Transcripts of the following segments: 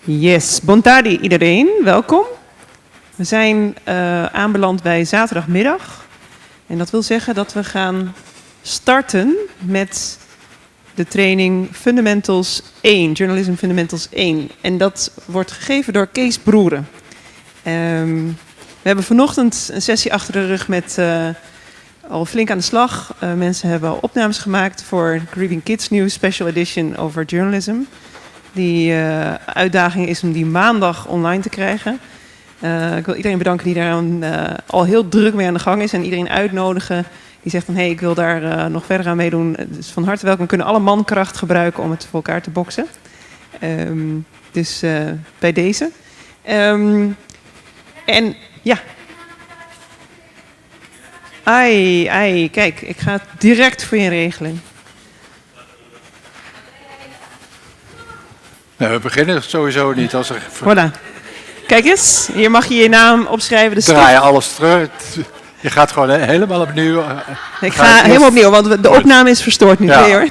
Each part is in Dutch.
Yes, bontadi iedereen, welkom. We zijn aanbeland bij zaterdagmiddag. En dat wil zeggen dat we gaan starten met de training Fundamentals 1, Journalism Fundamentals 1. En dat wordt gegeven door Kees Broeren. We hebben vanochtend een sessie achter de rug met al flink aan de slag. Mensen hebben al opnames gemaakt voor Grieving Kids News Special Edition over journalism. Die uitdaging is om die maandag online te krijgen. Ik wil iedereen bedanken die daar al heel druk mee aan de gang is. En iedereen uitnodigen die zegt van hey, ik wil daar nog verder aan meedoen. Dus van harte welkom. We kunnen alle mankracht gebruiken om het voor elkaar te boksen. Dus bij deze. En ja. Ai, kijk, ik ga het direct voor je regelen. Nou, we beginnen sowieso niet als er... Voilà. Kijk eens, hier mag je je naam opschrijven. De Draai je alles terug. Je gaat gewoon helemaal opnieuw. Ik ga helemaal opnieuw, want de opname is verstoord nu. Ja. Nee, hoor.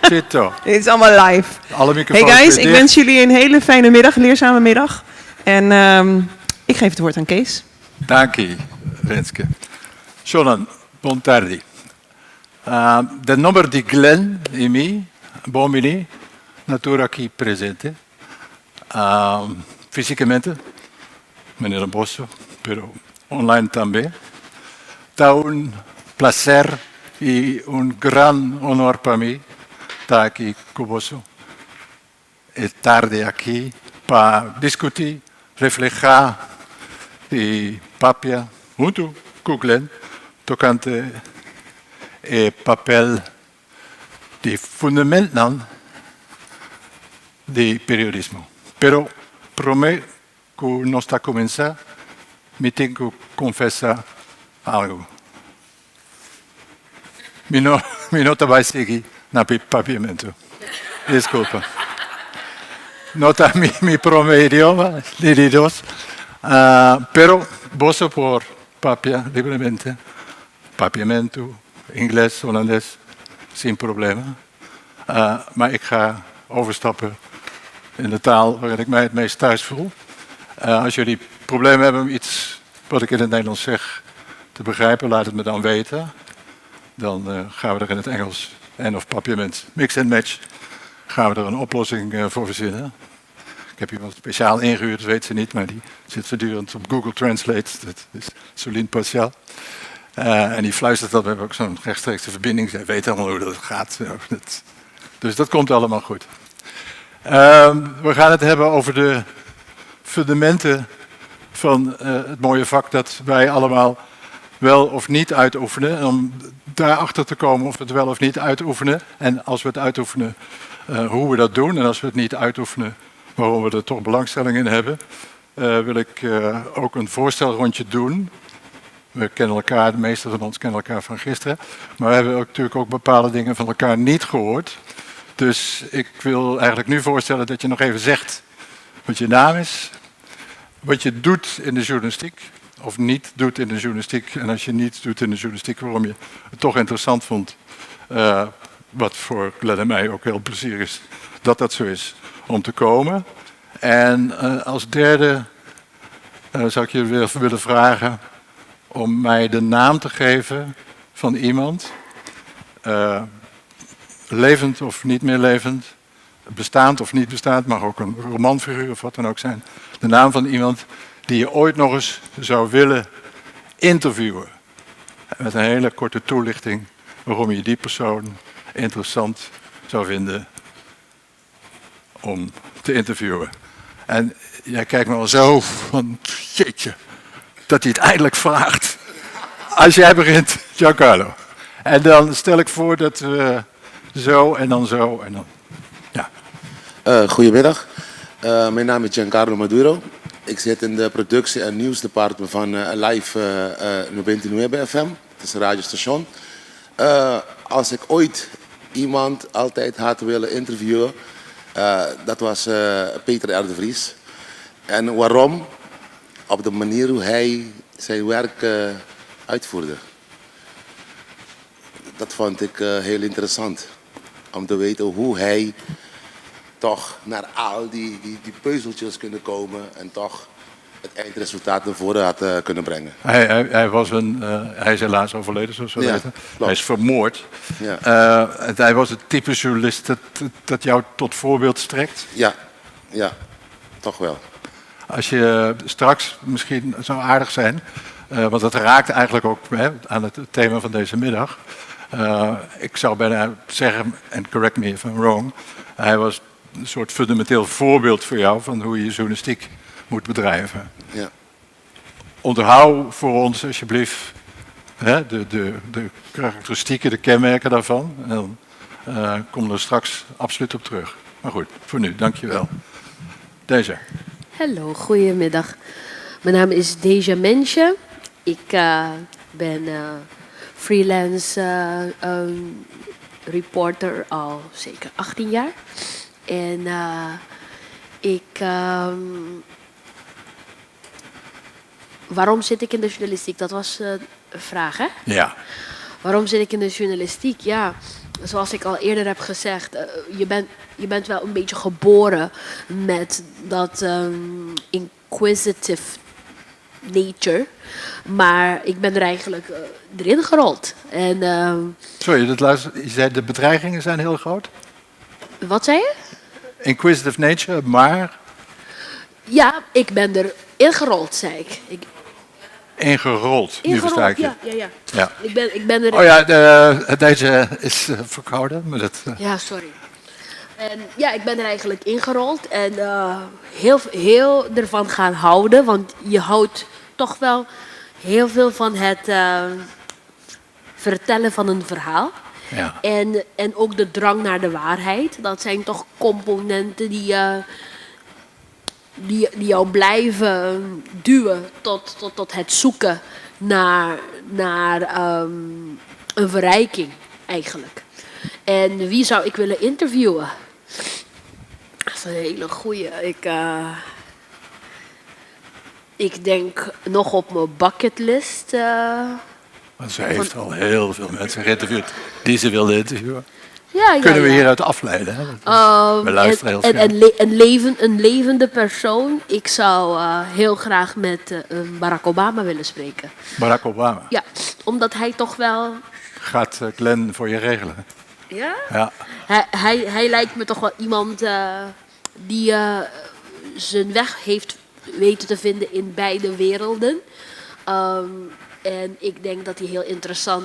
Zito. Dit is allemaal live. Alle Hey microfoons guys, weer ik dicht. wens jullie een hele fijne middag, een leerzame middag. En ik geef het woord aan Kees. Dank je, Renske. Sono Bontardi. De nummer di Glenn e me, Bomini, natura qui presente. Fisicamente, meneer Bosso, pero online também. Tá un placer e un gran honor para mim estar aqui com você. É tarde aqui para discutir, refletir e papia junto com Glenn tocante o papel de fundamento de periodismo. Pero prometo que não está a começar, me tenho que confessar algo. Mi nota vai seguir na papiamento. Desculpa. Nota mi primer idioma, de dos. Pero vosso por papia livremente. Papiamento, inglés, holandés, sin problema. Maar ik ga overstappen in de taal waarin ik mij het meest thuis voel. Als jullie problemen hebben om iets wat ik in het Nederlands zeg te begrijpen, laat het me dan weten. Dan gaan we er in het Engels en of papiament, mix and match, gaan we er een oplossing voor verzinnen. Ik heb iemand speciaal ingehuurd, dat weet ze niet, maar die zit voortdurend op Google Translate. Dat is Soline Partial. En die fluistert dat, we hebben ook zo'n rechtstreekse verbinding. Zij weet allemaal hoe dat gaat. Dus dat komt allemaal goed. We gaan het hebben over de fundamenten van het mooie vak dat wij allemaal wel of niet uitoefenen. En om daarachter te komen of we het wel of niet uitoefenen. En als we het uitoefenen, hoe we dat doen. En als we het niet uitoefenen, waarom we er toch belangstelling in hebben. Wil ik ook een voorstelrondje doen. We kennen elkaar, de meeste van ons kennen elkaar van gisteren. Maar we hebben natuurlijk ook bepaalde dingen van elkaar niet gehoord. Dus ik wil eigenlijk nu voorstellen dat je nog even zegt wat je naam is. Wat je doet in de journalistiek of niet doet in de journalistiek. En als je niets doet in de journalistiek, waarom je het toch interessant vond. Wat voor Glenn en mij ook heel plezier is dat dat zo is om te komen. En als derde zou ik je willen vragen om mij de naam te geven van iemand. Levend of niet meer levend. Bestaand of niet bestaand, mag ook een romanfiguur of wat dan ook zijn. De naam van iemand die je ooit nog eens zou willen interviewen. Met een hele korte toelichting waarom je die persoon interessant zou vinden om te interviewen. En jij kijkt me al zo van, jeetje, dat hij het eindelijk vraagt. Als jij begint, Giancarlo. En dan stel ik voor dat we zo en dan zo en dan, ja. Goedemiddag, mijn naam is Giancarlo Maduro. Ik zit in de productie- en nieuwsdepartement van Live 99 FM. Het is een radiostation. Als ik ooit iemand altijd had willen interviewen, dat was Peter R. de Vries. En waarom? Op de manier hoe hij zijn werk uitvoerde. Dat vond ik heel interessant. Om te weten hoe hij toch naar al die puzzeltjes kunnen komen en toch het eindresultaat naar voren had kunnen brengen. Hij is helaas overleden, zoals we Ja, weten. klopt. Hij is vermoord. Ja. Hij was het type journalist dat jou tot voorbeeld strekt. Ja, toch wel. Als je straks misschien zou aardig zijn, want dat raakt eigenlijk ook aan het thema van deze middag. Ik zou bijna zeggen, en correct me if I'm wrong, hij was een soort fundamenteel voorbeeld voor jou van hoe je journalistiek moet bedrijven. Ja. Onthoud voor ons alsjeblieft de karakteristieken, de kenmerken daarvan. En dan komen we er straks absoluut op terug. Maar goed, voor nu, dankjewel. Deze. Hallo, goedemiddag. Mijn naam is Deja Mensje. Ik ben freelance reporter al zeker 18 jaar. En waarom zit ik in de journalistiek? Dat was een vraag, hè? Ja. Waarom zit ik in de journalistiek? Ja, zoals ik al eerder heb gezegd, je bent wel een beetje geboren met dat inquisitive nature. Maar ik ben er eigenlijk erin gerold. En, Sorry, je zei de bedreigingen zijn heel groot. wat zei je? Inquisitive nature, maar Ja, ik ben erin gerold, zei ik. ingerold. Nu versta ik je. ja. Ja. Ik ben er. Oh ja, deze is verkouden. Maar dat, Ja, sorry. En ja, ik ben er eigenlijk ingerold en heel ervan gaan houden. Want je houdt toch wel heel veel van het vertellen van een verhaal. ja. En ook de drang naar de waarheid. Dat zijn toch componenten die jou blijven duwen tot het zoeken naar een verrijking eigenlijk. En wie zou ik willen interviewen? Dat is een hele goeie. Ik denk nog op mijn bucketlist. Want ze heeft al heel veel mensen geïnterviewd die ze wilde interviewen. Ja, Kunnen we ja. hieruit afleiden? Hè? We luisteren heel veel. Een levende persoon. Ik zou heel graag met Barack Obama willen spreken. Barack Obama. Ja, omdat hij toch wel... Gaat Glenn voor je regelen? Ja? Ja. Hij lijkt me toch wel iemand die zijn weg heeft weten te vinden in beide werelden. En ik denk dat hij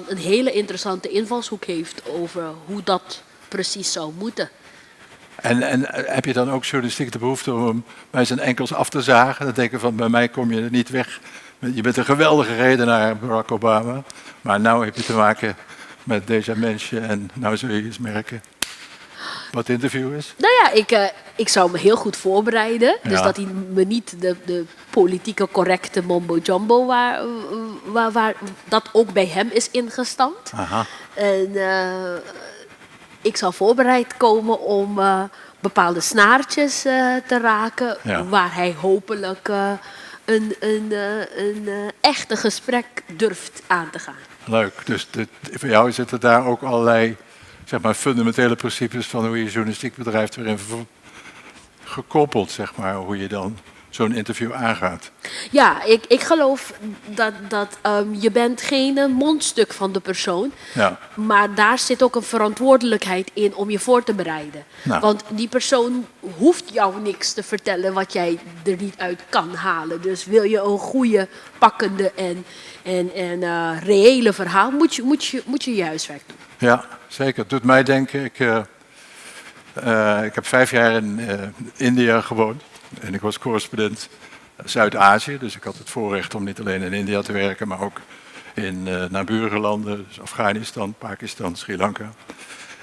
een hele interessante invalshoek heeft over hoe dat precies zou moeten. En heb je dan ook journalistiek de behoefte om hem bij zijn enkels af te zagen? Dan denken van, bij mij kom je er niet weg. Je bent een geweldige redenaar, Barack Obama. Maar nu heb je te maken met deze mensen en nou zul je eens merken wat het interview is. Nou ja, ik zou me heel goed voorbereiden. Dus Ja. dat hij me niet de politieke correcte mumbo-jumbo waar dat ook bij hem is ingestampt. Aha. En ik zou voorbereid komen om bepaalde snaartjes te raken. Ja. Waar hij hopelijk een echte gesprek durft aan te gaan. Leuk. Dus voor jou zitten daar ook allerlei zeg maar, fundamentele principes van hoe je journalistiek bedrijft erin gekoppeld, zeg maar, hoe je dan zo'n interview aangaat. Ja, ik geloof dat je bent geen mondstuk van de persoon. Ja. Maar daar zit ook een verantwoordelijkheid in om je voor te bereiden. Nou. Want die persoon hoeft jou niks te vertellen wat jij er niet uit kan halen. Dus wil je een goede, pakkende en reële verhaal, moet je je huiswerk doen. Ja, zeker. Het doet mij denken, ik heb 5 jaar in India gewoond en ik was correspondent Zuid-Azië. Dus ik had het voorrecht om niet alleen in India te werken, maar ook in naburige landen, dus Afghanistan, Pakistan, Sri Lanka.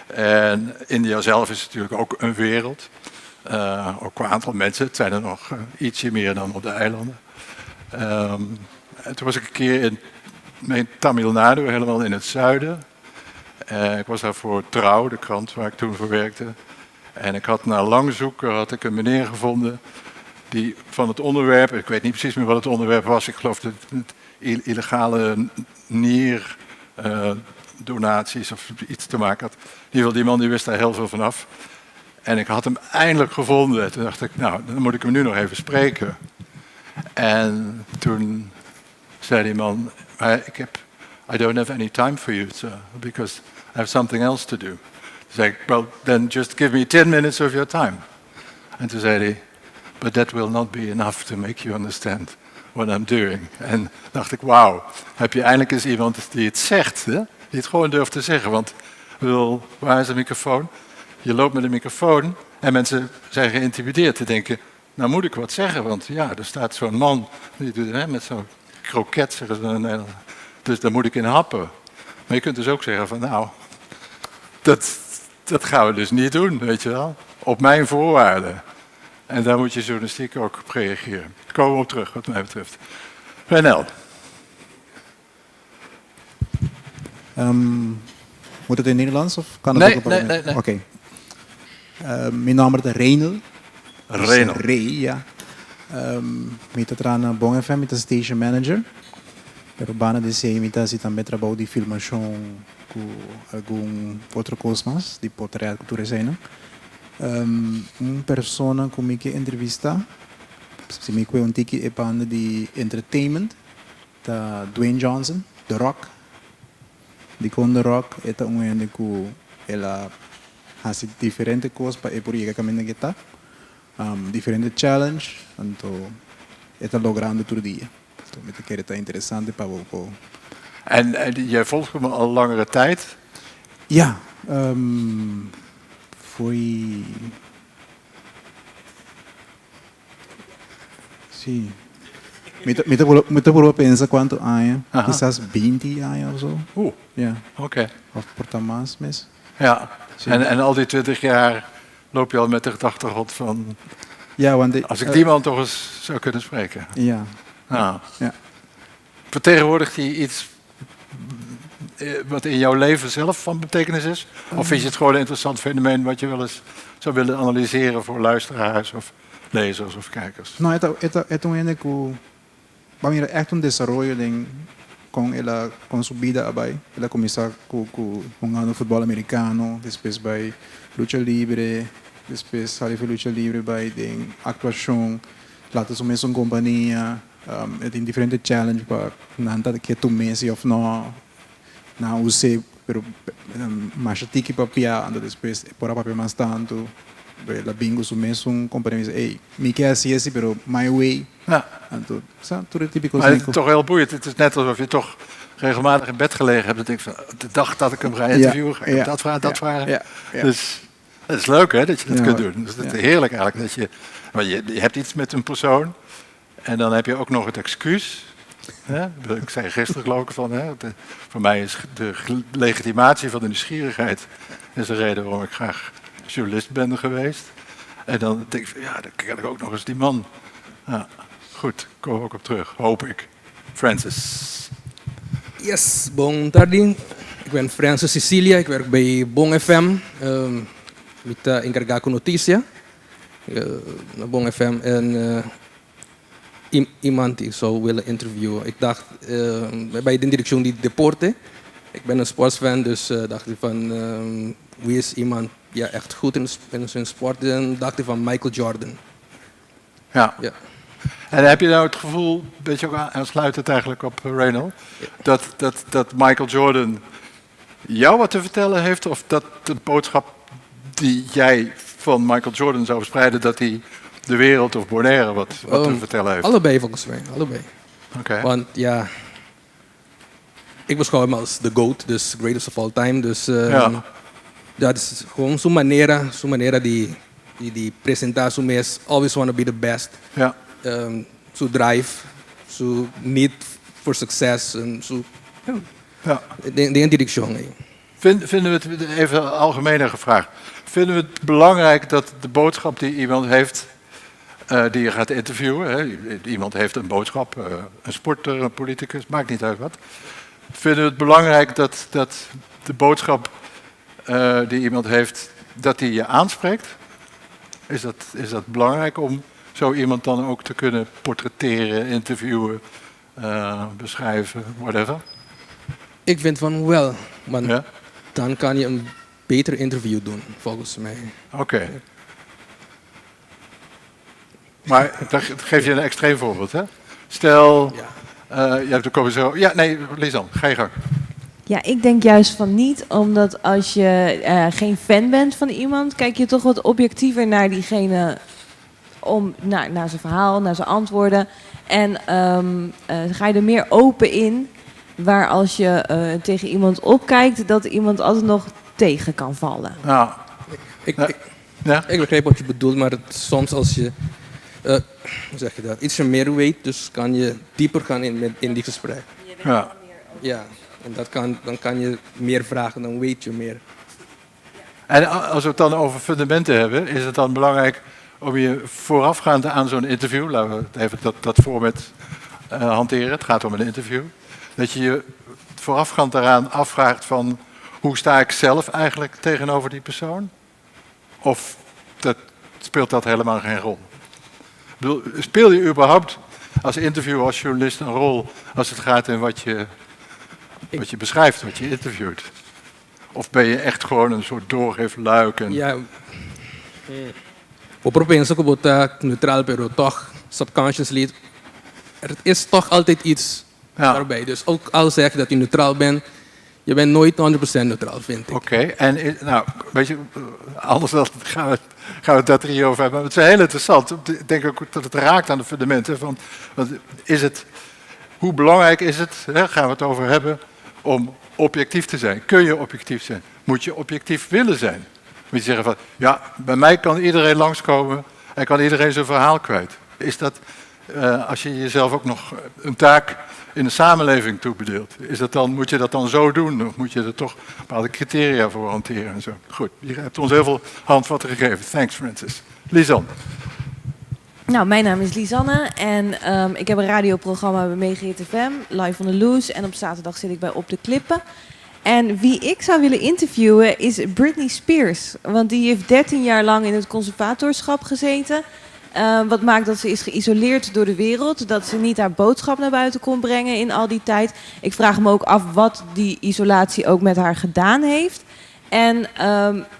En India zelf is natuurlijk ook een wereld, ook qua aantal mensen. Het zijn er nog ietsje meer dan op de eilanden. En toen was ik een keer in Tamil Nadu, helemaal in het zuiden. Ik was daar voor Trouw, de krant waar ik toen voor werkte. En ik had na lang zoeken een meneer gevonden die van het onderwerp, ik weet niet precies meer wat het onderwerp was, ik geloof dat het illegale nierdonaties of iets te maken had. In ieder geval, die man die wist daar heel veel vanaf. En ik had hem eindelijk gevonden. Toen dacht ik, nou, dan moet ik hem nu nog even spreken. En toen zei die man, I don't have any time for you, sir, because I have something else to do. Toen zei ik, well, then just give me 10 minutes of your time. En toen zei hij, but that will not be enough to make you understand what I'm doing. En dacht ik, wauw, heb je eindelijk eens iemand die het zegt, hè? Die het gewoon durft te zeggen. Want, waar is de microfoon? Je loopt met een microfoon en mensen zijn geïntimideerd te denken, nou moet ik wat zeggen, want ja, er staat zo'n man, die doet met zo'n kroket, zeggen ze, dus daar moet ik in happen. Maar je kunt dus ook zeggen van, nou, dat gaan we dus niet doen, weet je wel. Op mijn voorwaarden. En daar moet je journalistiek ook op reageren. Daar komen we op terug, wat mij betreft. Renel. Moet het in Nederlands of kan Nee, het ook op nee. Oké. Mijn naam is Renel. Renel. Rey, ja. Mita tra Bom FM, mita station manager. Pero bana de se mita si também trabalho de filmação com algum outro cosmos de potrear cultura cena. Persona com me que entrevista. Se me que tiki é banda de entertainment. Da Dwayne Johnson, The Rock. Die kon The Rock eta ende ku ela hace diferente cosas para por llegar caminando que está. Diferente challenge, então está logrando todo dia. Então me que está interessante para o. En jij volgt me al langere tijd? Ja, foi. Sim. Me por pensar quanto anos, quizás 20 anos of zo. Oeh, Ja, oké. of por más mes. Ja, en al die 20 jaar loop je al met de gedachtegrond van, Ja, want als ik die man toch eens zou kunnen spreken. Ja. Nou, Ja. vertegenwoordigt hij iets wat in jouw leven zelf van betekenis is? Of vind je het gewoon een interessant fenomeen wat je wel eens zou willen analyseren voor luisteraars of lezers of kijkers? No, ito ene ku bang echt un desarrollo ding con su vida abay. Ela começar com jogando futebol americano, depois by lucha libre, depois sair para lucha libre by ding actuação, later su mesmo companhia, tem diferente challenge para nanta que tu mesi of no na use pero mas tiki papia anda depois por papel mais tanto. La bingo su mesmo companhia, hey, me quer assim esse, pero my way. Ja. Então, tudo típico. Maar het is toch heel boeiend. Het is net alsof je toch regelmatig in bed gelegen hebt. En denkt van, de dag dat ik hem ga interviewen, ga ik hem dat vragen, dat vragen. Ja. Dus het is leuk hè, dat je dat kunt doen. Dus het is heerlijk eigenlijk. Dat je hebt iets met een persoon. En dan heb je ook nog het excuus. Hè? Ik zei gisteren geloof ik van, voor mij is de legitimatie van de nieuwsgierigheid is de reden waarom ik graag journalist ben geweest. En dan denk ik van, ja, dan ken ik ook nog eens die man. Ja, goed, komen we ook op terug, hoop ik. Francis. Yes, bom tarde. Ik ben Francis Cecilia, ik werk bij Bom FM. Met encarregado com notícia. Na Bom FM. En iemand die ik zou willen interviewen. Ik dacht, bij de directie die deporte. Ik ben een sportsfan, dus dacht ik van, wie is iemand ja, echt goed in zijn sport? En dacht ik van Michael Jordan. Ja. Ja. En heb je nou het gevoel, een beetje ook aansluitend eigenlijk op Renal, dat Michael Jordan jou wat te vertellen heeft? Of dat de boodschap die jij van Michael Jordan zou verspreiden, dat hij de wereld of Bonaire wat te vertellen heeft? Allebei volgens mij, allebei. Oké. Want ja, ik beschouw hem als de GOAT, dus greatest of all time. Dus ja, dat is gewoon zo'n manier die presentatie is, always want to be the best. Ja. Zo drive, zo need voor succes en zo. Ja. De directie. Vinden we het, even algemener gevraagd, vinden we het belangrijk dat de boodschap die iemand heeft, die je gaat interviewen, hè, iemand heeft een boodschap, een sporter, een politicus, maakt niet uit wat. Vinden we het belangrijk dat de boodschap die iemand heeft, dat die je aanspreekt? Is dat belangrijk om zo iemand dan ook te kunnen portretteren, interviewen, beschrijven, whatever? Ik vind van wel, want Ja? dan kan je een beter interview doen, volgens mij. Oké. Maar dan geef je een extreem voorbeeld, hè? Stel, je hebt de commissaris... Ja, nee, Lisan, ga je gang. Ja, ik denk juist van niet, omdat als je geen fan bent van iemand, kijk je toch wat objectiever naar diegene, naar zijn verhaal, naar zijn antwoorden. En ga je er meer open in, waar als je tegen iemand opkijkt, dat iemand altijd nog tegen kan vallen. Nou, ja? Ik begrijp wat je bedoelt, maar soms als je, hoe zeg je dat, ietsje meer weet, dus kan je dieper gaan in die gesprek. Ja. Ja, en dan kan je meer vragen, dan weet je meer. En als we het dan over fundamenten hebben, is het dan belangrijk om je voorafgaand aan zo'n interview, laten we even dat format hanteren, het gaat om een interview, dat je je voorafgaand daaraan afvraagt van hoe sta ik zelf eigenlijk tegenover die persoon? Of speelt dat helemaal geen rol? Ik bedoel, speel je überhaupt als interviewer, als journalist een rol als het gaat in wat je beschrijft, wat je interviewt? Of ben je echt gewoon een soort doorgeefluik? Ja, we penso que botar neutral, pero toch subconsciously, er is toch altijd iets daarbij. Dus ook al zeg je dat je neutraal bent, je bent nooit 100% neutraal, vind ik. Oké, en nou, weet je, anders dan gaan we het daar drie over hebben. Maar het is heel interessant. Ik denk ook dat het raakt aan de fundamenten. Want hoe belangrijk is het, gaan we het over hebben, om objectief te zijn? Kun je objectief zijn? Moet je objectief willen zijn? Moet je zeggen van, ja, bij mij kan iedereen langskomen en kan iedereen zijn verhaal kwijt. Is dat, als je jezelf ook nog een taak in de samenleving toebedeelt, moet je dat dan zo doen? Of moet je er toch bepaalde criteria voor hanteren en zo? Goed, je hebt ons heel veel handvatten gegeven. Thanks, Francis. Lisan. Nou, mijn naam is Lisanne en ik heb een radioprogramma bij Megahit FM, Live on the Loose. En op zaterdag zit ik bij Op de Klippen. En wie ik zou willen interviewen is Britney Spears. Want die heeft 13 jaar lang in het conservatorschap gezeten. Wat maakt dat ze is geïsoleerd door de wereld. Dat ze niet haar boodschap naar buiten kon brengen in al die tijd. Ik vraag me ook af wat die isolatie ook met haar gedaan heeft. En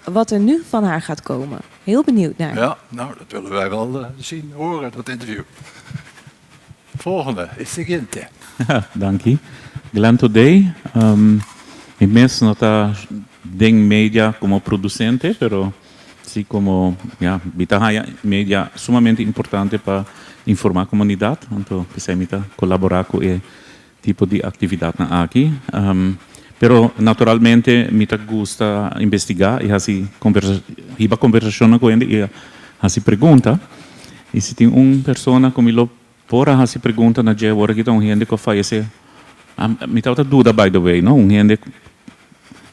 wat er nu van haar gaat komen. Heel benieuwd naar. Ja, nou, dat willen wij wel zien, horen, dat interview. Volgende, is seguinte. Dank je. Glenn Today. Imenso nota ding media como producente, pero sí como bitaha media sumamente importante para informar a comunidad, então pensei mita colaborar com e tipo de atividade na aqui. Pero naturalmente mita gusta investigar e assim conversação com ele e assim pergunta. E se tem pessoa como ele pora assim pergunta na dia hora que então gente que faz esse mita outra dúvida by the way, não? Gente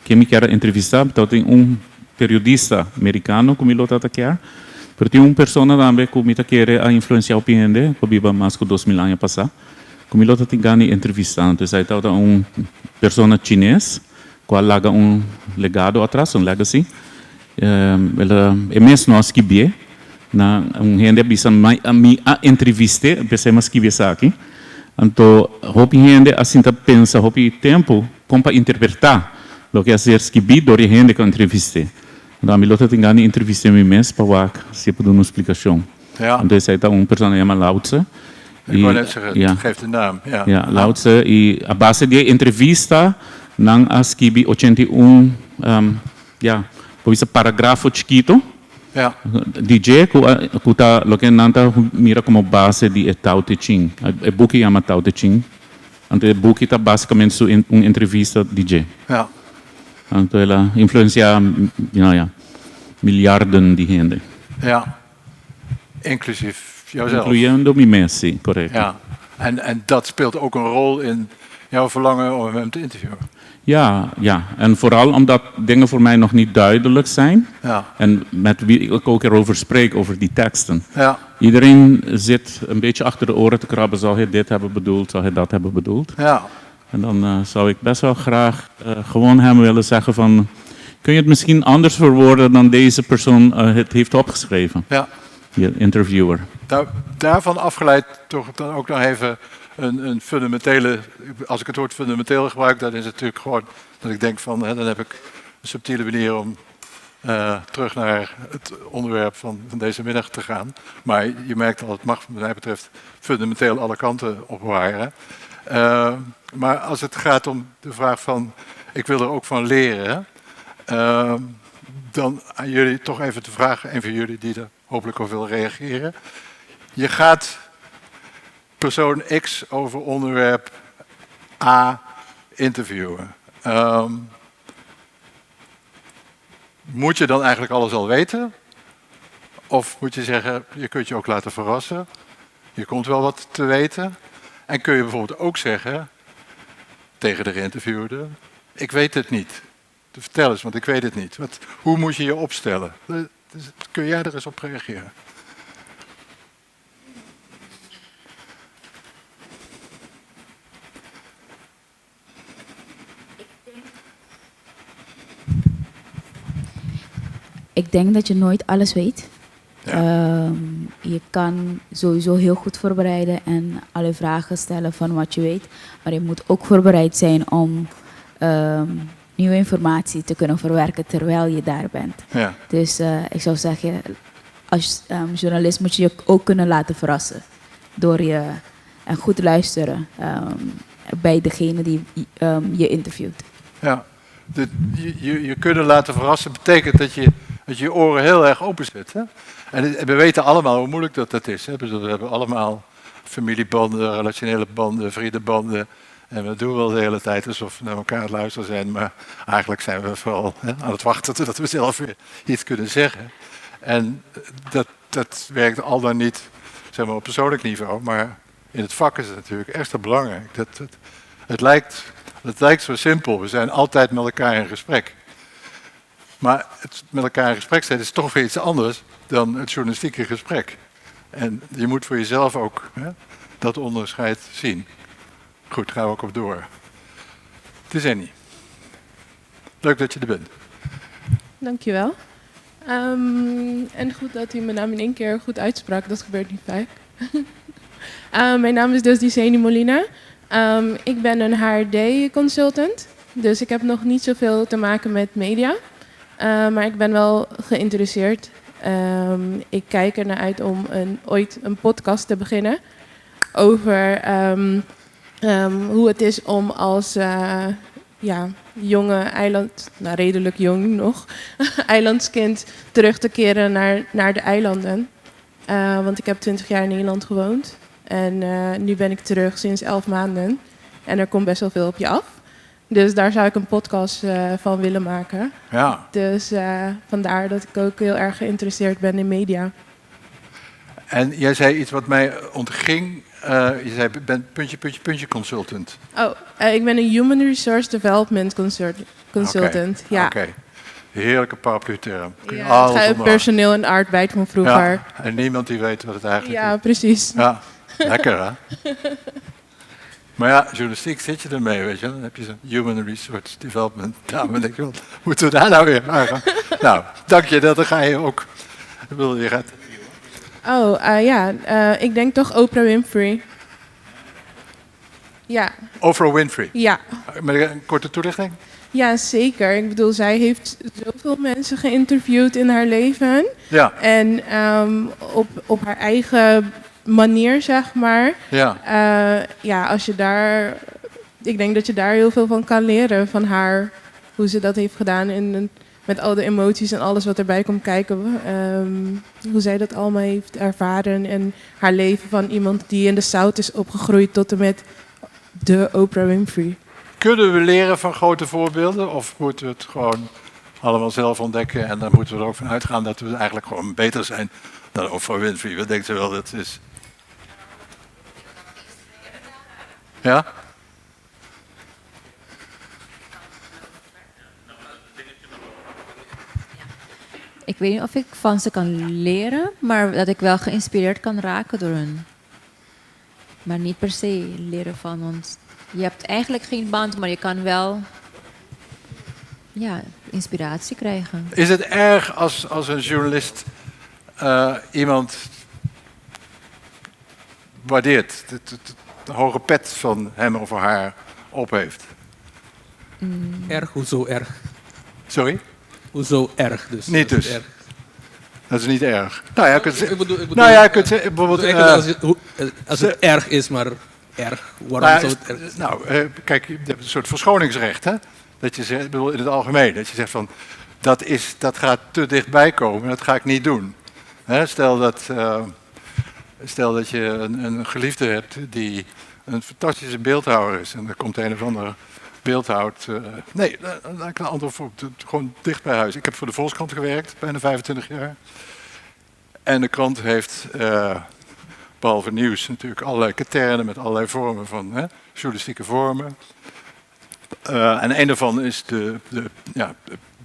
que me quer entrevistar, então tem periodista americano como ele está quer, pero tem pessoa também que me quer influenciar o gente, que vive mais que 2000 anos passar. Como ele está ganhando entrevista, então aí está pessoa chinês, que larga legado atrás, legacy. Ela é mesmo nós que vê, na gente bisa me entrevista, pensei mais que vê aqui. Então, hopi gente assim tá pensa, hopi tempo, como para interpretar o que é ser esquibido de gente que entrevistei. Então, a minha tem ganhado entrevista em mês para se poder uma explicação. Ja. Então, aí está pessoa chamada Lao Tse. Ik wou net zeggen, geef de naam. Ja, ja Lao Tse. E a base de entrevista, nang esquibi 81, por isso parágrafo chiquito. Ja. DJ, que tá lo que nanta mira como base de Tao Te Ching. O book chama Tao Te Ching. Então, o book está basicamente uma entrevista DJ. Ja. Então, ela influencia miljarden de gente. Ja. Inclusief jouzelf. Incluyendo mi Messi, correct. Ja. En dat speelt ook een rol in jouw verlangen om hem te interviewen. Ja. En vooral omdat dingen voor mij nog niet duidelijk zijn. Ja. En met wie ik ook erover spreek, over die teksten. Ja. Iedereen zit een beetje achter de oren te krabben. Zou hij dit hebben bedoeld? Zou hij dat hebben bedoeld? Ja. En dan zou ik best wel graag gewoon hem willen zeggen van... Kun je het misschien anders verwoorden dan deze persoon het heeft opgeschreven? Ja. Je interviewer. Daarvan afgeleid toch dan ook nog even een fundamentele... Als ik het woord fundamenteel gebruik, dan is het natuurlijk gewoon dat ik denk van... dan heb ik een subtiele manier om terug naar het onderwerp van deze middag te gaan. Maar je merkt al, het mag wat mij betreft fundamenteel alle kanten opwaaien. Maar als het gaat om de vraag van, ik wil er ook van leren, dan aan jullie toch even de vraag, een van jullie die er hopelijk op wil reageren. Je gaat persoon X over onderwerp A interviewen. Moet je dan eigenlijk alles al weten? Of moet je zeggen, je kunt je ook laten verrassen. Je komt wel wat te weten. En kun je bijvoorbeeld ook zeggen tegen de geïnterviewde, ik weet het niet. Vertel eens, want ik weet het niet. Hoe moet je je opstellen? Dus, kun jij er eens op reageren? Ik denk dat je nooit alles weet. Ja. Je kan sowieso heel goed voorbereiden en alle vragen stellen van wat je weet. Maar je moet ook voorbereid zijn om nieuwe informatie te kunnen verwerken terwijl je daar bent. Ja. Dus ik zou zeggen, als journalist moet je je ook kunnen laten verrassen. Door je goed luisteren bij degene die je interviewt. Ja. Je kunnen laten verrassen betekent dat je oren heel erg openzet. Hè? En we weten allemaal hoe moeilijk dat is. Hè? We hebben allemaal familiebanden, relationele banden, vriendenbanden. En we doen wel de hele tijd alsof we naar elkaar aan het luisteren zijn. Maar eigenlijk zijn we vooral aan het wachten totdat we zelf weer iets kunnen zeggen. En dat werkt al dan niet zeg maar, op persoonlijk niveau. Maar in het vak is het natuurlijk extra belangrijk. Het lijkt zo simpel. We zijn altijd met elkaar in gesprek. Maar het met elkaar in gesprek zijn is toch weer iets anders dan het journalistieke gesprek. En je moet voor jezelf ook dat onderscheid zien. Goed, daar gaan we ook op door. Het is Annie. Leuk dat je er bent. Dankjewel. En goed dat u mijn naam in één keer goed uitsprak. Dat gebeurt niet vaak. Mijn naam is dus Diceni Molina. Ik ben een HRD-consultant. Dus ik heb nog niet zoveel te maken met media. Maar ik ben wel geïnteresseerd. Ik kijk ernaar uit om ooit een podcast te beginnen. Over hoe het is om als jonge redelijk jong nog, eilandskind terug te keren naar de eilanden. Want ik heb 20 jaar in Nederland gewoond. En nu ben ik terug sinds 11 maanden. En er komt best wel veel op je af. Dus daar zou ik een podcast van willen maken. Ja. Dus vandaar dat ik ook heel erg geïnteresseerd ben in media. En jij zei iets wat mij ontging. Je zei, puntje consultant. Ik ben een Human Resource Development Consultant. Okay. Ja. Oké. Heerlijke paraplu-term. Ja, het gaat om personeel en arbeid van vroeger. Ja, en niemand die weet wat het eigenlijk is. Ja, precies. Ja, lekker hè? Maar ja, journalistiek zit je ermee, weet je. Dan heb je zo'n Human Resource Development. Ja, maar denk je, wat moeten we daar nou weer aan gaan? Nou, dank je, dat dan ga je ook. Je gaat... Ik denk toch Oprah Winfrey. Ja. Oprah Winfrey? Ja. Met een korte toelichting? Ja, zeker. Ik bedoel, zij heeft zoveel mensen geïnterviewd in haar leven. Ja. En op haar eigen manier, zeg maar. Ja. Als je daar... Ik denk dat je daar heel veel van kan leren. Van haar, hoe ze dat heeft gedaan. En met al de emoties en alles wat erbij komt kijken. Hoe zij dat allemaal heeft ervaren. En haar leven van iemand die in de South is opgegroeid tot en met de Oprah Winfrey. Kunnen we leren van grote voorbeelden? Of moeten we het gewoon allemaal zelf ontdekken? En dan moeten we er ook van uitgaan dat we eigenlijk gewoon beter zijn dan Oprah Winfrey. Wat denkt u wel dat is? Ja? Ik weet niet of ik van ze kan leren, maar dat ik wel geïnspireerd kan raken door hun. Maar niet per se leren van, want je hebt eigenlijk geen band, maar je kan wel inspiratie krijgen. Is het erg als een journalist iemand waardeert, de hoge pet van hem of haar op heeft? Erg, hoezo erg? Sorry? Hoezo erg dus? Niet Dat is dus. erg. Dat is niet erg. Nou ja, je kunt Ik bedoel, nou ja, je kunt zeggen, bijvoorbeeld... als het erg is, maar erg, waarom nou, zou het erg zijn? nou, kijk, je hebt een soort verschoningsrecht, hè? Dat je zegt, ik bedoel, in het algemeen, dat je zegt van, dat gaat te dichtbij komen, dat ga ik niet doen. Hè? Stel dat je een geliefde hebt die een fantastische beeldhouwer is en er komt een of andere beeldhouwt. Nee, laat ik een ander voorbeeld. Gewoon dicht bij huis. Ik heb voor de Volkskrant gewerkt, bijna 25 jaar. En de krant heeft, behalve nieuws, natuurlijk allerlei katernen met allerlei vormen van journalistieke vormen. En een daarvan is de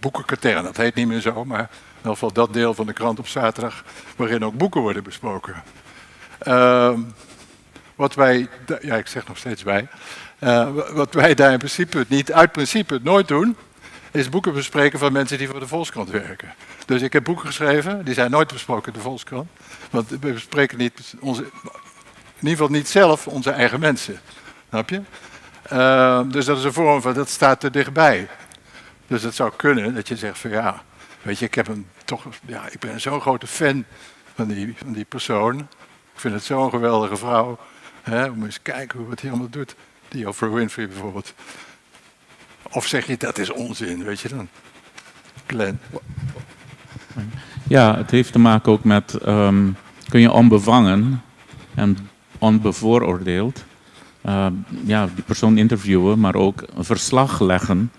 boekenkatern. Dat heet niet meer zo, maar in ieder geval dat deel van de krant op zaterdag waarin ook boeken worden besproken. Wat wij, ja, ik zeg nog steeds wij, wat wij daar in principe uit principe nooit doen, is boeken bespreken van mensen die voor de Volkskrant werken. Dus ik heb boeken geschreven, die zijn nooit besproken in de Volkskrant. Want we bespreken niet in ieder geval niet zelf onze eigen mensen. Snap je? Dus dat is een vorm van, dat staat er dichtbij. Dus het zou kunnen dat je zegt van ja, weet je, ik ben zo'n grote fan van die persoon. Ik vind het zo'n geweldige vrouw. Hè? Moet eens kijken hoe het hier allemaal doet. Die Oprah Winfrey bijvoorbeeld. Of zeg je dat is onzin, weet je dan? Glenn. Ja, het heeft te maken ook met, kun je onbevangen en onbevooroordeeld die persoon interviewen, maar ook een verslag leggen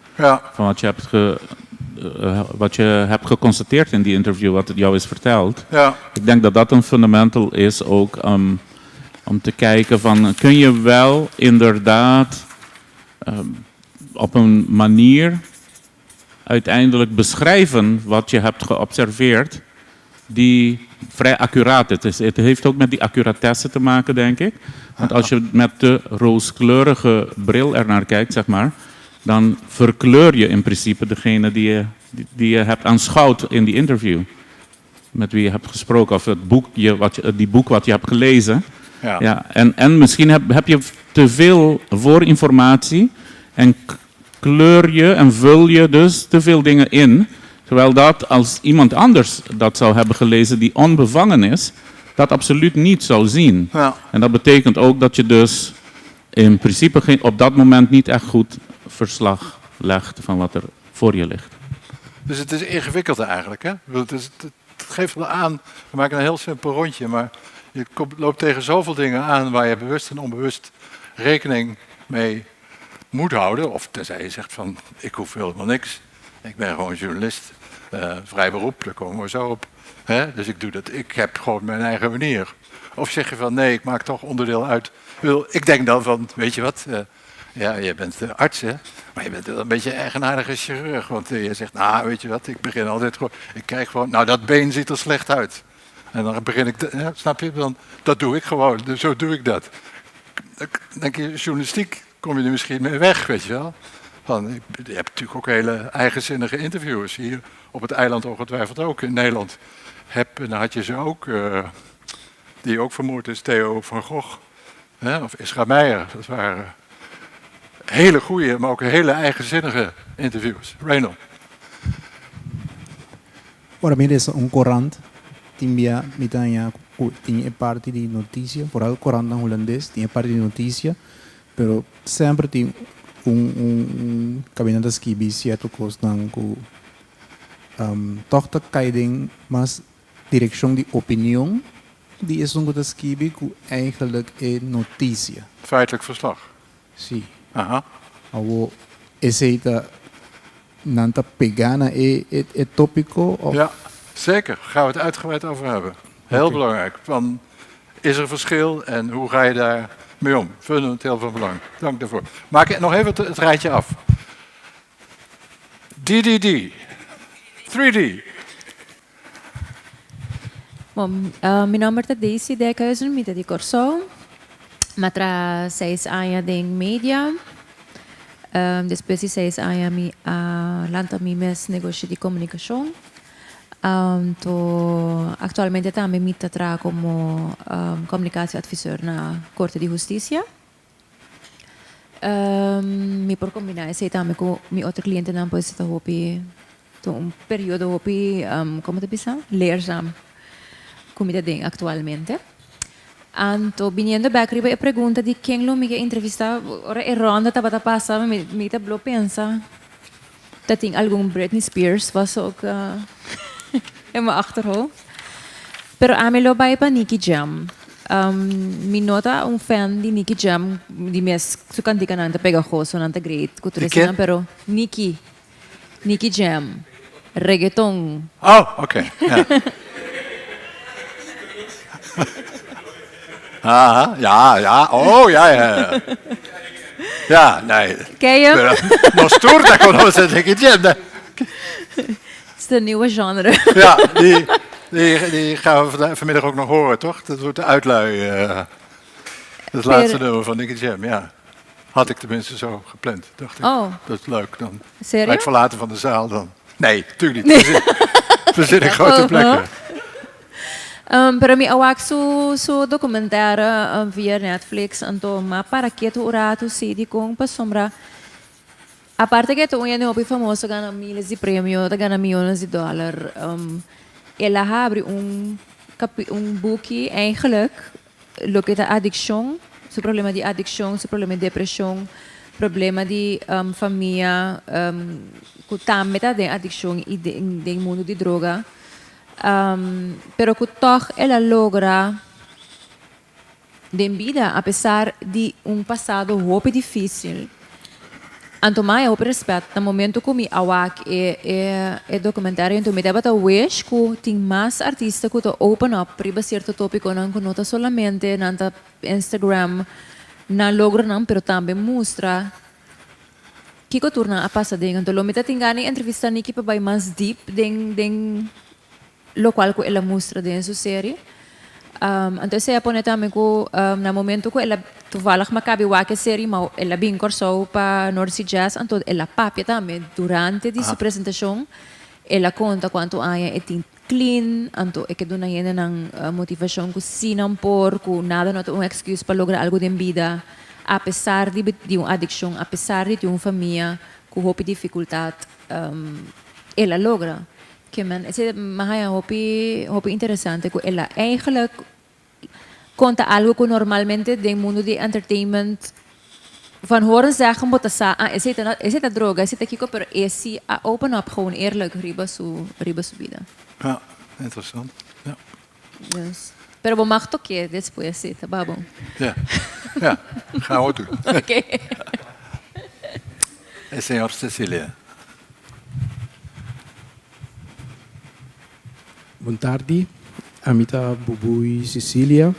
van wat je hebt geconstateerd in die interview, wat het jou is verteld. Ja. Ik denk dat dat een fundamental is ook om te kijken van, kun je wel inderdaad op een manier uiteindelijk beschrijven wat je hebt geobserveerd, die vrij accuraat is. Het heeft ook met die accuratesse te maken, denk ik. Want als je met de rooskleurige bril ernaar kijkt, zeg maar, dan verkleur je in principe degene die je hebt aanschouwd in die interview. Met wie je hebt gesproken, of het boek wat je hebt gelezen. Ja. Ja, en misschien heb je te veel voorinformatie en kleur je en vul je dus te veel dingen in. Terwijl dat, als iemand anders dat zou hebben gelezen die onbevangen is, dat absoluut niet zou zien. Ja. En dat betekent ook dat je dus in principe op dat moment niet echt goed verslag legt van wat er voor je ligt. Dus het is ingewikkelder eigenlijk, hè? Het geeft wel aan, we maken een heel simpel rondje, maar je loopt tegen zoveel dingen aan waar je bewust en onbewust rekening mee moet houden. Of tenzij je zegt van, ik hoef helemaal niks. Ik ben gewoon journalist, vrij beroep, daar komen we zo op. Hè? Dus ik doe dat, ik heb gewoon mijn eigen manier. Of zeg je van, nee, ik maak toch onderdeel uit. Ik denk dan van, weet je wat, je bent arts, hè? Maar je bent wel een beetje een eigenaardige chirurg. Want je zegt, nou, weet je wat, ik begin altijd gewoon, ik kijk gewoon, nou, dat been ziet er slecht uit. En dan begin ik, snap je, dan, dat doe ik gewoon, dus zo doe ik dat. Dan denk je, journalistiek kom je er misschien mee weg, weet je wel. Je hebt natuurlijk ook hele eigenzinnige interviewers hier op het eiland ongetwijfeld ook in Nederland. En dan had je ze ook, die ook vermoord is, Theo van Gogh, of Isra Meijer. Dat waren hele goede, maar ook hele eigenzinnige interviewers. Reynold. Para mí es un corante. Tinha parte de notícia, vooral corante holandês, tinha parte de notícia, pero sempre tem caminhada que bi certo costan com tochta kaiding, mas direcção de opinião, die is een goede skibi ku eigenlijk een notitie. Feitelijk verslag. Sim. Aha. Awo esse nanta pegana e tópico of Ja, zeker. Daar gaan we het uitgebreid over hebben. Heel belangrijk. Van, is er verschil en hoe ga je daar mee om? Fundamenteel van belang. Dank daarvoor. Maak nog even het rijtje af. DDD. 3D. Bom, meu nome é Daisy Dekhuizen, mita de Corsol. Matra 6 anos de media. Depois de 6 anos, mi lanta mi mes negócio de comunicação. Actualmente também me tra como comunicação advisor na Corte de Justiça. Me por combinar esse também com mi outro cliente não pode estar hopi un periodo hopi, como te pisa, leerzaam, comida ding actualmente. Anto, viniendo back, riba e pregunta di quem lo mi entrevista, ora e ronda tabata passa, mi tablo pensa, dat ding algum Britney Spears was ook in mijn achterhoofd. Pero a me lo bij pa Nicky Jam. Mi nota un fan di Nicky Jam, di mes su cantica nanta pegajoso, nanta great, quién? pero Nicky Jam, reggaeton. Oh, oké. Ja. Ja. Oh, ja. Ja, nee. Ken je hem? Nog stoer dat kon ons het Het is de nieuwe genre. Ja, die gaan we vanmiddag ook nog horen, toch? Dat wordt de uitlui. Het laatste nummer van Nicky Jam, ja. Had ik tenminste zo gepland, dacht ik. Oh. Dat is leuk dan. Serio? Bij het verlaten van de zaal dan. Nee, natuurlijk niet. We zitten in grote plekken. Pero mi awak su documentaire via Netflix anto ma para que tu urato sidi com pa sombra. Aparte que tu é hopi famoso gana miles de prêmio, gana miljoens de dollar. Ela abre um boekje eigenlijk lo que da adicção, su problema de adicção, su problema de depressão, problema de família, que também tá de adicção e de mundo de droga. Pero que toch ela logra de vida a pesar de passado muito difícil. Antomai eu respeito no momento que me awak é documentário então me deve wish que tem mais artistas que open up para certo tópico não que nota solamente na Instagram na logra não, pero também mostra que torna a passar dentro. Então, lo me tem gani entrevista Nicky para vai mais deep den lo qual que ela mostra dentro sua série. Então, se pone também que no momento que ela toevallig makabi wake série, mas ela bem corso para North Jazz, então ela papia também durante essa apresentação, ela conta quanto aya é clean, então é que dona yena ng motivação que se não por, que nada não é excuse para lograr algo de vida, apesar de uma adicção, apesar de uma família que houve dificuldade, ela logra. Que men, het is hopi interessante que ela eigenlijk conta algo que normalmente de mundo de entertainment van horen zeggen moet sa is het droga is het kiko pero esse a open up gewoon eerlijk riba su vida. Ja, interessant. Ja. Yes. Pero vos mag toque después sí, babo. Ja, gaan we doen. Oké. Senhor Cecília. Boa tarde, amita Bubui Cecília,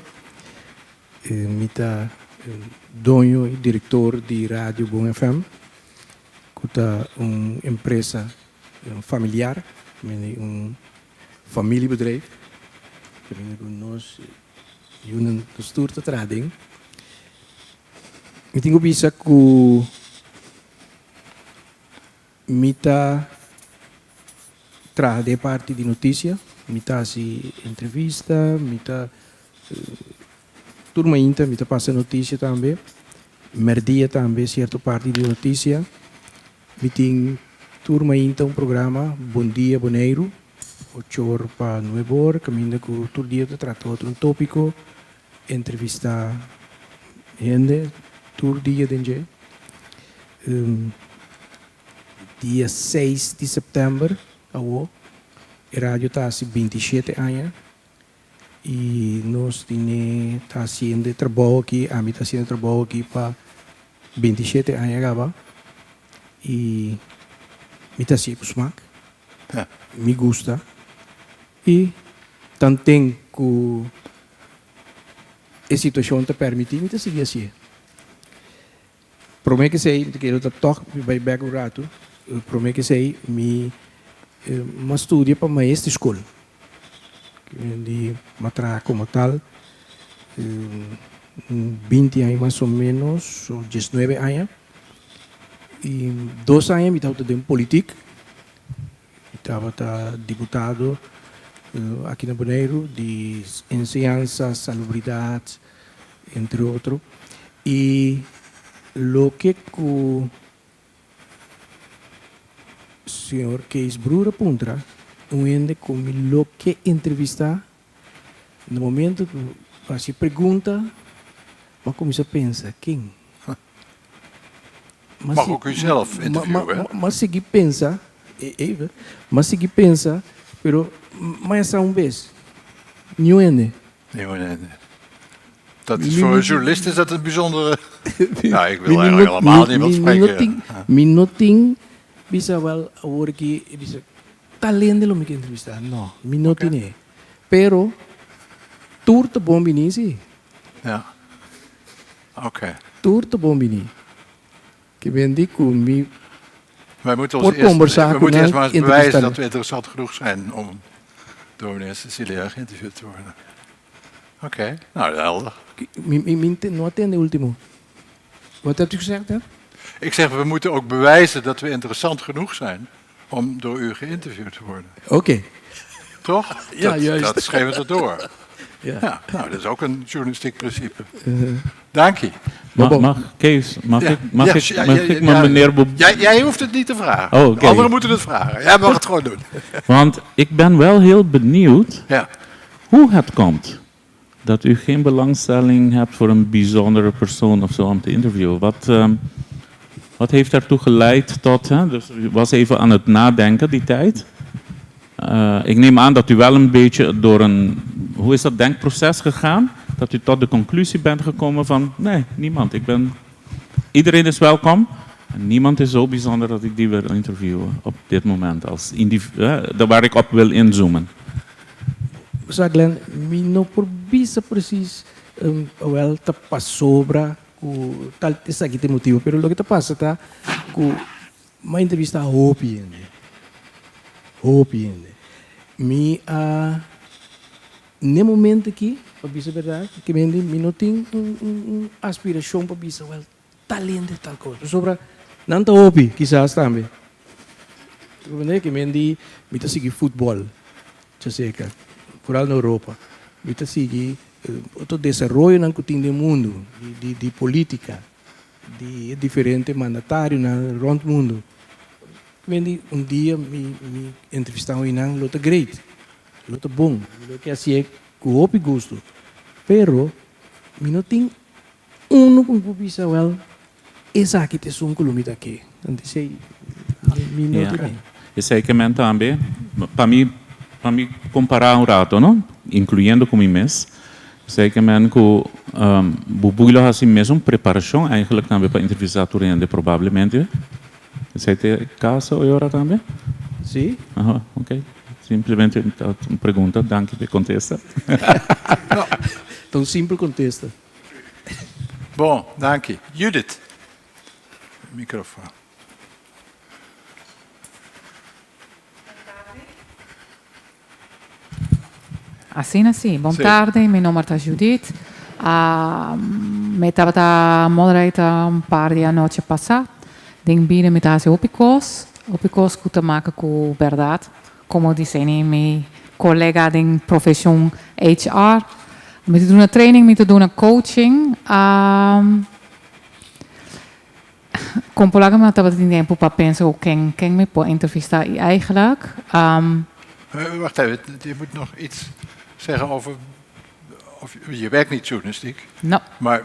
amita dono e diretor de Rádio Bom FM, que é uma empresa familiar, familiebedrijf, que nós een stoerte trading. Ik denk bisa que mita trade parte de notícia. Mita si entrevista, mita turma inta, mita passa notícia também. Merdia também certa parte de notícia. Miting turma inta programa Bom Dia Boneiro, 8 horas para 9 horas, caminho que todo dia trata outro tópico, entrevista gente, todo dia dentro. Dia 6 de setembro, a rádio está há 27 anos e nós estamos fazendo trabalho aqui, a mim está fazendo trabalho aqui para 27 anos agora e me está fazendo smaak, me gusta e também que a situação te permite, me está seguir assim. Prometo que sei, que eu estou vai back um rato, prometo que sei, me uma estudia para maestra escola de matra como tal 20 anos mais ou menos ou 19 anos e 2 anos me estava em política estava deputado aqui na Bonaire de ensinança, salubridade entre outros e lo que senhor Kees Brura Puntra, onde com lo que entrevista, no momento que você pergunta, mas começa a pensar, quem? Mag ook u zelf interviewen, hè? Mas segui pensa, even, mas segui pensa, pero mas essa vez, nieuwende. Nee. Dat is voor een journalist is dat een bijzondere... Nou, ik wil eigenlijk helemaal niet spreken. Minuting bisa wel hoor que bisa talento lo me que entrevistar. No, minuti nee. Pero tour te bombini si. Ja. Oké. Tour te bombini. Que vendi con mi. Wij moeten ons eerst maar eens bewijzen dat we interessant genoeg zijn om door meneer Cecilia geïnterviewd te worden. Oké, nou helder. No atende último. Wat hebt u gezegd? Hè? Ik zeg, we moeten ook bewijzen dat we interessant genoeg zijn om door u geïnterviewd te worden. Oké. Toch? Ja, juist. Dat schreven we erdoor. Ja. Nou, dat is ook een journalistiek principe. Dank je. Kees, mag ik meneer... Jij hoeft het niet te vragen. Oh, okay. Anderen moeten het vragen. Jij mag het gewoon doen. Want ik ben wel heel benieuwd hoe het komt dat u geen belangstelling hebt voor een bijzondere persoon of zo om te interviewen. Wat heeft daartoe geleid tot... Hè? Dus u was even aan het nadenken die tijd. Ik neem aan dat u wel een beetje door een... Hoe is dat denkproces gegaan? Dat u tot de conclusie bent gekomen van... Nee, niemand. Iedereen is welkom. En niemand is zo bijzonder dat ik die wil interviewen op dit moment. Waar ik op wil inzoomen. Sa Glenn, mi no provisa precis well ta pasobra ku tal te motivo, pero lo que te pasa ta ku ma entrevista hopi ende. Mi ne momento aqui, para bisa verdade, que mi no tem aspiração para bisa well talento tal coisa. Sobra nanta hopi, quizás também. Que mendi mi ta sigi futebol, já sei que vooral na Europa. Kita sige o desenvolvimento ng kuting do mundo, de política, de diferente mandatário na rond mundo. Quindi dia me entrevistaram inang lota great, lota bom, lo que assim com hopi gusto. Pero mi no ting uno com pupisa well, esa aqui te sun kulumita aqui. Então sei, mi no ting. Esse aí que men também, para mim comparar um rato, não? Incluindo com mim mesmo. Sei que men que bubuilo assim mesmo preparação, eigenlijk também para entrevistar turende provavelmente. Sei ter caso agora também? Sim. Ok. Simplesmente uma pergunta, danke por contesta. Tão simples contesta. Bom, danke. Judith. Microfoon. Assim. Boa tarde, meu nome é Judith. Eu estava moderando um par de noite passada. Denk binnen met deze opikos goed te maken com verdade. Como disse mijn collega de profissão HR. Met te doen een training, met te doen een coaching. Compolaga me estava tendo tempo para pensar quem me pode entrevistar eigenlijk. Wacht even, je moet nog iets zeggen over... je werkt niet journalistiek. Nou. Maar...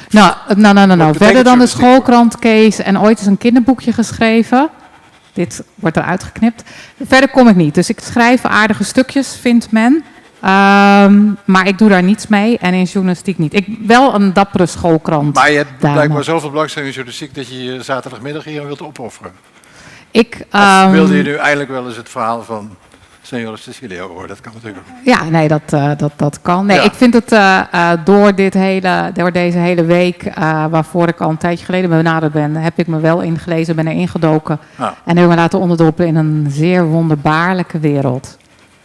Nou. Verder dan de schoolkrant, Kees. En ooit is een kinderboekje geschreven. Dit wordt eruit geknipt. Verder kom ik niet. Dus ik schrijf aardige stukjes, vindt men. Maar ik doe daar niets mee. En in journalistiek niet. Ik wel een dappere schoolkrant. Maar je hebt blijkbaar zoveel belangstelling in journalistiek... dat je je zaterdagmiddag hier wilt opofferen. Of wilde je nu eindelijk wel eens het verhaal van... Senora Cecilia hoor, dat kan natuurlijk ook. Ja, nee, dat kan. Nee, ik vind het door deze hele week, waarvoor ik al een tijdje geleden benaderd ben, heb ik me wel ingelezen, ben er ingedoken. En heb me laten onderdompelen in een zeer wonderbaarlijke wereld.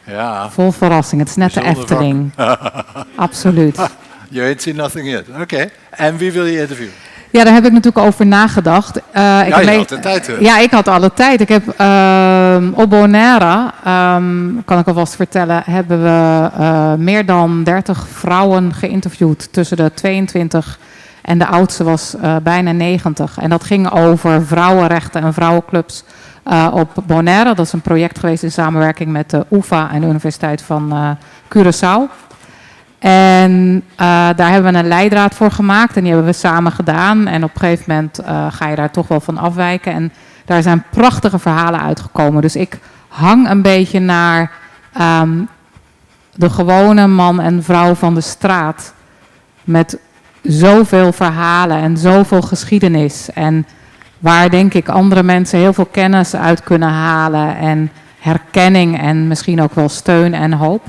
Ja. Vol verrassing. Het is net de Efteling. Absoluut. You ain't seen nothing yet. Oké. En wie wil je interviewen? Ja, daar heb ik natuurlijk over nagedacht. Je had de tijd. Ja, ik had alle tijd. Ik heb op Bonaire, kan ik alvast vertellen, hebben we meer dan 30 vrouwen geïnterviewd tussen de 22 en de oudste was bijna 90. En dat ging over vrouwenrechten en vrouwenclubs op Bonaire. Dat is een project geweest in samenwerking met de UvA en de Universiteit van Curaçao. En daar hebben we een leidraad voor gemaakt en die hebben we samen gedaan. En op een gegeven moment ga je daar toch wel van afwijken. En daar zijn prachtige verhalen uitgekomen. Dus ik hang een beetje naar de gewone man en vrouw van de straat. Met zoveel verhalen en zoveel geschiedenis. En waar denk ik andere mensen heel veel kennis uit kunnen halen. En herkenning en misschien ook wel steun en hoop.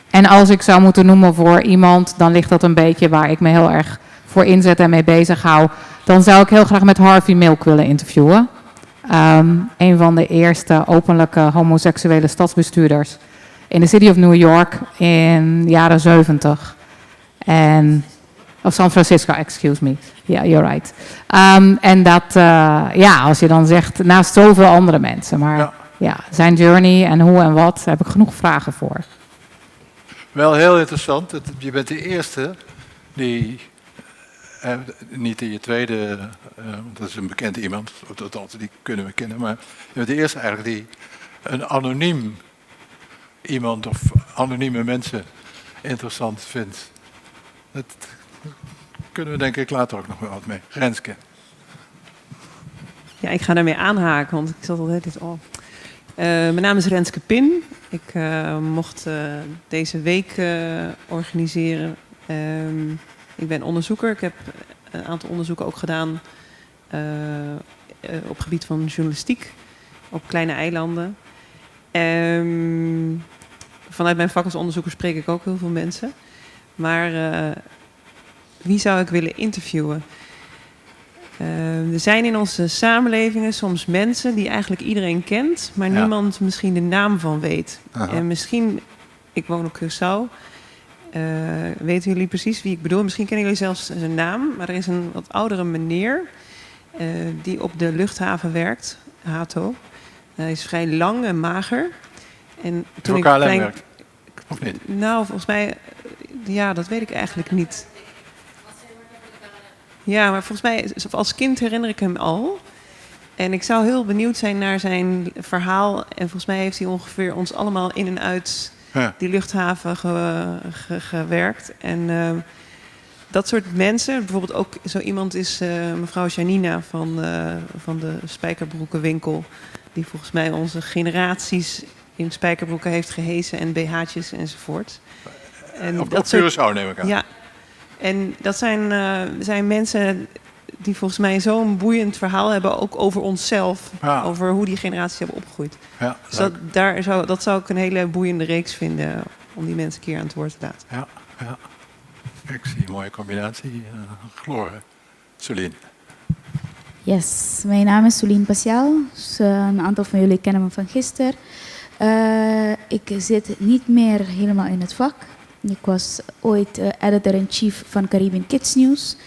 En als ik zou moeten noemen voor iemand, dan ligt dat een beetje waar ik me heel erg voor inzet en mee bezig hou. Dan zou ik heel graag met Harvey Milk willen interviewen. Een van de eerste openlijke homoseksuele stadsbestuurders in de City of New York in de jaren 70. Of San Francisco, excuse me. Yeah, you're right. En dat, als je dan zegt, naast zoveel andere mensen. Maar zijn journey en hoe en wat, daar heb ik genoeg vragen voor. Wel heel interessant. Je bent de eerste die, niet in je tweede, dat is een bekend iemand, die kunnen we kennen, maar je bent de eerste eigenlijk die een anoniem iemand of anonieme mensen interessant vindt. Dat kunnen we denk ik later ook nog wel wat mee. Renske. Ja, ik ga daarmee aanhaken, want ik zat al dit mijn naam is Renske Pin. Ik mocht deze week organiseren. Ik ben onderzoeker. Ik heb een aantal onderzoeken ook gedaan op het gebied van journalistiek op kleine eilanden. Vanuit mijn vak als onderzoeker spreek ik ook heel veel mensen. Maar wie zou ik willen interviewen? Er zijn in onze samenlevingen soms mensen die eigenlijk iedereen kent, maar niemand misschien de naam van weet. Aha. En misschien, ik woon op Curaçao, weten jullie precies wie ik bedoel? Misschien kennen jullie zelfs zijn naam, maar er is een wat oudere meneer die op de luchthaven werkt, Hato. Hij is vrij lang en mager. En toen voor KLM werkt? Of niet? Nou, volgens mij, ja, dat weet ik eigenlijk niet. Ja, maar volgens mij, als kind herinner ik hem al. En ik zou heel benieuwd zijn naar zijn verhaal. En volgens mij heeft hij ongeveer ons allemaal in en uit die luchthaven gewerkt. En dat soort mensen, bijvoorbeeld ook zo iemand is mevrouw Janina van de spijkerbroekenwinkel. Die volgens mij onze generaties in spijkerbroeken heeft gehesen en BH'tjes enzovoort. En op Curaçao neem ik aan. Ja. En dat zijn mensen die volgens mij zo'n boeiend verhaal hebben, ook over onszelf. Ja. Over hoe die generaties hebben opgegroeid. Ja, dus dat zou ik een hele boeiende reeks vinden om die mensen een keer aan het woord te laten. Ja, ja. Ik zie een mooie combinatie. Gloor, Soline. Yes, mijn naam is Soline Pasiaal. Dus, een aantal van jullie kennen me van gisteren. Ik zit niet meer helemaal in het vak. Ik was ooit editor-in-chief van Caribbean Kids News.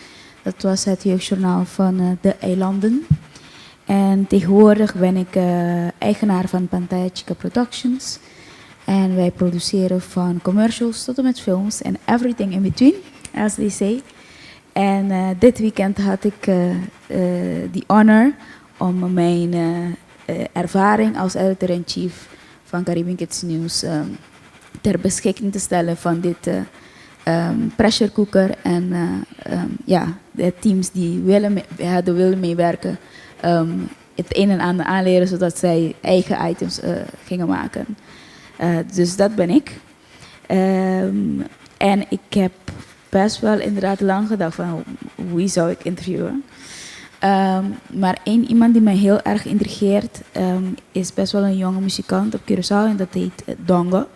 Dat was het jeugdjournaal van de eilanden. En tegenwoordig ben ik eigenaar van Pantaya Chica Productions. En wij produceren van commercials tot en met films en everything in between, as they say. En dit weekend had ik de honor om mijn ervaring als editor-in-chief van Caribbean Kids News ter beschikking te stellen van dit pressure cooker. En de teams die willen meewerken, het een en ander aanleren zodat zij eigen items gingen maken. Dus dat ben ik. En ik heb best wel inderdaad lang gedacht van wie zou ik interviewen. Maar iemand die mij heel erg intrigeert is best wel een jonge muzikant op Curaçao en dat heet Dongo.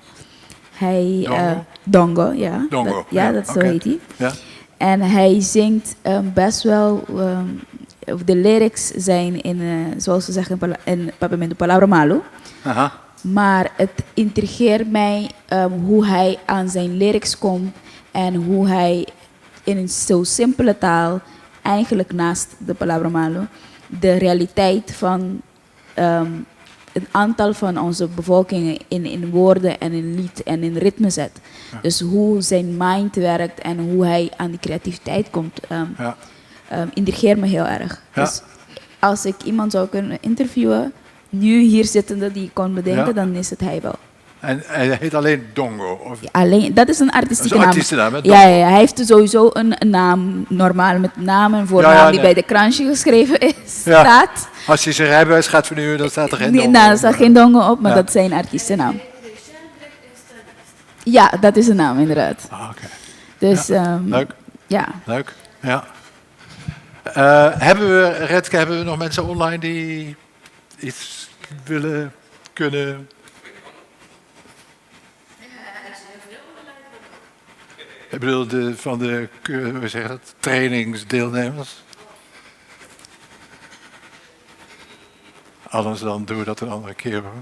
Dongo, ja. Dongo, dat zo heet hij. Ja. En hij zingt best wel, de lyrics zijn in, zoals ze zeggen in Papiamento Palabra Malo. Aha. Maar het intrigeert mij hoe hij aan zijn lyrics komt en hoe hij in een zo simpele taal, eigenlijk naast de Palabra Malo, de realiteit van een aantal van onze bevolkingen in woorden en in lied en in ritme zet. Ja. Dus hoe zijn mind werkt en hoe hij aan die creativiteit komt, intrigeert me heel erg. Ja. Dus als ik iemand zou kunnen interviewen, nu hier zittende die ik kon bedenken, Ja. dan is het hij wel. En hij heet alleen Dongo? Of? Alleen, dat is een artistieke Dat is een naam. artiestennaam, hè? Ja, hij heeft sowieso een naam, normaal met naam en voornaam die bij de krantje geschreven is, staat. Als hij zijn rijbewijs gaat vernieuwen, dan staat er geen Nee, Dongo nou, er op. staat geen dongo op, maar Ja. dat is zijn artiestennaam. Ja, dat is een naam inderdaad. Oké. Dus, Leuk. ja. Leuk, ja. Hebben we nog mensen online die iets willen, kunnen... Ik bedoel, van de hoe zeg je dat, trainingsdeelnemers. Anders dan doen we dat een andere keer. Hoor.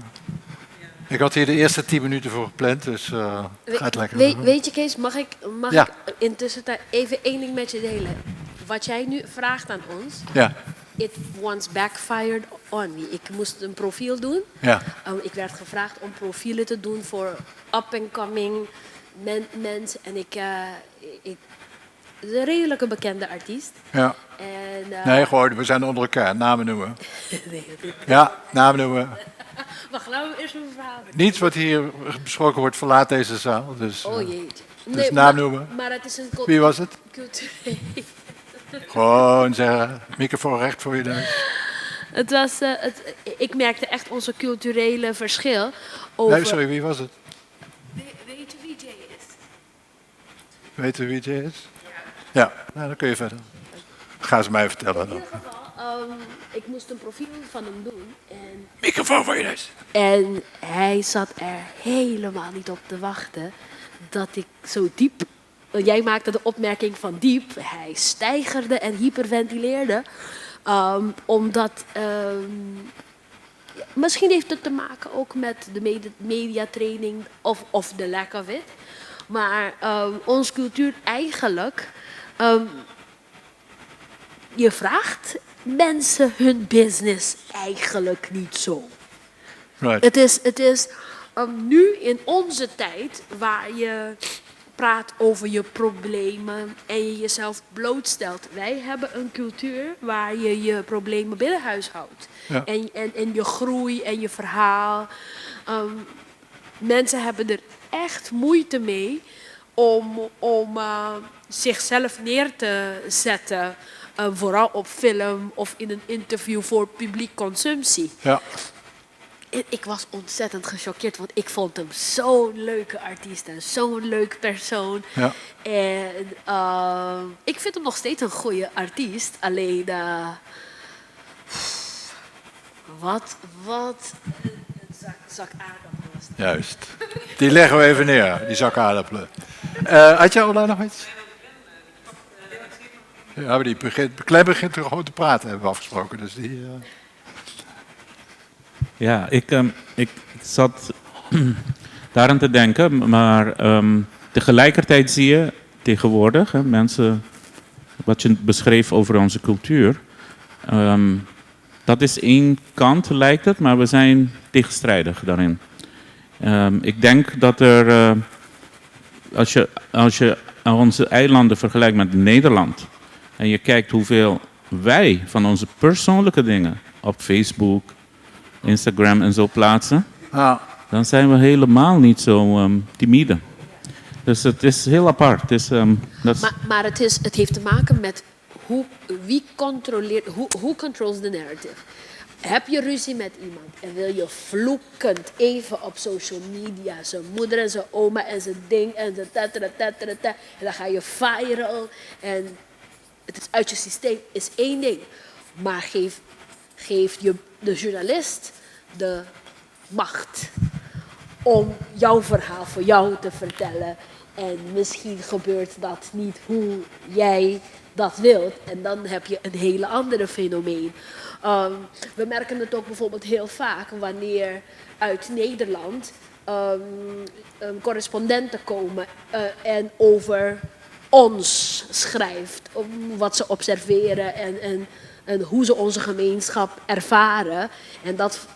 Ik had hier de eerste 10 minuten voor gepland, dus ga het lekker doen. Weet je, Kees, mag ik intussen even één ding met je delen? Wat jij nu vraagt aan ons, Ja. it once backfired on me. Ik moest een profiel doen. Ja. Ik werd gevraagd om profielen te doen voor up-and-coming mensen. En ik is een redelijke bekende artiest. Ja. En, Nee, gewoon, we zijn onder elkaar. Namen noemen. nee, Ja, namen noemen. Wacht, laten we eerst mijn verhaal. Niets wat hier besproken wordt verlaat deze zaal. Dus, Oh jeetje. dus naam noemen. Maar het is een Wie was het? cultureel. Gewoon zeggen, microfoon recht voor je neus. Het was, ik merkte echt onze culturele verschil. Over... Nee, sorry, wie was het? Weet je wie Jay is? Weten we wie het is? Ja, nou, dan kun je verder. Ga ze mij vertellen dan. In ieder geval, ik moest een profiel van hem doen. En, microfoon voor je neus. En hij zat er helemaal niet op te wachten dat ik zo diep... Jij maakte de opmerking van diep. Hij steigerde en hyperventileerde. Omdat... misschien heeft het te maken ook met de mediatraining of de lack of it. Maar onze cultuur eigenlijk... je vraagt mensen hun business eigenlijk niet zo. Right. Het is nu in onze tijd waar je praat over je problemen en je jezelf blootstelt. Wij hebben een cultuur waar je je problemen binnen huis houdt. Ja. En je groei en je verhaal. Mensen hebben er echt moeite mee om zichzelf neer te zetten. Vooral op film of in een interview voor publiek consumptie. Ja. Ik was ontzettend gechoqueerd, want ik vond hem zo'n leuke artiest en zo'n leuk persoon. Ja. En ik vind hem nog steeds een goede artiest. Alleen, wat een zak aardappelen was dat. Juist. Die leggen we even neer, die zak aardappelen. Had jij online nog iets? Ja, maar Clem begint er gewoon te praten, hebben we afgesproken. Dus die, Ja, ik zat daaraan te denken, maar tegelijkertijd zie je tegenwoordig, mensen, wat je beschreef over onze cultuur, dat is één kant lijkt het, maar we zijn tegenstrijdig daarin. Ik denk dat er, als je onze eilanden vergelijkt met Nederland en je kijkt hoeveel wij van onze persoonlijke dingen op Facebook, Instagram en zo plaatsen, dan zijn we helemaal niet zo timide. Dus het is heel apart. Het is, Maar het heeft te maken met wie controleert, who controls the narrative. Heb je ruzie met iemand en wil je vloekend even op social media zijn moeder en zijn oma en zijn ding en zijn en dan ga je viral en het is uit je systeem, is één ding. Maar geef je de journalist de macht om jouw verhaal voor jou te vertellen. En misschien gebeurt dat niet hoe jij dat wilt. En dan heb je een hele andere fenomeen. We merken het ook bijvoorbeeld heel vaak wanneer uit Nederland correspondenten komen en over ons schrijft. Wat ze observeren en hoe ze onze gemeenschap ervaren. En dat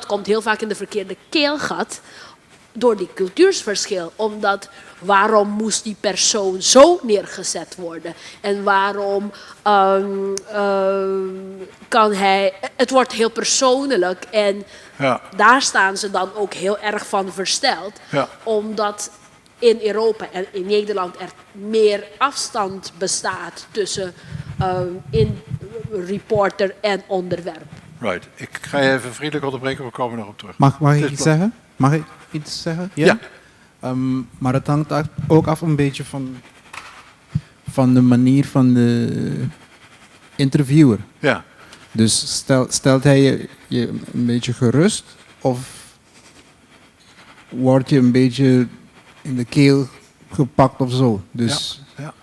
komt heel vaak in de verkeerde keelgat. door die cultuursverschil. Omdat waarom moest die persoon zo neergezet worden? En waarom kan hij... Het wordt heel persoonlijk en daar staan ze dan ook heel erg van versteld. Ja. Omdat in Europa en in Nederland er meer afstand bestaat tussen reporter en onderwerp. Right. Ik ga je even vriendelijk onderbreken, we komen nog op terug. Mag ik Het is iets zeggen? Mag ik iets zeggen? Ja. Maar het hangt ook af een beetje van de manier van de interviewer. Ja. Dus stelt hij je een beetje gerust of word je een beetje in de keel gepakt of zo? Dus ja.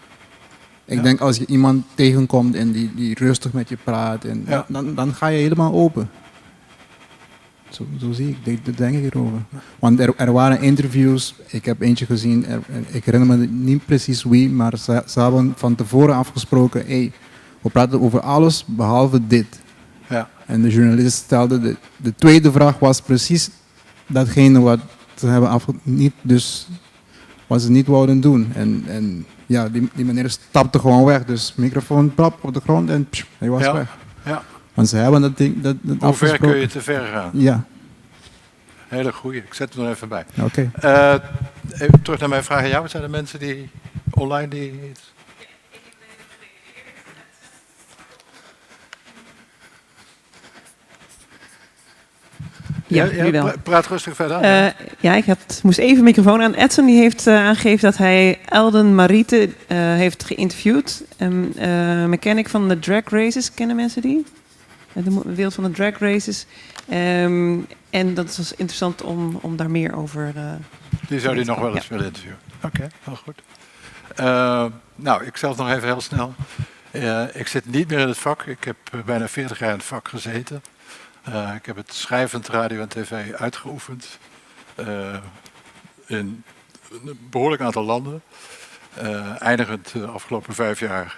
ik denk als je iemand tegenkomt en die rustig met je praat, en dan ga je helemaal open. Zo zie ik, dat denk ik erover. Want er waren interviews, ik heb eentje gezien, ik herinner me niet precies wie, maar ze hebben van tevoren afgesproken, we praten over alles behalve dit. Ja. En de journalist stelde, de tweede vraag was precies datgene wat ze hebben wat ze niet wouden doen. En ja, die meneer stapte gewoon weg, dus microfoon plap op de grond en hij was weg. Ja. Want ze hebben dat ding Hoe ver afgesproken. kun je te ver gaan? Ja. Hele goeie, ik zet hem er even bij. Oké. Even terug naar mijn vraag aan jou. Wat zijn de mensen die online die... Ja, jullie wel. Praat rustig verder. Ja, ik moest even de microfoon aan. Edson die heeft aangegeven dat hij Elden Marite heeft geïnterviewd. Een mechanic van de drag races. Kennen mensen die? De wereld van de drag races. En dat was interessant om daar meer over die zou die nog wel eens willen interviewen. Oké, heel goed. Nou, ik zelf nog even heel snel. Ik zit niet meer in het vak. Ik heb bijna 40 jaar in het vak gezeten. Ik heb het schrijvend radio en tv uitgeoefend in een behoorlijk aantal landen. Eindigend de afgelopen 5 jaar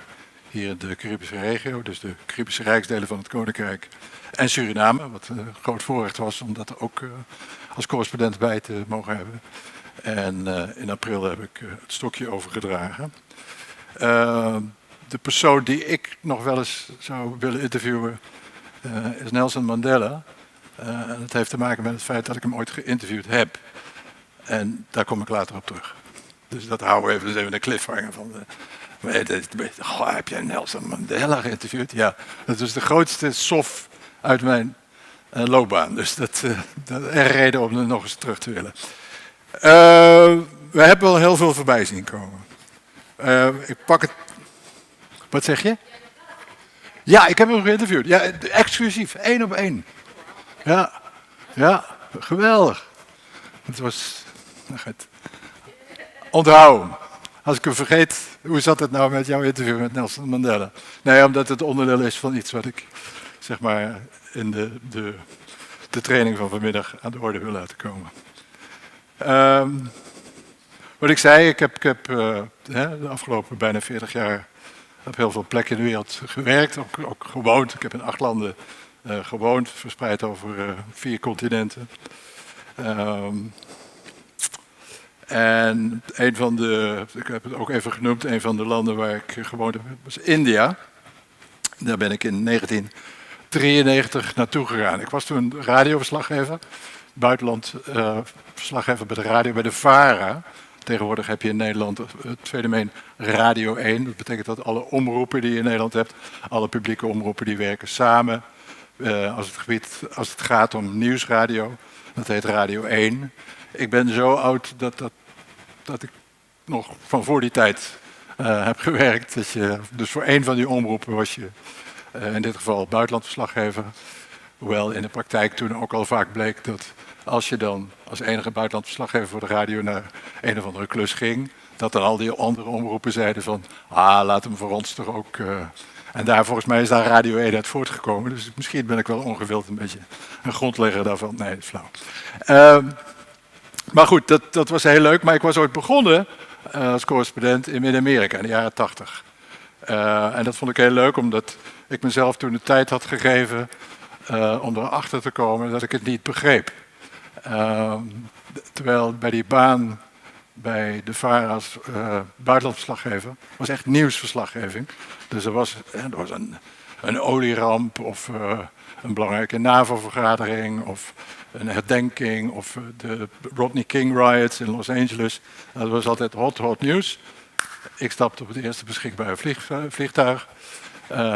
hier in de Caribische regio, dus de Caribische rijksdelen van het Koninkrijk en Suriname, wat een groot voorrecht was om dat ook als correspondent bij te mogen hebben. En in april heb ik het stokje overgedragen. De persoon die ik nog wel eens zou willen interviewen is Nelson Mandela. En dat heeft te maken met het feit dat ik hem ooit geïnterviewd heb. En daar kom ik later op terug. Dus dat houden we even een cliffhanger van. Heb jij Nelson Mandela geïnterviewd? Ja, dat is de grootste sof uit mijn loopbaan. Dus dat is een reden om er nog eens terug te willen. We hebben wel heel veel voorbij zien komen. Ik pak het... Wat zeg je? Ja, ik heb hem geïnterviewd. Ja, exclusief, 1 op 1. Ja, geweldig. Het was... Onthoud hem. Als ik hem vergeet, hoe zat het nou met jouw interview met Nelson Mandela? Nee, omdat het onderdeel is van iets wat ik, zeg maar, in de training van vanmiddag aan de orde wil laten komen. Wat ik zei, ik heb de afgelopen bijna 40 jaar op heel veel plekken in de wereld gewerkt, ook gewoond. Ik heb in 8 landen gewoond, verspreid over 4 continenten. En een van de, ik heb het ook even genoemd, een van de landen waar ik gewoond heb, was India. Daar ben ik in 1993 naartoe gegaan. Ik was toen radioverslaggever, buitenland verslaggever bij de radio, bij de VARA. Tegenwoordig heb je in Nederland het fenomeen Radio 1. Dat betekent dat alle omroepen die je in Nederland hebt, alle publieke omroepen die werken samen. Als het gaat om nieuwsradio, dat heet Radio 1. Ik ben zo oud dat ik nog van voor die tijd heb gewerkt. Dus voor één van die omroepen was je in dit geval buitenlandverslaggever. Hoewel in de praktijk toen ook al vaak bleek dat als je dan als enige buitenlandverslaggever voor de radio naar een of andere klus ging, dat dan al die andere omroepen zeiden van, laat hem voor ons toch ook... En daar volgens mij is daar Radio 1 uit voortgekomen. Dus misschien ben ik wel ongewild een beetje een grondlegger daarvan. Nee, dat is flauw. Maar goed, dat was heel leuk. Maar ik was ooit begonnen als correspondent in Midden-Amerika in de jaren 80. En dat vond ik heel leuk, omdat ik mezelf toen de tijd had gegeven om erachter te komen dat ik het niet begreep. Terwijl bij die baan bij de VARA als buitenlandverslaggever was echt nieuwsverslaggeving. Dus er was een olieramp of een belangrijke NAVO-vergadering of een herdenking of de Rodney King riots in Los Angeles. Dat was altijd hot nieuws. Ik stapte op het eerste beschikbare vliegtuig,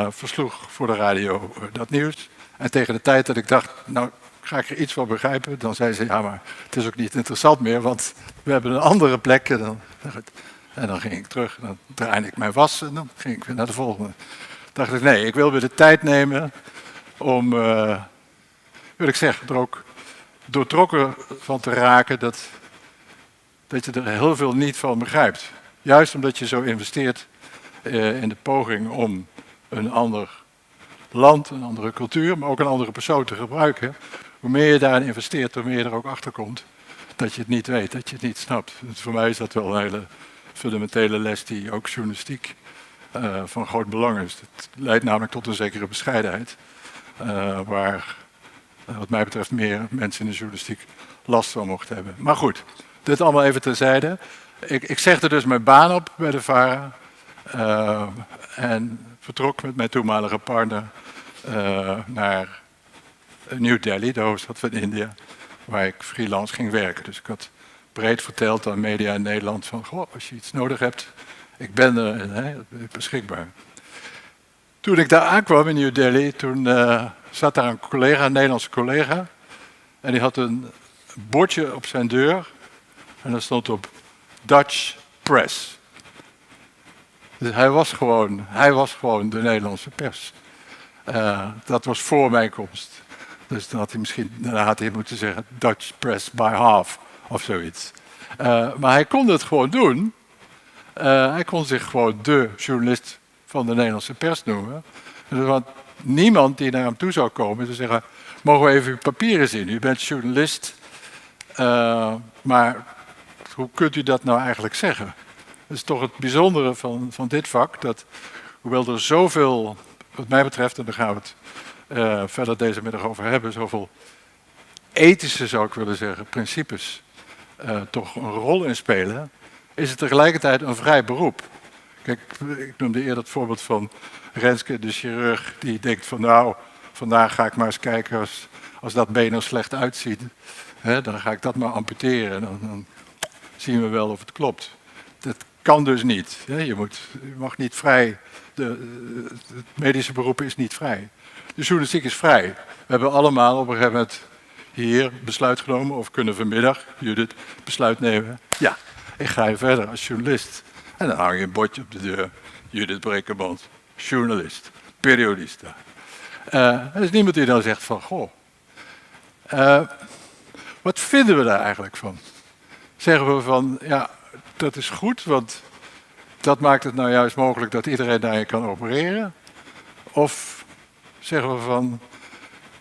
versloeg voor de radio dat nieuws. En tegen de tijd dat ik dacht, nou ga ik er iets van begrijpen, dan zei ze, ja maar het is ook niet interessant meer, want we hebben een andere plek. En dan ging ik terug, dan draaide ik mijn was en dan ging ik weer naar de volgende. Dacht ik, nee, ik wil weer de tijd nemen om, wil ik zeggen, er ook doortrokken van te raken dat je er heel veel niet van begrijpt. Juist omdat je zo investeert in de poging om een ander land, een andere cultuur, maar ook een andere persoon te gebruiken. Hoe meer je daarin investeert, hoe meer je er ook achter komt dat je het niet weet, dat je het niet snapt. Dus voor mij is dat wel een hele fundamentele les die ook journalistiek van groot belang is. Het leidt namelijk tot een zekere bescheidenheid, waar wat mij betreft meer mensen in de journalistiek last van mochten hebben. Maar goed, dit allemaal even terzijde. Ik zegde dus mijn baan op bij de VARA en vertrok met mijn toenmalige partner naar New Delhi, de hoofdstad van India, waar ik freelance ging werken. Dus ik had breed verteld aan media in Nederland van, goh, als je iets nodig hebt, ik ben er beschikbaar. Toen ik daar aankwam in New Delhi, toen zat daar een collega, een Nederlandse collega, en die had een bordje op zijn deur en daar stond op Dutch Press. Dus hij was gewoon de Nederlandse pers. Dat was voor mijn komst. Dus dan had hij moeten zeggen Dutch Press by half of zoiets. Maar hij kon het gewoon doen. Hij kon zich gewoon de journalist van de Nederlandse pers noemen. Dus want niemand die naar hem toe zou komen zou zeggen, mogen we even uw papieren zien? U bent journalist, maar hoe kunt u dat nou eigenlijk zeggen? Dat is toch het bijzondere van dit vak, dat hoewel er zoveel, wat mij betreft, en daar gaan we het verder deze middag over hebben, zoveel ethische, zou ik willen zeggen, principes toch een rol in spelen, is het tegelijkertijd een vrij beroep. Kijk, ik noemde eerder het voorbeeld van Renske, de chirurg, die denkt van nou, vandaag ga ik maar eens kijken als dat been er slecht uitziet, dan ga ik dat maar amputeren en dan zien we wel of het klopt. Dat kan dus niet. Je mag niet vrij, het medische beroep is niet vrij. De journalistiek is vrij. We hebben allemaal op een gegeven moment hier besluit genomen, of kunnen vanmiddag, Judith, besluit nemen. Ja, ik ga je verder als journalist. En dan hang je een bordje op de deur. Judith Brekenband, journalist, periodista. Er is niemand die dan zegt van, goh, wat vinden we daar eigenlijk van? Zeggen we van, ja, dat is goed, want dat maakt het nou juist mogelijk dat iedereen naar je kan opereren? Of zeggen we van,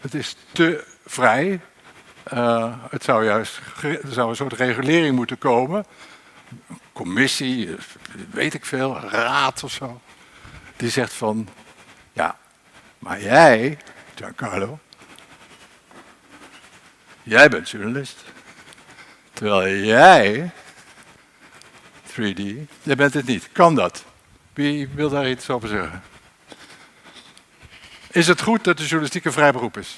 het is te vrij, er zou een soort regulering moeten komen, een commissie, weet ik veel, een raad of zo, die zegt van, ja, maar jij, Giancarlo, jij bent journalist. Terwijl jij, 3D, jij bent het niet. Kan dat? Wie wil daar iets over zeggen? Is het goed dat de journalistiek een vrij beroep is?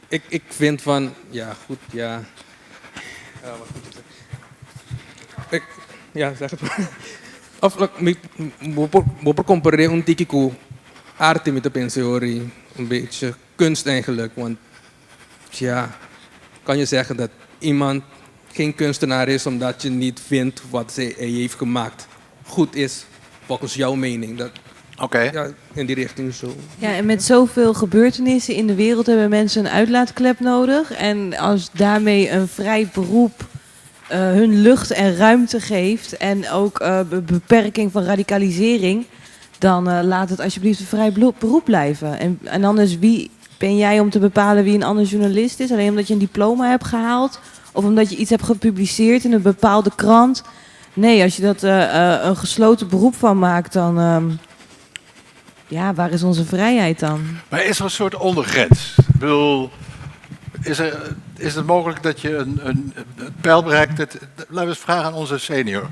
Ik vind van, ja, goed, ja. Wat moet ik zeggen? Ja, zeg het maar. Of, we compareren een tikkie com arte met de pensiori. Een beetje kunst eigenlijk. Want, ja, kan je zeggen dat iemand geen kunstenaar is omdat je niet vindt wat hij heeft gemaakt goed is, volgens jouw mening. Oké. Ja, in die richting zo. Ja, en met zoveel gebeurtenissen in de wereld hebben mensen een uitlaatklep nodig. En als daarmee een vrij beroep hun lucht en ruimte geeft en ook beperking van radicalisering, dan laat het alsjeblieft een vrij beroep blijven. En anders, wie ben jij om te bepalen wie een ander journalist is? Alleen omdat je een diploma hebt gehaald of omdat je iets hebt gepubliceerd in een bepaalde krant? Nee, als je dat een gesloten beroep van maakt, dan ja, waar is onze vrijheid dan? Maar is er een soort ondergrens? Ik bedoel, is het mogelijk dat je een pijl bereikt? Laten we eens vragen aan onze senior.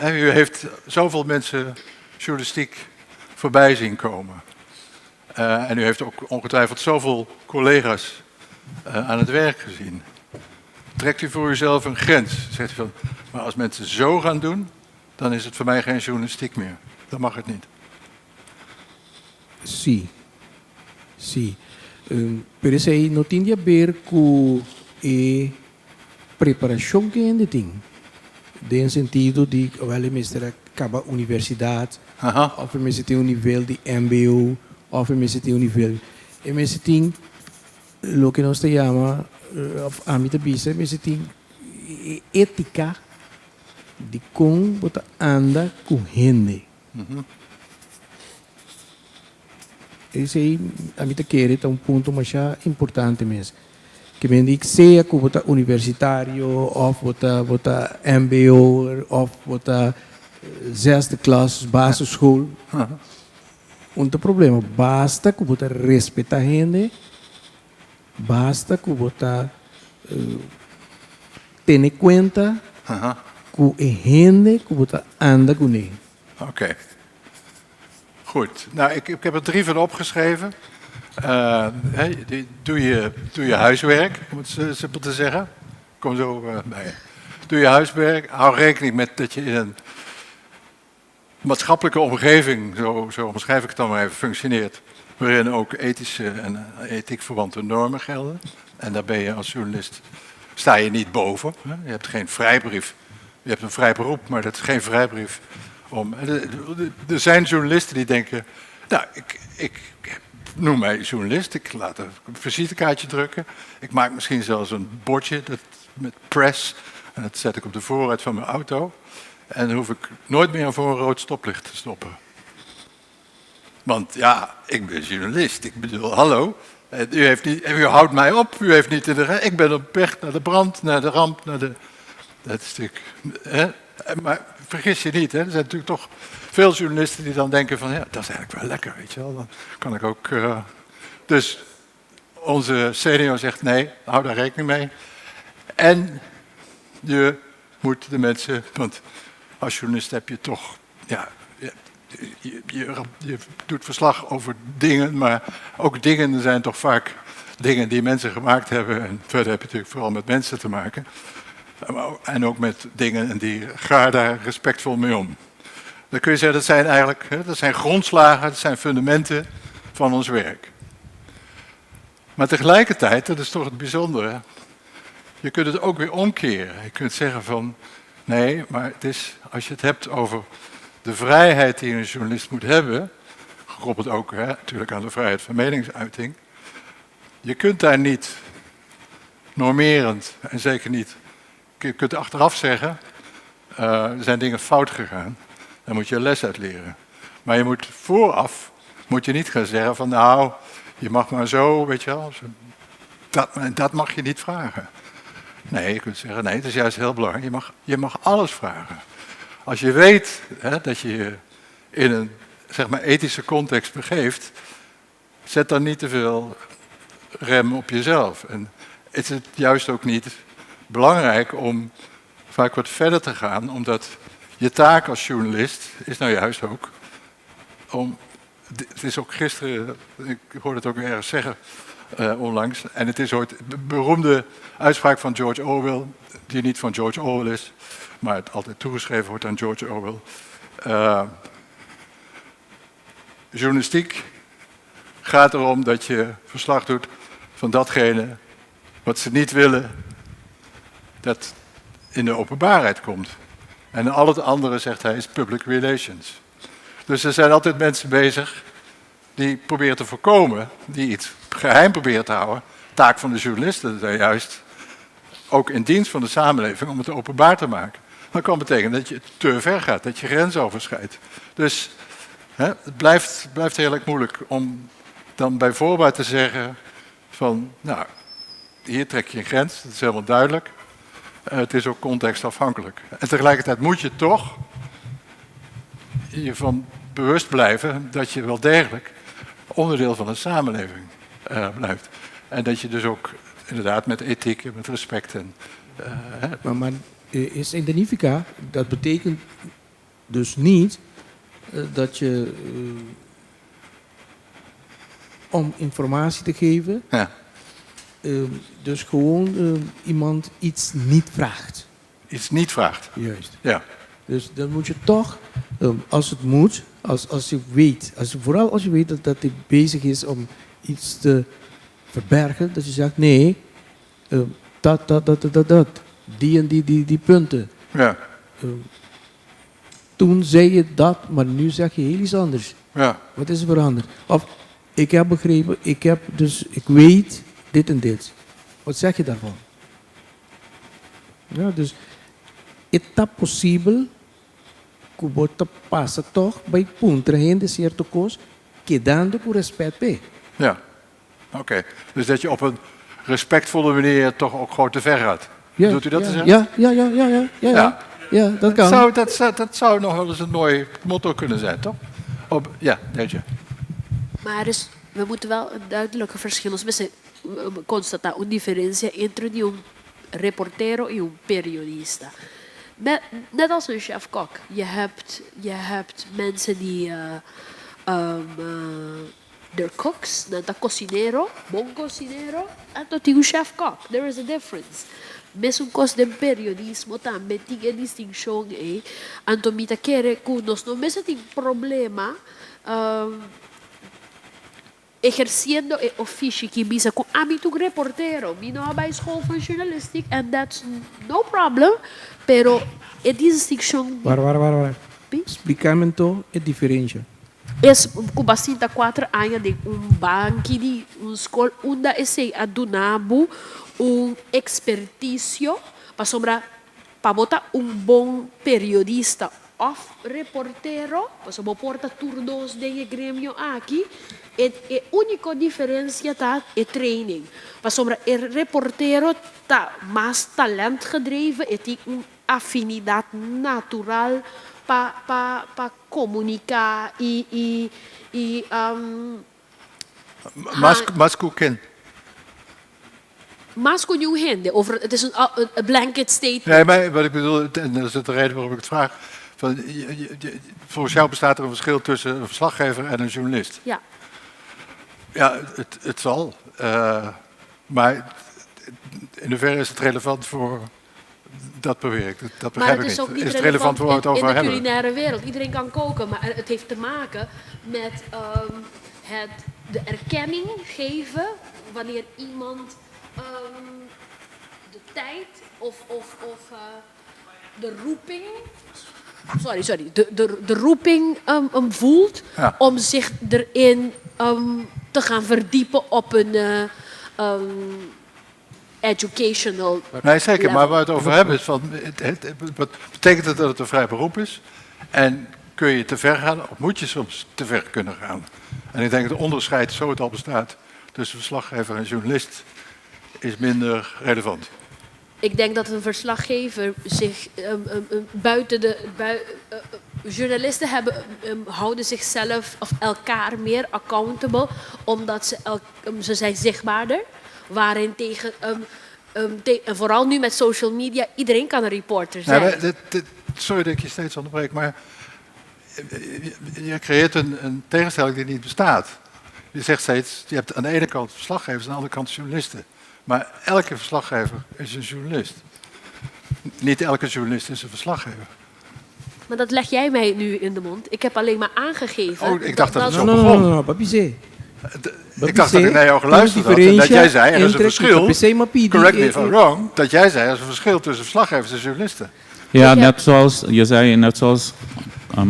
U heeft zoveel mensen journalistiek voorbij zien komen. En u heeft ook ongetwijfeld zoveel collega's aan het werk gezien. Trekt u voor uzelf een grens? Zegt u van, maar als mensen zo gaan doen, dan is het voor mij geen journalistiek meer. Dan mag het niet. Sim. Sim. Per isso aí não tinha a ver com a preparação que ainda tem. No sentido de, wel, meester acaba a universidade, of mensen tem um nível de MBO, of mensen tem um nível. E mensen tem, o que nós chamamos, of âmbito business, mensen tem ética de como você anda com gente. Esse aí, a mim quer é um ponto mais importante mesmo. Que me diga, seja que você universitário, ou você MBO, ou você zesde klas, basisschool. Não tem problema. Basta que você respeite a gente, basta que você tenha em conta que a gente que você anda com ele. Oké. Goed. Nou, ik heb er 3 van opgeschreven. Doe je huiswerk, om het simpel te zeggen. Kom zo bij. Doe je huiswerk. Hou rekening met dat je in een maatschappelijke omgeving, zo omschrijf ik het dan maar even, functioneert. Waarin ook ethische en ethiek verwante normen gelden. En daar ben je als journalist, sta je niet boven. Je hebt geen vrijbrief. Je hebt een vrij beroep, maar dat is geen vrijbrief. Er zijn journalisten die denken, nou, ik noem mij journalist, ik laat een visitekaartje drukken. Ik maak misschien zelfs een bordje met press en dat zet ik op de voorruit van mijn auto. En dan hoef ik nooit meer voor een rood stoplicht te stoppen. Want ja, ik ben journalist, ik bedoel, hallo, u houdt mij op, u heeft niet in de ik ben op weg naar de brand, naar de ramp, naar dat stuk. Maar vergis je niet, hè? Er zijn natuurlijk toch veel journalisten die dan denken van, ja, dat is eigenlijk wel lekker, weet je wel. Dan kan ik ook... Dus onze senior zegt, nee, hou daar rekening mee. En je moet de mensen, want als journalist heb je toch, ja, je doet verslag over dingen, maar ook dingen zijn toch vaak dingen die mensen gemaakt hebben. En verder heb je natuurlijk vooral met mensen te maken. En ook met dingen en die ga daar respectvol mee om. Dan kun je zeggen, dat zijn grondslagen, dat zijn fundamenten van ons werk. Maar tegelijkertijd, dat is toch het bijzondere, je kunt het ook weer omkeren. Je kunt zeggen van, nee, maar het is, als je het hebt over de vrijheid die een journalist moet hebben, gekoppeld ook natuurlijk aan de vrijheid van meningsuiting, je kunt daar niet normerend en zeker niet. Je kunt achteraf zeggen, er zijn dingen fout gegaan. Daar moet je een les uit leren. Maar je moet vooraf niet gaan zeggen van nou, je mag maar zo, weet je wel. Dat mag je niet vragen. Nee, je kunt zeggen, nee, het is juist heel belangrijk. Je mag alles vragen. Als je weet dat je je in een zeg maar, ethische context begeeft, zet dan niet te veel rem op jezelf. En is het juist ook niet belangrijk om vaak wat verder te gaan, omdat je taak als journalist is nou juist ook om, het is ook gisteren, ik hoorde het ook ergens zeggen onlangs, en het is ooit de beroemde uitspraak van George Orwell, die niet van George Orwell is, maar het altijd toegeschreven wordt aan George Orwell. Journalistiek gaat erom dat je verslag doet van datgene wat ze niet willen dat in de openbaarheid komt. En al het andere, zegt hij, is public relations. Dus er zijn altijd mensen bezig die proberen te voorkomen, die iets geheim proberen te houden. Taak van de journalisten is juist ook in dienst van de samenleving om het openbaar te maken. Dat kan betekenen dat je te ver gaat, dat je grens overschrijdt. Dus het blijft heel erg moeilijk om dan bij voorbaat te zeggen van, nou, hier trek je een grens, dat is helemaal duidelijk. Het is ook contextafhankelijk. En tegelijkertijd moet je toch je van bewust blijven dat je wel degelijk onderdeel van een samenleving blijft. En dat je dus ook inderdaad met ethiek en met respect en... Maar is identifica, dat betekent dus niet dat je om informatie te geven, dus gewoon iemand iets niet vraagt. Iets niet vraagt. Juist. Ja. Dus dan moet je toch, als het moet, als je weet, vooral als je weet dat hij bezig is om iets te verbergen, dat je zegt nee, dat, die en die punten. Ja. Toen zei je dat, maar nu zeg je heel iets anders. Ja. Wat is er veranderd? Of ik heb begrepen, ik weet dit en dit. Wat zeg je daarvan? Ja, dus é possível que você passa toch bij punten heen de certo coisa, quedando com respeito bij. Ja. Oké. Dus dat je op een respectvolle manier toch ook gewoon te ver gaat. Ja, Doet u dat te zeggen? Ja. Ja, dat kan. Dat zou nog wel eens een mooi motto kunnen zijn, toch? Ja, Deja. Maar we moeten wel een duidelijke verschil. We constatar uma diferença entre um reportero e periodista. Net als een chef-kok. Je hebt mensen die they're cooks, dat cocinero, bom cocinero, en dat die chef-kok. There is a difference. Mesmo cos de periodismo também tem a distinção aí. Antomita quer que nós não mesmo tem problema exercendo o ofício que bisa com amigo reportero, mi não bij school van journalistiek and that's no problem, pero a distinção. Waar. Explica-me então a diferença. Es kubasita 4 anos de banco de escola onde esse adunabo expertício para botar bom periodista of reportero, para porta turnos de grêmio aqui, a única diferença tá é training. Para reportero tá mais talent gedreven, tem afinidade natural para comunicar Mas com quem? Mas con je handen over, het is een blanket statement. Nee, maar wat ik bedoel, en dat is de reden waarom ik het vraag. Volgens jou bestaat er een verschil tussen een verslaggever en een journalist. Ja. Ja, het zal. Maar in hoeverre is het relevant voor... Dat probeer ik, dat begrijp ik niet. Maar het is ook niet relevant voor waar we het over in de hebben? culinaire wereld. Iedereen kan koken, maar het heeft te maken met de erkenning geven wanneer iemand de tijd of de roeping... Sorry. De roeping voelt om zich erin te gaan verdiepen op een educational Nee, zeker. level. Maar waar we het over hebben is van... Wat betekent het dat het een vrij beroep is? En kun je te ver gaan of moet je soms te ver kunnen gaan? En ik denk dat het onderscheid, zo het al bestaat, tussen verslaggever en journalist is minder relevant. Ik denk dat een verslaggever zich journalisten houden zichzelf of elkaar meer accountable, omdat ze zijn zichtbaarder. Waarin en vooral nu met social media, iedereen kan een reporter zijn. Ja, sorry dat ik je steeds onderbreek, maar je creëert een tegenstelling die niet bestaat. Je zegt steeds, je hebt aan de ene kant verslaggevers en aan de andere kant journalisten. Maar elke verslaggever is een journalist. Niet elke journalist is een verslaggever. Maar dat leg jij mij nu in de mond. Ik heb alleen maar aangegeven... Oh, ik dacht dat het zo begon. begon. Ik dacht dat ik naar jou geluisterd had en dat jij zei, er is een verschil, correct me if I'm wrong, dat jij zei, er is een verschil tussen verslaggevers en journalisten. Ja, net zoals je zei, net zoals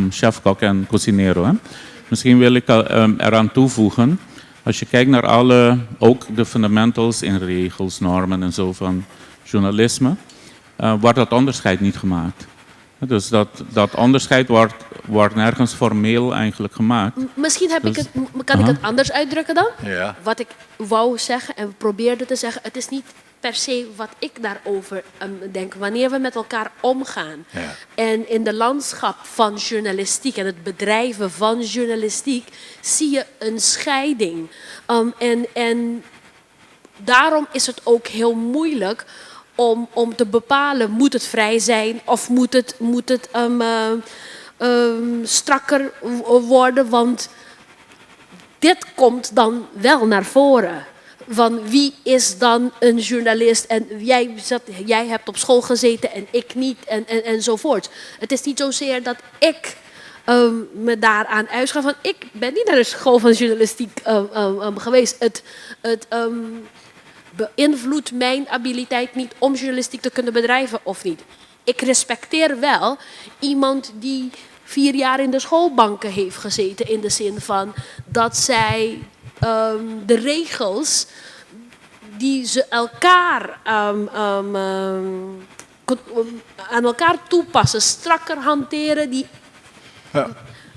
chef-kok en cocinero. Hè? Misschien wil ik eraan toevoegen, als je kijkt naar ook de fundamentals in regels, normen en zo van journalisme, wordt dat onderscheid niet gemaakt. Dus dat onderscheid wordt nergens formeel eigenlijk gemaakt. Misschien kan ik het anders uitdrukken dan? Ja. Wat ik wou zeggen en probeerde te zeggen, het is niet per se wat ik daarover denk. Wanneer we met elkaar omgaan en in de landschap van journalistiek en het bedrijven van journalistiek zie je een scheiding. En daarom is het ook heel moeilijk om te bepalen, moet het vrij zijn of moet het strakker worden, want dit komt dan wel naar voren. Van wie is dan een journalist en jij hebt op school gezeten en ik niet enzovoort. Het is niet zozeer dat ik me daaraan uitga van ik ben niet naar de school van journalistiek geweest. Het beïnvloedt mijn abiliteit niet om journalistiek te kunnen bedrijven of niet. Ik respecteer wel iemand die 4 jaar in de schoolbanken heeft gezeten, in de zin van dat zij de regels die ze elkaar aan elkaar toepassen, strakker hanteren,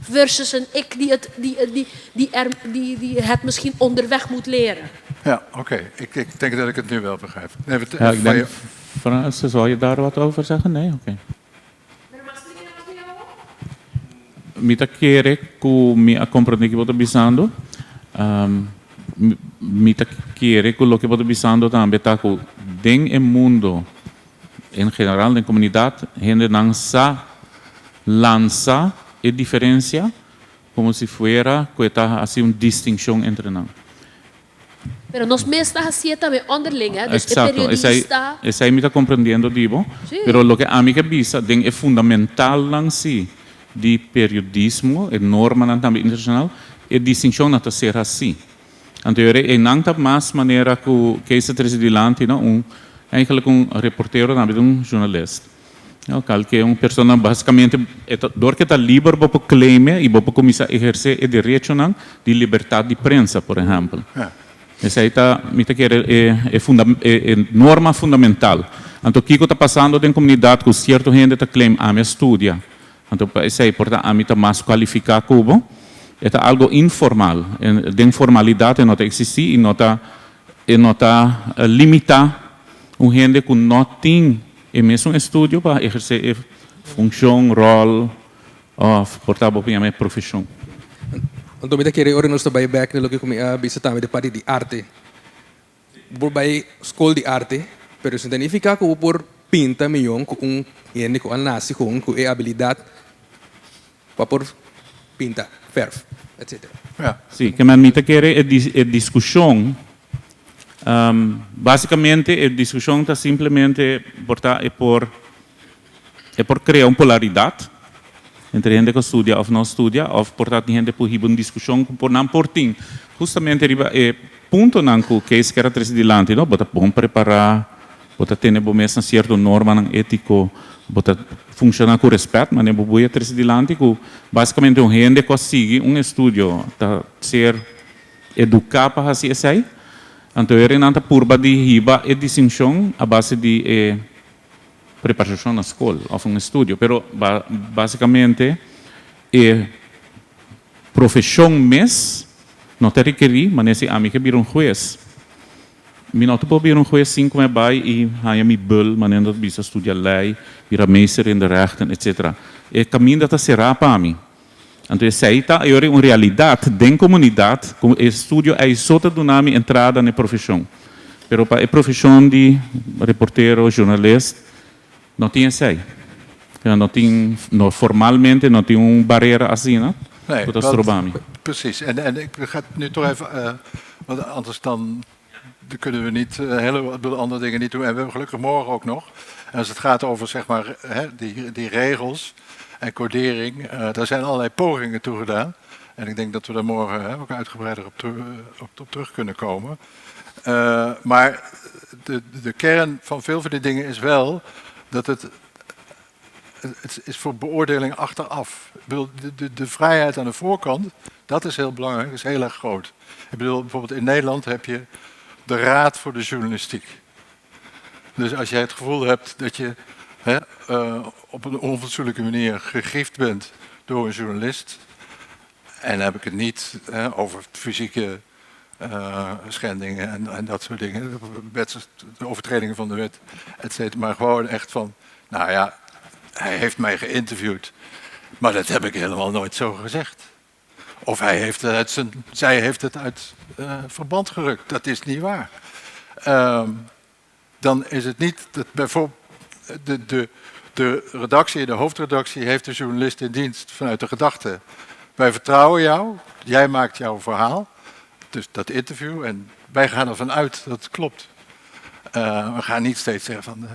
versus een ik die het misschien onderweg moet leren. Ja, oké. Ik denk dat ik het nu wel begrijp. Ja, ik denk, Francis, wil je daar wat over zeggen? Nee? Oké. Mita quiere que me comprende que vou bisando. Mita quiere que lo que vou bisando também está com den el mundo en general en comunidad gente não lança a diferença como se fuera que está assim uma distinção entre nós. Pero nos mesmos hacía también underling, ¿eh? Dus Exacto, periodista. esa me está compreendendo, digo. Sí. Pero lo que a mí que visa, den é fundamental lang si de periodismo, e norma também internacional, e distinção não está ser assim. Então, é não tá mais maneira que esse presidente, não, eigenlijk reportero também jornalista. Que é uma pessoa basicamente, door que está livre para claimar e para começar a exercer o direito de liberdade de prensa, por exemplo. Essa aí é norma fundamental. Então, o que está passando na comunidade, que certa gente está claimando, a minha estudia. Então, isso aí, portanto, a mim está mais qualificado como, é algo informal. De informalidade não existe e não está limitado um gente que não tem o mesmo estudo para exercer função, rol, ou, portanto, a minha profissão. Então, eu queria orar nos trabalhos back no que eu bisa também de parte de arte. Por vai escola de arte, pero significa que por pinta milhão com gente que nasce com habilidade para por pinta, verf, etc. Sim, que a mim querer é discussão. Basicamente, a discussão está simplesmente por criar uma polaridade entre gente que estudia ou não estudia, ou portanto gente por uma discussão por não portim. Justamente é ponto não que é característica de lante, não, bota bom preparar, bota ter uma mesma certa norma ético, bota funcionar com respeito, mas é boa característica de lante que basicamente um gente consegue estudo tá ser educado para assim esse. Então é nanta purba de riba e distinção a base de preparação na escola ou estudo, pero basicamente é profissão mesmo não te requerir, mas nesse amigo que vira juiz. Me não te pode vir juiz 5 me vai e aí me bul, mas não bisa estudar lei, vira meester in de rechten, etc. É caminho da será para mim. Então essa aí tá é uma realidade dentro da comunidade, com o estudo é só do nome entrada na profissão. Pero para a profissão de reporteiro, jornalista não tinha essa aí. Não tem, formalmente não tem uma barreira assim, né? Nee, want, precies. En ik ga het nu toch even, want anders dan kunnen we niet hele andere dingen niet doen. En we hebben gelukkig morgen ook nog. En als het gaat over zeg maar die regels en codering, daar zijn allerlei pogingen toe gedaan. En ik denk dat we daar morgen ook uitgebreider op terug kunnen komen. Maar de kern van veel van die dingen is wel dat het is voor beoordeling achteraf. Ik bedoel, de vrijheid aan de voorkant, dat is heel belangrijk, dat is heel erg groot. Ik bedoel, bijvoorbeeld in Nederland heb je de Raad voor de Journalistiek. Dus als jij het gevoel hebt dat je op een onfatsoenlijke manier gegriefd bent door een journalist, en dan heb ik het niet over fysieke schendingen en dat soort dingen. De overtredingen van de wet, et cetera. Maar gewoon echt van, nou ja, hij heeft mij geïnterviewd. Maar dat heb ik helemaal nooit zo gezegd. Of zij heeft het uit verband gerukt. Dat is niet waar. Dan is het niet dat bijvoorbeeld de redactie, de hoofdredactie, heeft de journalist in dienst vanuit de gedachte. Wij vertrouwen jou, jij maakt jouw verhaal, dus dat interview, en wij gaan ervan uit dat het klopt. We gaan niet steeds zeggen van,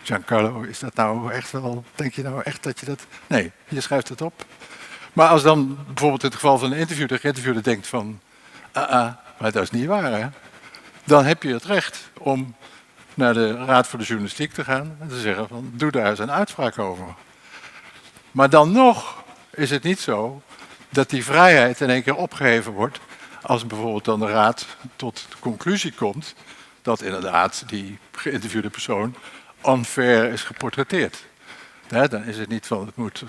Giancarlo, is dat nou echt wel, denk je nou echt dat je dat... Nee, je schrijft het op. Maar als dan bijvoorbeeld in het geval van een interview, de geïnterviewde denkt van, maar dat is niet waar, hè? Dan heb je het recht om naar de Raad voor de Journalistiek te gaan en te zeggen van, doe daar eens een uitspraak over. Maar dan nog is het niet zo dat die vrijheid in één keer opgeheven wordt als bijvoorbeeld dan de Raad tot de conclusie komt dat inderdaad die geïnterviewde persoon unfair is geportretteerd. Dan is het niet van het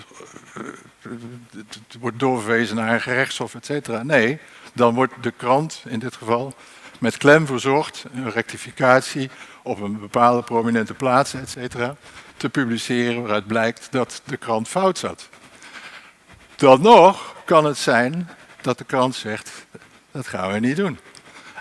wordt doorverwezen naar een gerechtshof, et cetera. Nee, dan wordt de krant in dit geval met klem verzorgd een rectificatie op een bepaalde prominente plaats, et cetera, te publiceren waaruit blijkt dat de krant fout zat. Dan nog kan het zijn dat de krant zegt, dat gaan we niet doen.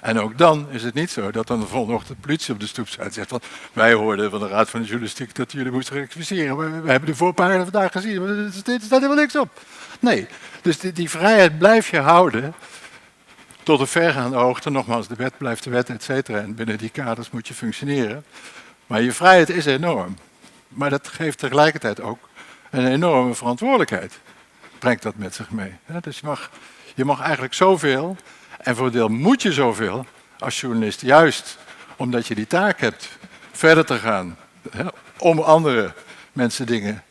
En ook dan is het niet zo dat dan de volgende ochtend de politie op de stoep staat en zegt van, wij hoorden van de Raad van de Journalistiek dat jullie moesten rectificeren. We hebben de voorpagina vandaag gezien, maar er staat helemaal niks op. Nee, dus die vrijheid blijf je houden tot een vergaande hoogte. Nogmaals, de wet blijft de wet, et cetera. En binnen die kaders moet je functioneren. Maar je vrijheid is enorm. Maar dat geeft tegelijkertijd ook een enorme verantwoordelijkheid. Brengt dat met zich mee. Dus je mag eigenlijk zoveel, en voor een deel moet je zoveel als journalist, juist omdat je die taak hebt verder te gaan, om andere mensen dingen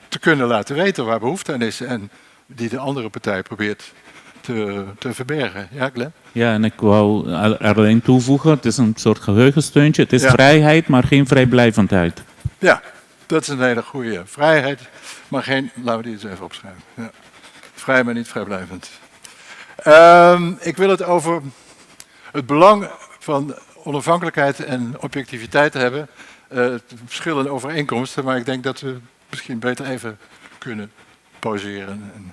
te kunnen laten weten waar behoefte aan is en die de andere partij probeert te verbergen. Ja, Glenn? Ja, en ik wou er alleen toevoegen, het is een soort geheugensteuntje. Het is vrijheid, maar geen vrijblijvendheid. Ja, dat is een hele goede. Vrijheid, maar geen... Laten we die eens even opschrijven. Ja. Vrij, maar niet vrijblijvend. Ik wil het over het belang van onafhankelijkheid en objectiviteit hebben. Verschillende overeenkomsten, maar ik denk dat we misschien beter even kunnen pauzeren en een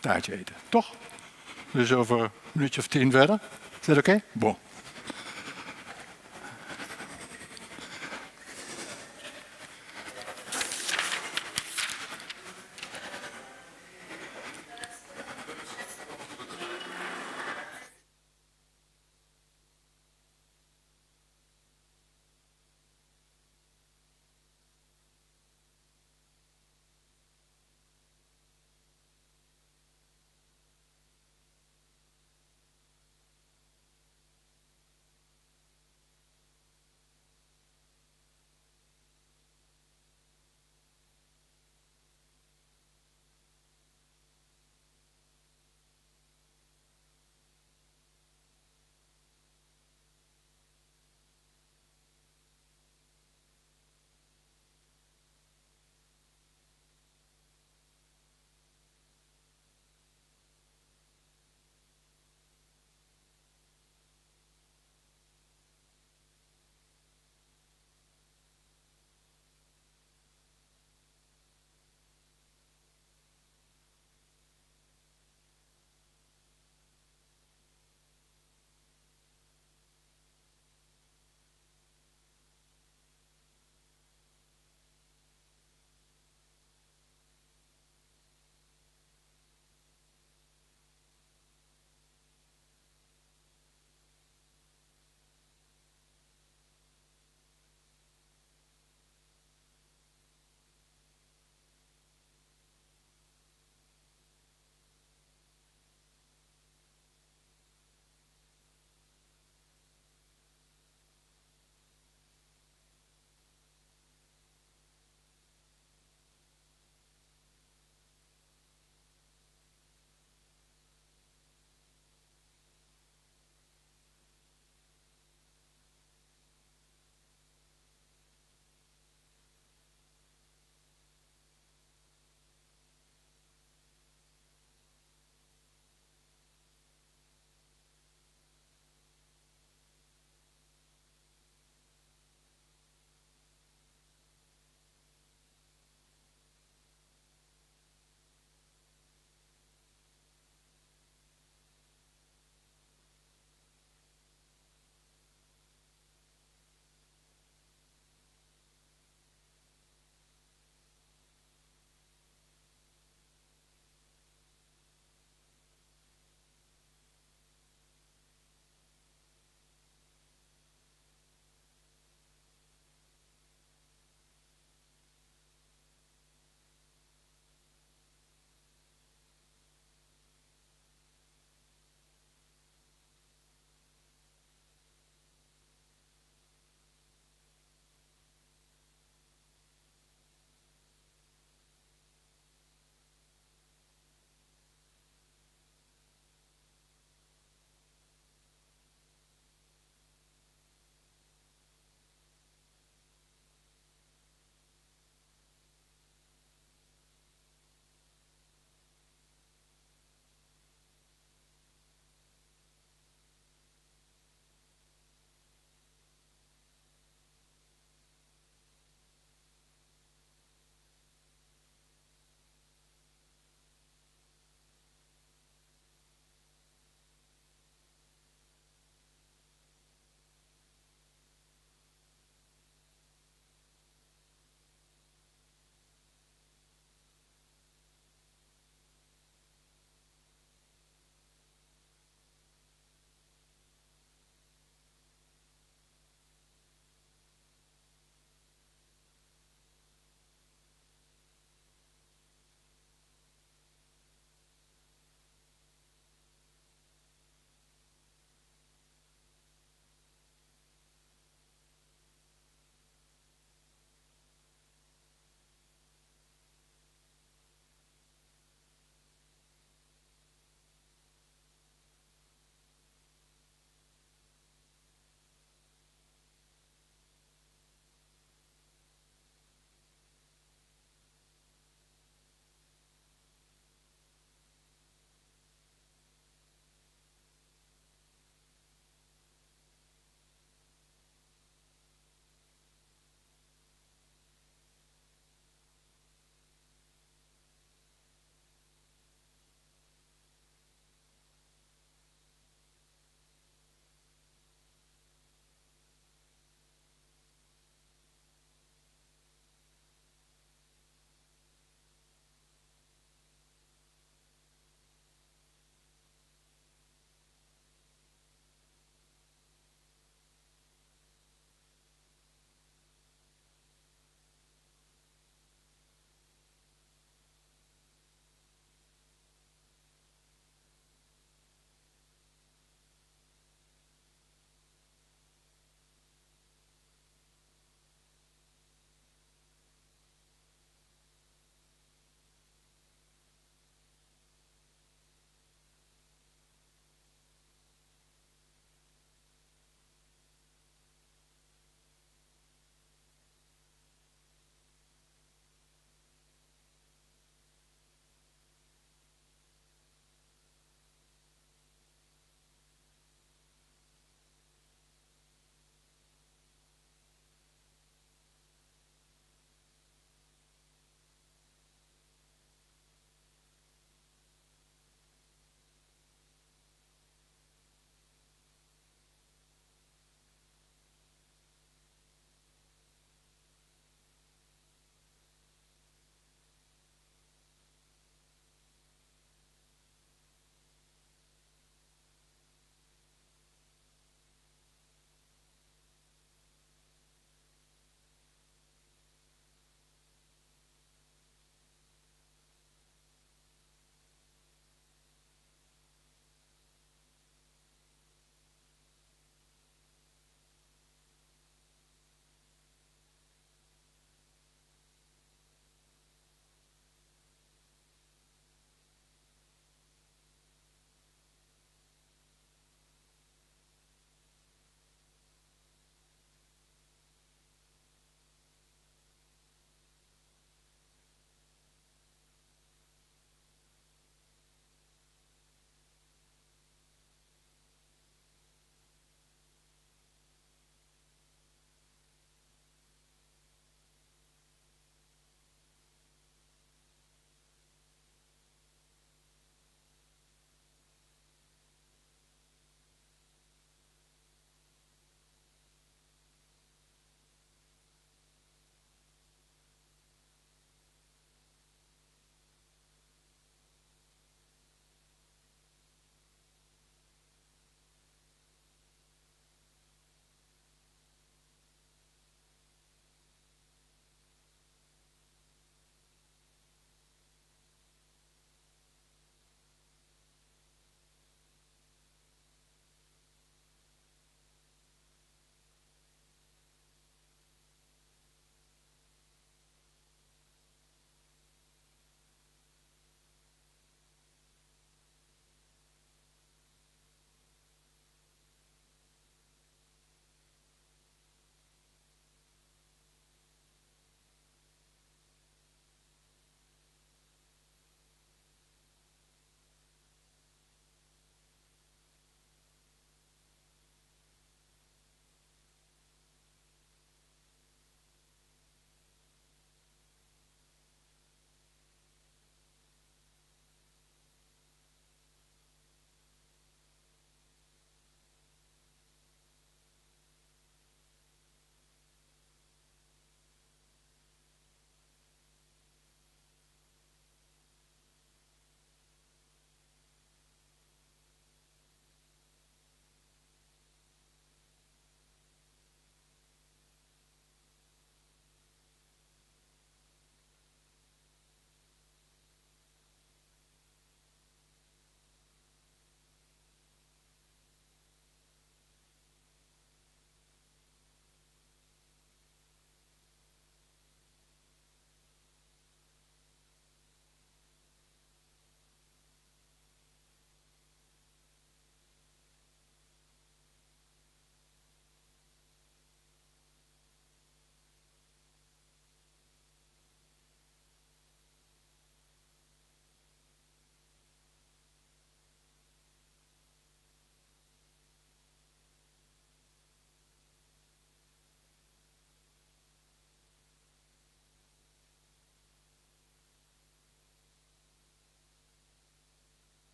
taartje eten. Toch? Dus over een minuutje of 10 verder. Is dat oké? Bon.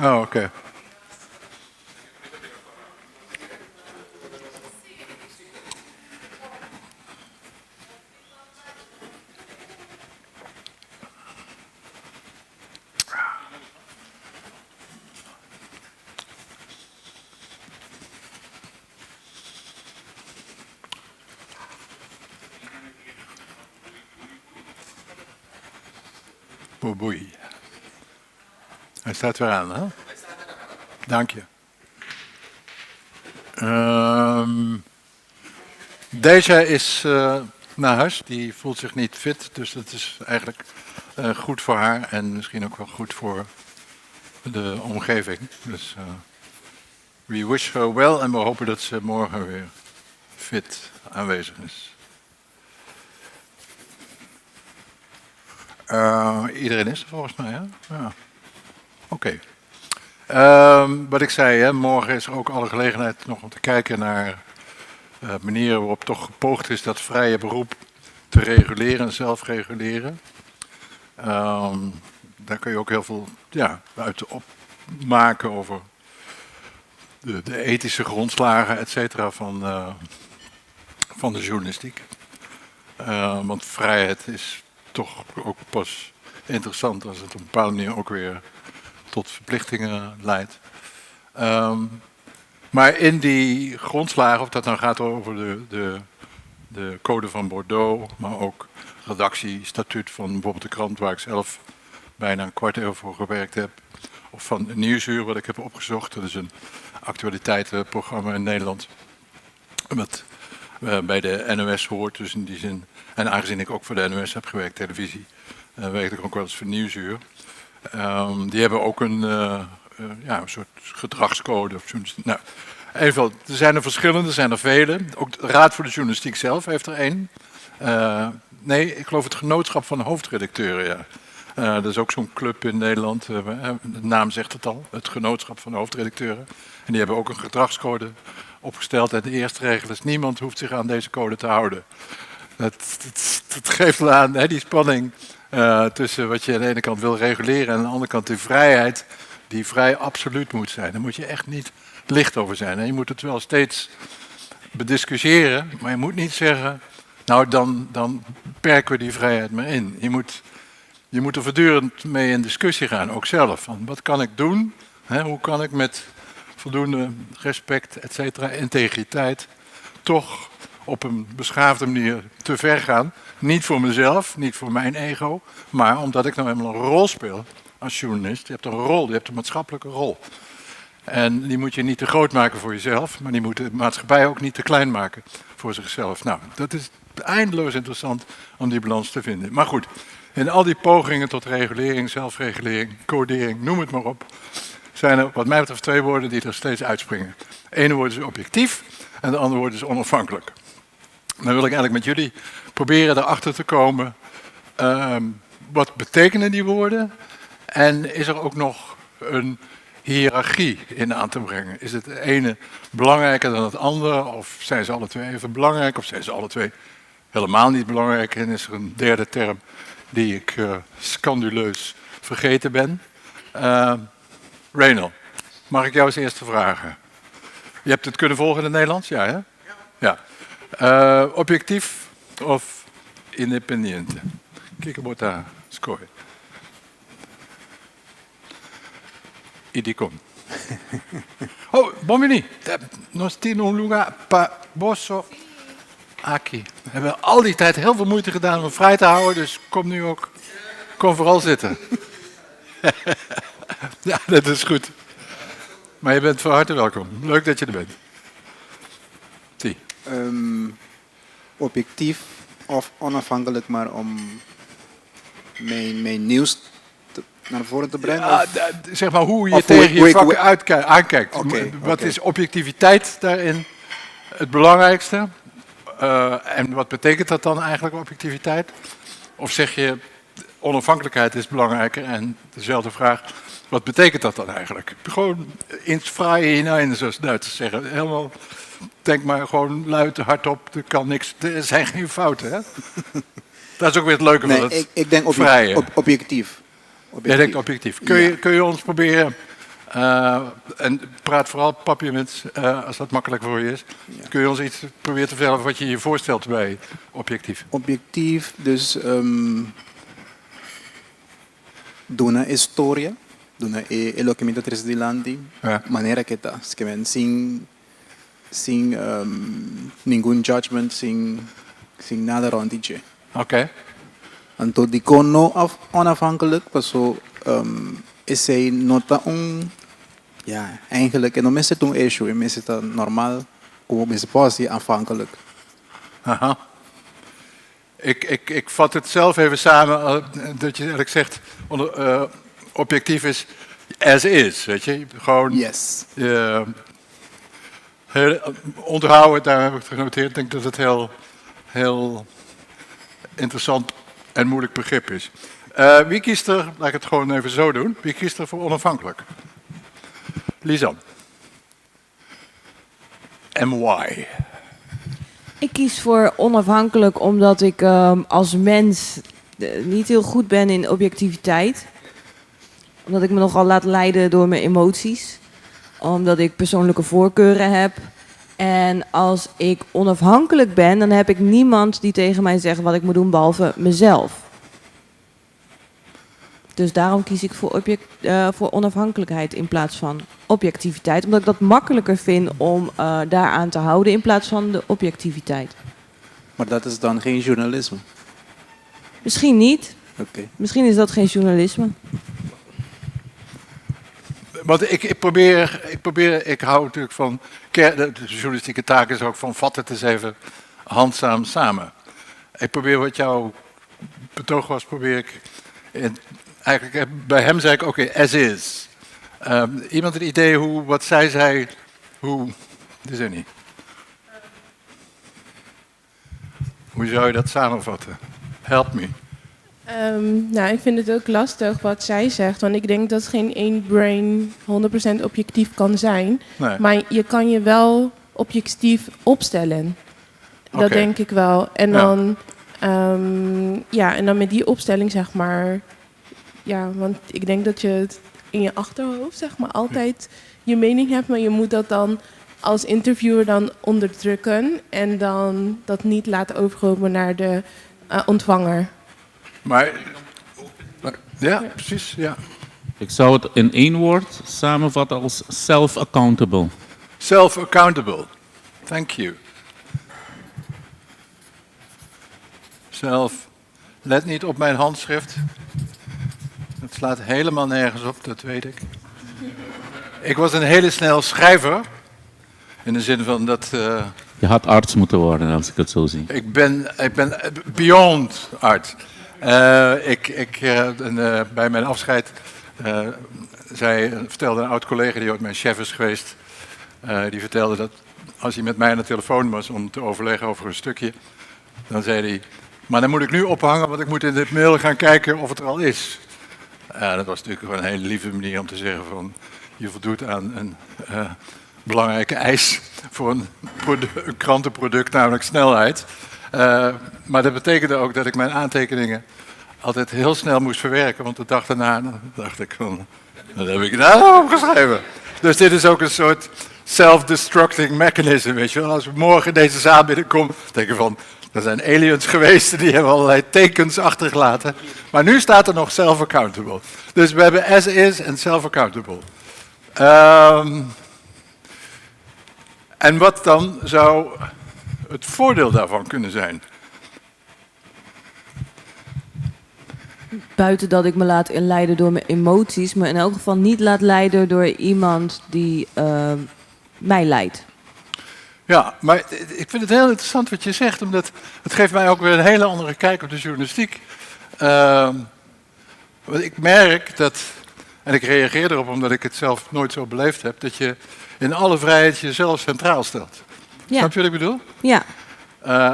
Oh, oké. Boei. Hij staat weer aan, hè? Dank je. Deze is naar huis. Die voelt zich niet fit. Dus dat is eigenlijk goed voor haar. En misschien ook wel goed voor de omgeving. Dus we wish her well. En we hopen dat ze morgen weer fit aanwezig is. Iedereen is er volgens mij, hè? Ja. Oké. Wat ik zei, hè, morgen is er ook alle gelegenheid nog om te kijken naar manieren waarop toch gepoogd is dat vrije beroep te reguleren en zelfreguleren. Daar kun je ook heel veel uit opmaken over de ethische grondslagen, et cetera, van de journalistiek. Want vrijheid is toch ook pas interessant als het op een bepaalde manier ook weer tot verplichtingen leidt. Maar in die grondslagen, of dat nou gaat over de code van Bordeaux, maar ook redactiestatuut van bijvoorbeeld de krant waar ik zelf bijna een kwart eeuw voor gewerkt heb, of van Nieuwsuur wat ik heb opgezocht, dat is een actualiteitenprogramma in Nederland, wat bij de NOS hoort, dus in die zin. En aangezien ik ook voor de NOS heb gewerkt, televisie, werkte ik ook wel eens voor Nieuwsuur. Die hebben ook een soort gedragscode. Nou, even, er zijn er verschillende, er zijn er vele. Ook de Raad voor de Journalistiek zelf heeft er één. Nee, ik geloof het Genootschap van Hoofdredacteuren, ja. Dat is ook zo'n club in Nederland, de naam zegt het al, het Genootschap van Hoofdredacteuren. En die hebben ook een gedragscode opgesteld. En de eerste regel is, niemand hoeft zich aan deze code te houden. Dat geeft wel aan, hè, die spanning tussen wat je aan de ene kant wil reguleren en aan de andere kant die vrijheid die vrij absoluut moet zijn. Daar moet je echt niet licht over zijn. Hè. Je moet het wel steeds bediscussiëren, maar je moet niet zeggen, nou dan perken we die vrijheid maar in. Je moet er voortdurend mee in discussie gaan, ook zelf. Van wat kan ik doen? Hè, hoe kan ik met voldoende respect, et cetera, integriteit, toch op een beschaafde manier te ver gaan. Niet voor mezelf, niet voor mijn ego, maar omdat ik nou helemaal een rol speel als journalist. Je hebt een rol, je hebt een maatschappelijke rol. En die moet je niet te groot maken voor jezelf, maar die moet de maatschappij ook niet te klein maken voor zichzelf. Nou, dat is eindeloos interessant om die balans te vinden. Maar goed, in al die pogingen tot regulering, zelfregulering, codering, noem het maar op, zijn er wat mij betreft twee woorden die er steeds uitspringen. Het ene woord is objectief en de andere woord is onafhankelijk. Dan wil ik eigenlijk met jullie proberen erachter te komen, wat betekenen die woorden en is er ook nog een hiërarchie in aan te brengen? Is het ene belangrijker dan het andere of zijn ze alle twee even belangrijk of zijn ze alle twee helemaal niet belangrijk en is er een derde term die ik scanduleus vergeten ben? Reynel, mag ik jou als eerste vragen? Je hebt het kunnen volgen in het Nederlands? Ja, hè? Ja. Objectief of independiente? Kijk op daar, scooi. Idicom. Oh, Bomini. Non stino un lugar pa bosso aki. We hebben al die tijd heel veel moeite gedaan om vrij te houden, dus kom nu ook. Kom vooral zitten. Ja, dat is goed. Maar je bent van harte welkom. Leuk dat je er bent. Zie. Objectief of onafhankelijk, maar om mijn nieuws naar voren te brengen? Ja, zeg maar hoe je tegen je vak aankijkt. Wat is objectiviteit daarin het belangrijkste? En wat betekent dat dan eigenlijk, objectiviteit? Of zeg je, onafhankelijkheid is belangrijker en dezelfde vraag, wat betekent dat dan eigenlijk? Gewoon ins vrije hinein, zoals Duitsers zeggen. Helemaal, denk maar gewoon luid, hardop, er kan niks, er zijn geen fouten. Hè? Dat is ook weer het leuke van het ik denk vrije. objectief. Jij denkt objectief. Kun je ons proberen En praat vooral papiament, als dat makkelijk voor je is. Kun je ons iets proberen te vertellen over wat je je voorstelt bij Objectief? Objectief, dus dona historia, dona lo que me interesa de landi, manera que ta, sin ningún judgment, sin nada rondje. Oké. En tot die kon onafhankelijk, so is zij nota ja, eigenlijk, en dan is het een issue, en is het normaal, como is het afhankelijk. Aha. Ik vat het zelf even samen, dat je eigenlijk zegt, Objectief is as is, weet je? Gewoon yes. Onthouden, daar heb ik het genoteerd. Ik denk dat het heel interessant en moeilijk begrip is. Wie kiest er, laat ik het gewoon even zo doen, wie kiest er voor onafhankelijk? Lisan. En why? Ik kies voor onafhankelijk omdat ik als mens niet heel goed ben in objectiviteit. Omdat ik me nogal laat leiden door mijn emoties. Omdat ik persoonlijke voorkeuren heb. En als ik onafhankelijk ben, dan heb ik niemand die tegen mij zegt wat ik moet doen behalve mezelf. Dus daarom kies ik voor onafhankelijkheid in plaats van objectiviteit. Omdat ik dat makkelijker vind om daaraan te houden in plaats van de objectiviteit. Maar dat is dan geen journalisme? Misschien niet. Okay. Misschien is dat geen journalisme. Want ik hou natuurlijk van, de journalistieke taak is ook van vat het eens even handzaam samen. Ik probeer wat jouw betoog was, eigenlijk bij hem zei ik oké, as is. Iemand een idee wat zij zei, is er niet. Hoe zou je dat samenvatten? Help me. Nou, ik vind het ook lastig wat zij zegt, want ik denk dat geen één brain 100% objectief kan zijn. Nee. Maar je kan je wel objectief opstellen. Dat denk ik wel. En dan, en dan met die opstelling, zeg maar, ja, want ik denk dat je het in je achterhoofd, zeg maar, altijd je mening hebt, maar je moet dat dan als interviewer dan onderdrukken en dan dat niet laten overkomen naar de ontvanger. Maar ja, precies, ja. Ik zou het in één woord samenvatten als self-accountable. Self-accountable. Thank you. Let niet op mijn handschrift. Het slaat helemaal nergens op, dat weet ik. Ik was een hele snel schrijver. In de zin van dat... Je had arts moeten worden, als ik het zo zie. Ik ben beyond arts. Bij mijn afscheid vertelde een oud collega die ooit mijn chef is geweest. Die vertelde dat als hij met mij aan de telefoon was om te overleggen over een stukje, dan zei hij, maar dan moet ik nu ophangen, want ik moet in dit mail gaan kijken of het er al is. Dat was natuurlijk gewoon een hele lieve manier om te zeggen van, je voldoet aan een belangrijke eis voor een krantenproduct, namelijk snelheid. Maar dat betekende ook dat ik mijn aantekeningen altijd heel snel moest verwerken, want de dag daarna dacht ik van, dat heb ik nou opgeschreven. Dus dit is ook een soort self-destructing mechanism, weet je wel. Als we morgen deze zaal binnenkomen, denk ik van, er zijn aliens geweest die hebben allerlei tekens achtergelaten. Maar nu staat er nog self-accountable. Dus we hebben as is en self-accountable. En wat dan zou het voordeel daarvan kunnen zijn? Buiten dat ik me laat leiden door mijn emoties, maar in elk geval niet laat leiden door iemand die mij leidt. Ja, maar ik vind het heel interessant wat je zegt, omdat het geeft mij ook weer een hele andere kijk op de journalistiek. Want ik merk dat, en ik reageer erop omdat ik het zelf nooit zo beleefd heb, dat je in alle vrijheid jezelf centraal stelt. Ja. Snap je wat ik bedoel? Ja.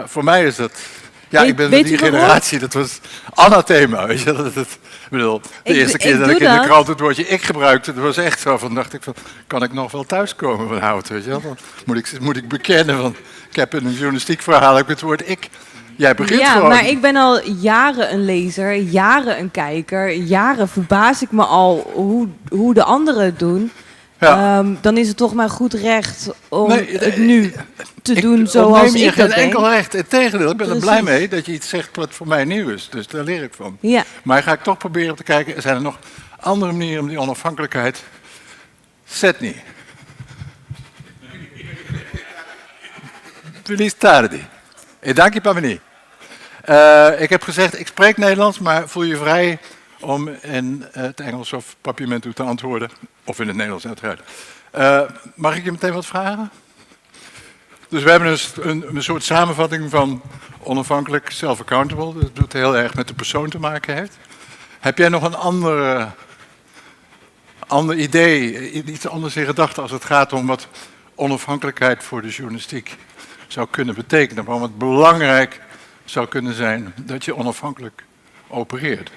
Voor mij is dat... Ja, ik ben van die generatie, dat was anathema, weet je. De eerste keer dat ik in de krant het woordje ik gebruikte, dat was echt zo van, dacht ik van, kan ik nog wel thuiskomen van hout, weet je wel. Dan moet ik bekennen van, ik heb in een journalistiek verhaal ook het woord ik. Jij begint gewoon. Ja, maar ik ben al jaren een lezer, jaren een kijker, jaren verbaas ik me al hoe de anderen het doen. Ja. Dan is het toch maar goed recht om Nee, het nu te doen ontneem zoals je ik geen dat denk. enkel recht. Integendeel, ik ben er blij Precies. mee dat je iets zegt wat voor mij nieuw is. Dus daar leer ik van. Ja. Maar ga ik toch proberen te kijken, zijn er nog andere manieren om die onafhankelijkheid... Setni. Feliz tardi. E dank je, Pamini. Ik heb gezegd, ik spreek Nederlands, maar voel je vrij om in het Engels of papiamento te antwoorden. Of in het Nederlands, uiteraard. Mag ik je meteen wat vragen? Dus we hebben dus een soort samenvatting van onafhankelijk, self-accountable. Dat doet heel erg met de persoon te maken heeft. Heb jij nog een ander idee, iets anders in gedachten als het gaat om wat onafhankelijkheid voor de journalistiek zou kunnen betekenen? Waarom het belangrijk zou kunnen zijn dat je onafhankelijk opereert?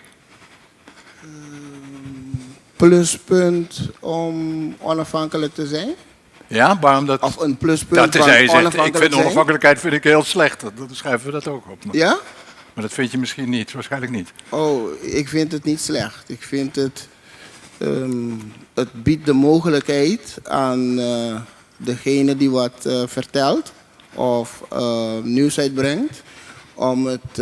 Pluspunt om onafhankelijk te zijn? Ja, waarom dat? Of een pluspunt Dat van je zegt, ik onafhankelijk vind zijn? onafhankelijkheid vind ik heel slecht. Dan schrijven we dat ook op. Ja? Maar dat vind je misschien niet, waarschijnlijk niet. Oh, ik vind het niet slecht. Ik vind het... het biedt de mogelijkheid aan degene die wat vertelt of nieuws uitbrengt, om het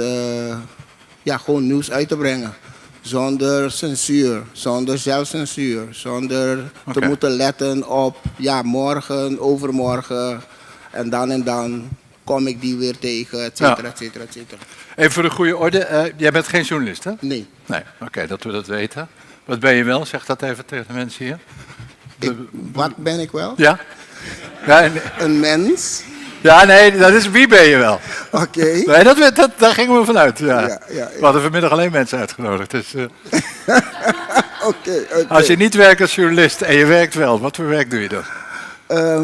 gewoon nieuws uit te brengen. Zonder censuur, zonder zelfcensuur, zonder te Oké. moeten letten op morgen, overmorgen en dan kom ik die weer tegen, et cetera, et cetera, et cetera. Even voor de goede orde, jij bent geen journalist, hè? Nee. Nee, oké, dat we dat weten. Wat ben je wel? Zeg dat even tegen de mensen hier. Wat ben ik wel? Ja? Ja, Een mens. ja, nee, dat is wie ben je wel? Oké. Nee, daar gingen we vanuit. Ja. Ja. We hadden vanmiddag alleen mensen uitgenodigd. Dus, Oké. als je niet werkt als journalist en je werkt wel, wat voor werk doe je dan?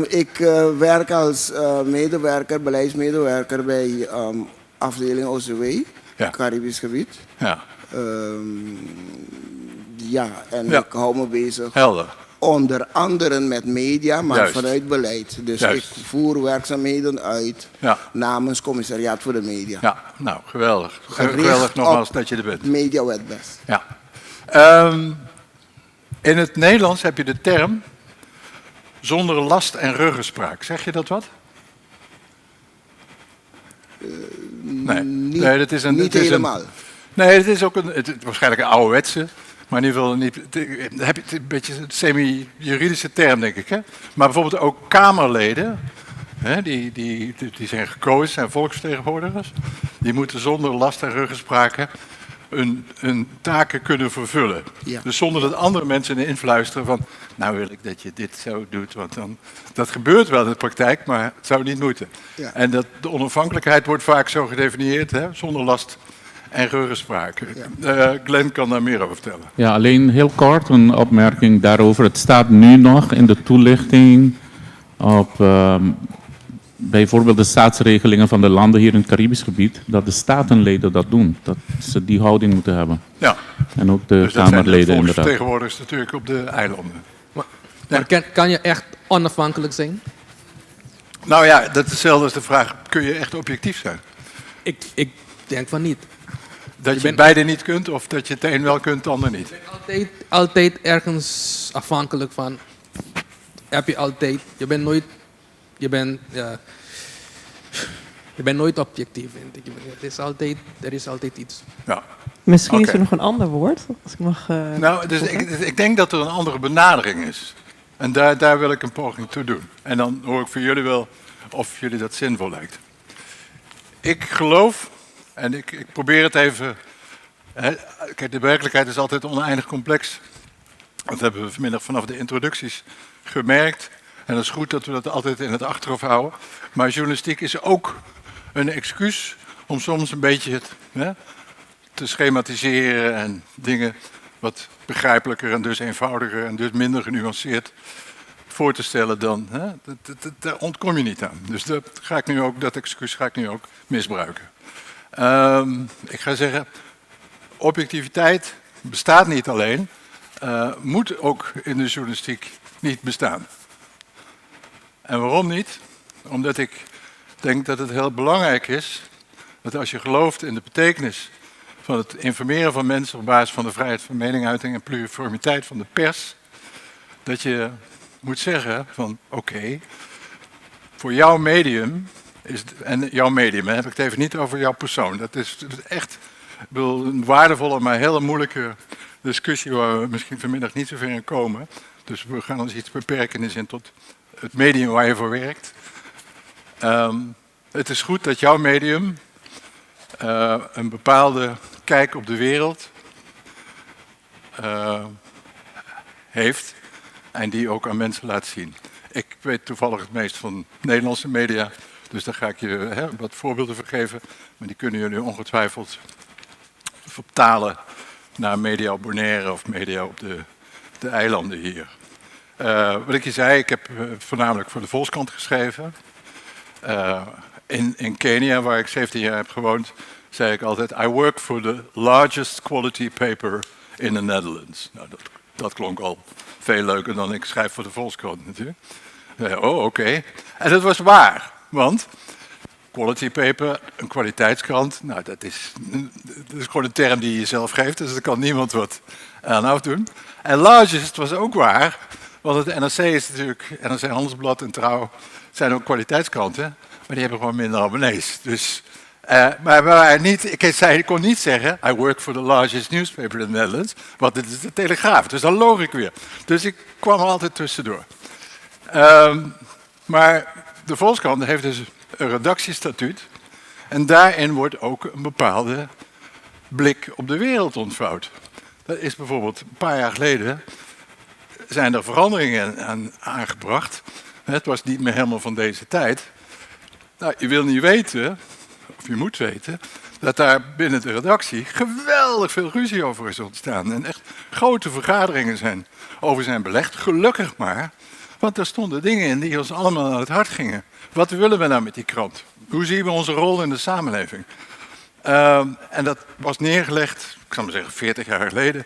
Ik werk als medewerker, beleidsmedewerker bij afdeling OCW, Caribisch gebied. Ja. En ik hou me bezig. Helder. Onder andere met media, maar Juist. vanuit beleid. Dus Juist. ik voer werkzaamheden uit namens Commissariaat voor de Media. Ja, nou, geweldig. Gericht Geweldig nogmaals op dat je er bent. Mediawetbest. Ja. In het Nederlands heb je de term zonder last en ruggespraak. Zeg je dat wat? Nee, dat is niet helemaal. Nee, het is ook waarschijnlijk een ouderwetse, maar in ieder geval niet. Heb je een beetje een semi-juridische term, denk ik. Hè? Maar bijvoorbeeld ook Kamerleden, hè, die zijn gekozen, zijn volksvertegenwoordigers, die moeten zonder last en ruggespraken hun taken kunnen vervullen. Ja. Dus zonder dat andere mensen in influisteren van, nou wil ik dat je dit zo doet, want dan, dat gebeurt wel in de praktijk, maar het zou niet moeten. Ja. En de onafhankelijkheid wordt vaak zo gedefinieerd, hè, zonder last en ruggespraak. Glenn kan daar meer over vertellen. Ja, alleen heel kort een opmerking daarover. Het staat nu nog in de toelichting op bijvoorbeeld de staatsregelingen van de landen hier in het Caribisch gebied, dat de statenleden dat doen. Dat ze die houding moeten hebben. Ja. En ook de Dus dat zijn de Kamerleden inderdaad. volksvertegenwoordigers natuurlijk op de eilanden. Maar kan je echt onafhankelijk zijn? Nou ja, dat is hetzelfde als de vraag, kun je echt objectief zijn? Ik denk van niet. Dat je beide niet kunt of dat je het een wel kunt, het ander niet? Altijd ergens afhankelijk van. Heb je altijd. Je bent nooit objectief, vind ik. Er is altijd iets. Ja. Misschien is Oké. er nog een ander woord, als ik mag... Nou, dus ik denk dat er een andere benadering is. En daar wil ik een poging toe doen. En dan hoor ik van jullie wel of jullie dat zinvol lijkt. Ik geloof, en ik probeer het even... Kijk, de werkelijkheid is altijd oneindig complex. Dat hebben we vanmiddag vanaf de introducties gemerkt. En dat is goed dat we dat altijd in het achterhoofd houden. Maar journalistiek is ook een excuus om soms een beetje te schematiseren en dingen wat begrijpelijker en dus eenvoudiger en dus minder genuanceerd voor te stellen dan. Daar ontkom je niet aan. Dus dat excuus ga ik nu ook misbruiken. Ik ga zeggen, objectiviteit bestaat niet alleen, moet ook in de journalistiek niet bestaan. En waarom niet? Omdat ik denk dat het heel belangrijk is dat als je gelooft in de betekenis van het informeren van mensen op basis van de vrijheid van meningsuiting en pluriformiteit van de pers, dat je moet zeggen van oké, voor jouw medium, en jouw medium, heb ik het even niet over jouw persoon. Dat is echt een waardevolle, maar hele moeilijke discussie waar we misschien vanmiddag niet zover in komen. Dus we gaan ons iets beperken in de zin tot het medium waar je voor werkt. Het is goed dat jouw medium een bepaalde kijk op de wereld heeft en die ook aan mensen laat zien. Ik weet toevallig het meest van Nederlandse media, dus daar ga ik je wat voorbeelden voor geven, maar die kunnen jullie ongetwijfeld vertalen naar media op Bonaire of media op de eilanden hier. Wat ik je zei, ik heb voornamelijk voor de Volkskrant geschreven. In Kenia, waar ik 17 jaar heb gewoond, zei ik altijd, I work for the largest quality paper in the Netherlands. Nou, dat klonk al veel leuker dan ik schrijf voor de Volkskrant natuurlijk. Oké. En dat was waar, want quality paper, een kwaliteitskrant, nou dat is gewoon een term die je zelf geeft, dus daar kan niemand wat aan afdoen. En largest was ook waar, want het NRC is natuurlijk, NRC Handelsblad en Trouw zijn ook kwaliteitskranten, maar die hebben gewoon minder abonnees. Dus, maar ik kon niet zeggen, I work for the largest newspaper in the Netherlands, want dit is de Telegraaf, dus dan loog ik weer. Dus ik kwam er altijd tussendoor. Maar de Volkskrant heeft dus een redactiestatuut en daarin wordt ook een bepaalde blik op de wereld ontvouwd. Dat is bijvoorbeeld een paar jaar geleden zijn er veranderingen aan aangebracht. Het was niet meer helemaal van deze tijd. Nou, je wil niet weten, of je moet weten, dat daar binnen de redactie geweldig veel ruzie over is ontstaan. En echt grote vergaderingen over zijn belegd. Gelukkig maar, want er stonden dingen in die ons allemaal aan het hart gingen. Wat willen we nou met die krant? Hoe zien we onze rol in de samenleving? En dat was neergelegd, ik zal maar zeggen 40 jaar geleden,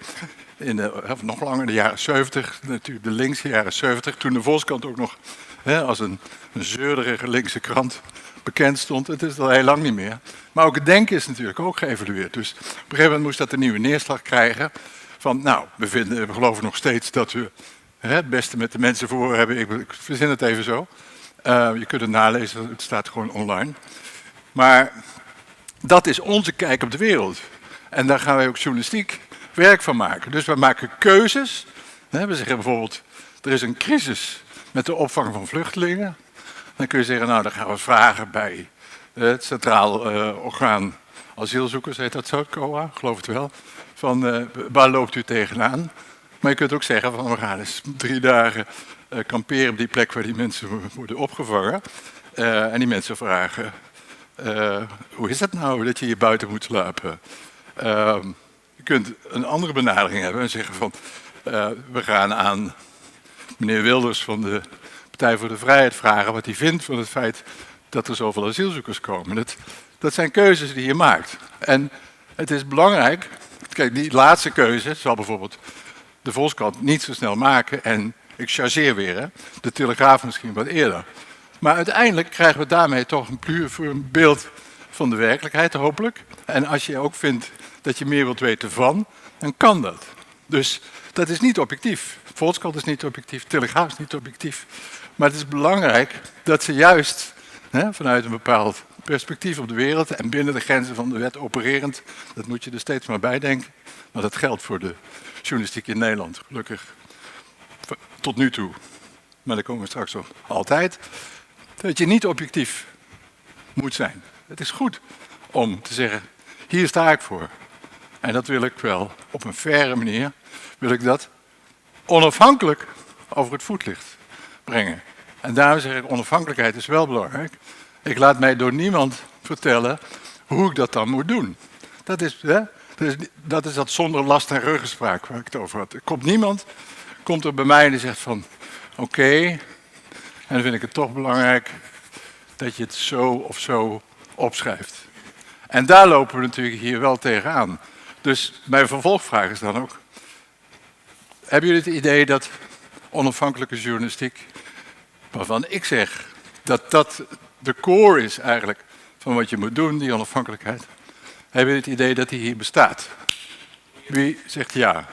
of nog langer, de jaren 70, natuurlijk de linkse jaren 70, toen de Volkskrant ook nog als een zeurderige linkse krant bekend stond. Het is al heel lang niet meer. Maar ook het denken is natuurlijk ook geëvalueerd. Dus op een gegeven moment moest dat een nieuwe neerslag krijgen. Van nou, we geloven nog steeds dat we het beste met de mensen voor hebben. Ik verzin het even zo. Je kunt het nalezen, het staat gewoon online. Maar dat is onze kijk op de wereld. En daar gaan wij ook journalistiek werk van maken. Dus we maken keuzes. We zeggen bijvoorbeeld, er is een crisis met de opvang van vluchtelingen. Dan kun je zeggen, nou dan gaan we vragen bij het Centraal Orgaan Asielzoekers, heet dat zo, het COA, geloof het wel. Van waar loopt u tegenaan? Maar je kunt ook zeggen, van we gaan eens 3 dagen kamperen op die plek waar die mensen worden opgevangen. En die mensen vragen, hoe is het nou dat je hier buiten moet slapen? Je kunt een andere benadering hebben en zeggen van, we gaan aan meneer Wilders van de Partij voor de Vrijheid vragen wat hij vindt van het feit dat er zoveel asielzoekers komen. Dat zijn keuzes die je maakt. En het is belangrijk, kijk, die laatste keuze zal bijvoorbeeld de Volkskrant niet zo snel maken en ik chargeer weer, de Telegraaf misschien wat eerder. Maar uiteindelijk krijgen we daarmee toch een beeld van de werkelijkheid, hopelijk. En als je ook vindt dat je meer wilt weten van, dan kan dat. Dus dat is niet objectief. Volkskrant is niet objectief, Telegraaf is niet objectief. Maar het is belangrijk dat ze juist vanuit een bepaald perspectief op de wereld en binnen de grenzen van de wet opererend, dat moet je er steeds maar bij denken. Maar dat geldt voor de journalistiek in Nederland, gelukkig. Tot nu toe. Maar daar komen we straks op. Altijd. Dat je niet objectief moet zijn. Het is goed om te zeggen, hier sta ik voor. En dat wil ik wel op een faire manier, wil ik dat onafhankelijk over het voetlicht brengen. En daarom zeg ik, onafhankelijkheid is wel belangrijk. Ik laat mij door niemand vertellen hoe ik dat dan moet doen. Dat is dat zonder last en ruggespraak waar ik het over had. Niemand komt er bij mij en die zegt van, oké, en dan vind ik het toch belangrijk dat je het zo of zo opschrijft. En daar lopen we natuurlijk hier wel tegenaan. Dus mijn vervolgvraag is dan ook, hebben jullie het idee dat onafhankelijke journalistiek, waarvan ik zeg dat dat de core is eigenlijk van wat je moet doen, die onafhankelijkheid, hebben jullie het idee dat die hier bestaat? Wie zegt ja?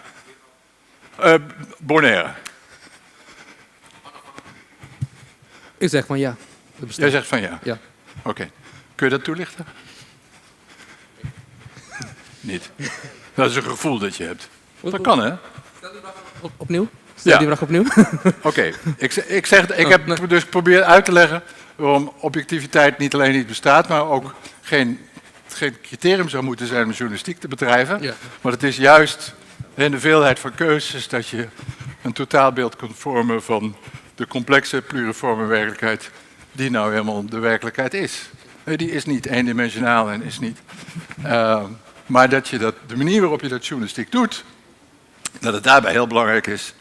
Bonaire. Ik zeg van ja. Dat bestaat. Jij zegt van ja? Ja. Oké. Kun je dat toelichten? Niet. Dat is een gevoel dat je hebt. Dat kan, hè? Opnieuw? Stel die vraag opnieuw. Oké. Ik heb dus geprobeerd uit te leggen waarom objectiviteit niet alleen niet bestaat, maar ook geen criterium zou moeten zijn om journalistiek te bedrijven. Ja. Maar het is juist in de veelheid van keuzes dat je een totaalbeeld kunt vormen van de complexe pluriforme werkelijkheid die nou helemaal de werkelijkheid is. Die is niet eendimensionaal en is niet. Maar dat je de manier waarop je dat journalistiek doet, dat het daarbij heel belangrijk is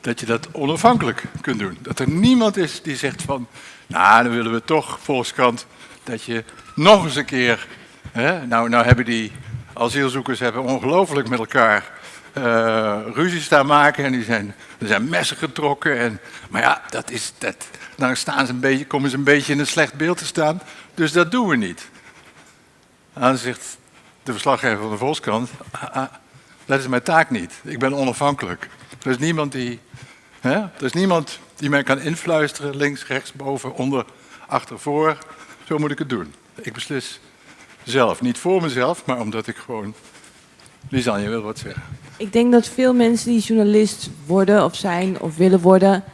dat je dat onafhankelijk kunt doen. Dat er niemand is die zegt van, nou, dan willen we toch, Volkskrant, dat je nog eens een keer, nou hebben die asielzoekers ongelooflijk met elkaar ruzie staan maken en er zijn messen getrokken. Maar ja, dan komen ze een beetje in een slecht beeld te staan, dus dat doen we niet. Dan zegt de verslaggever van de Volkskrant, dat is mijn taak niet. Ik ben onafhankelijk. Er is niemand die mij kan influisteren, links, rechts, boven, onder, achter, voor. Zo moet ik het doen. Ik beslis zelf. Niet voor mezelf, maar omdat ik gewoon... Lisanne, je wil wat zeggen. Ik denk dat veel mensen die journalist worden of zijn of willen worden,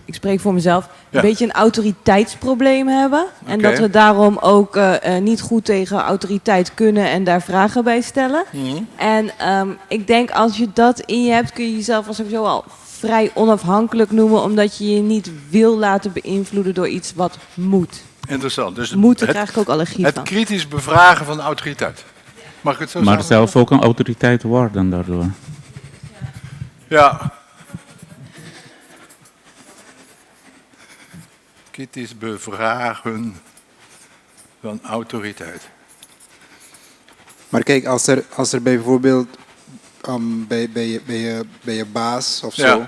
ik spreek voor mezelf, een beetje een autoriteitsprobleem hebben. En dat we daarom ook niet goed tegen autoriteit kunnen en daar vragen bij stellen. En ik denk als je dat in je hebt, kun je jezelf als sowieso al vrij onafhankelijk noemen, omdat je je niet wil laten beïnvloeden door iets wat moet. Interessant. Dus Moeten krijg ik ook allergie van. Het kritisch bevragen van de autoriteit. Mag ik het zo Maar zeggen? zelf ook een autoriteit worden daardoor. Ja. Kritisch bevragen van autoriteit. Maar kijk, als er bijvoorbeeld bij je baas of zo,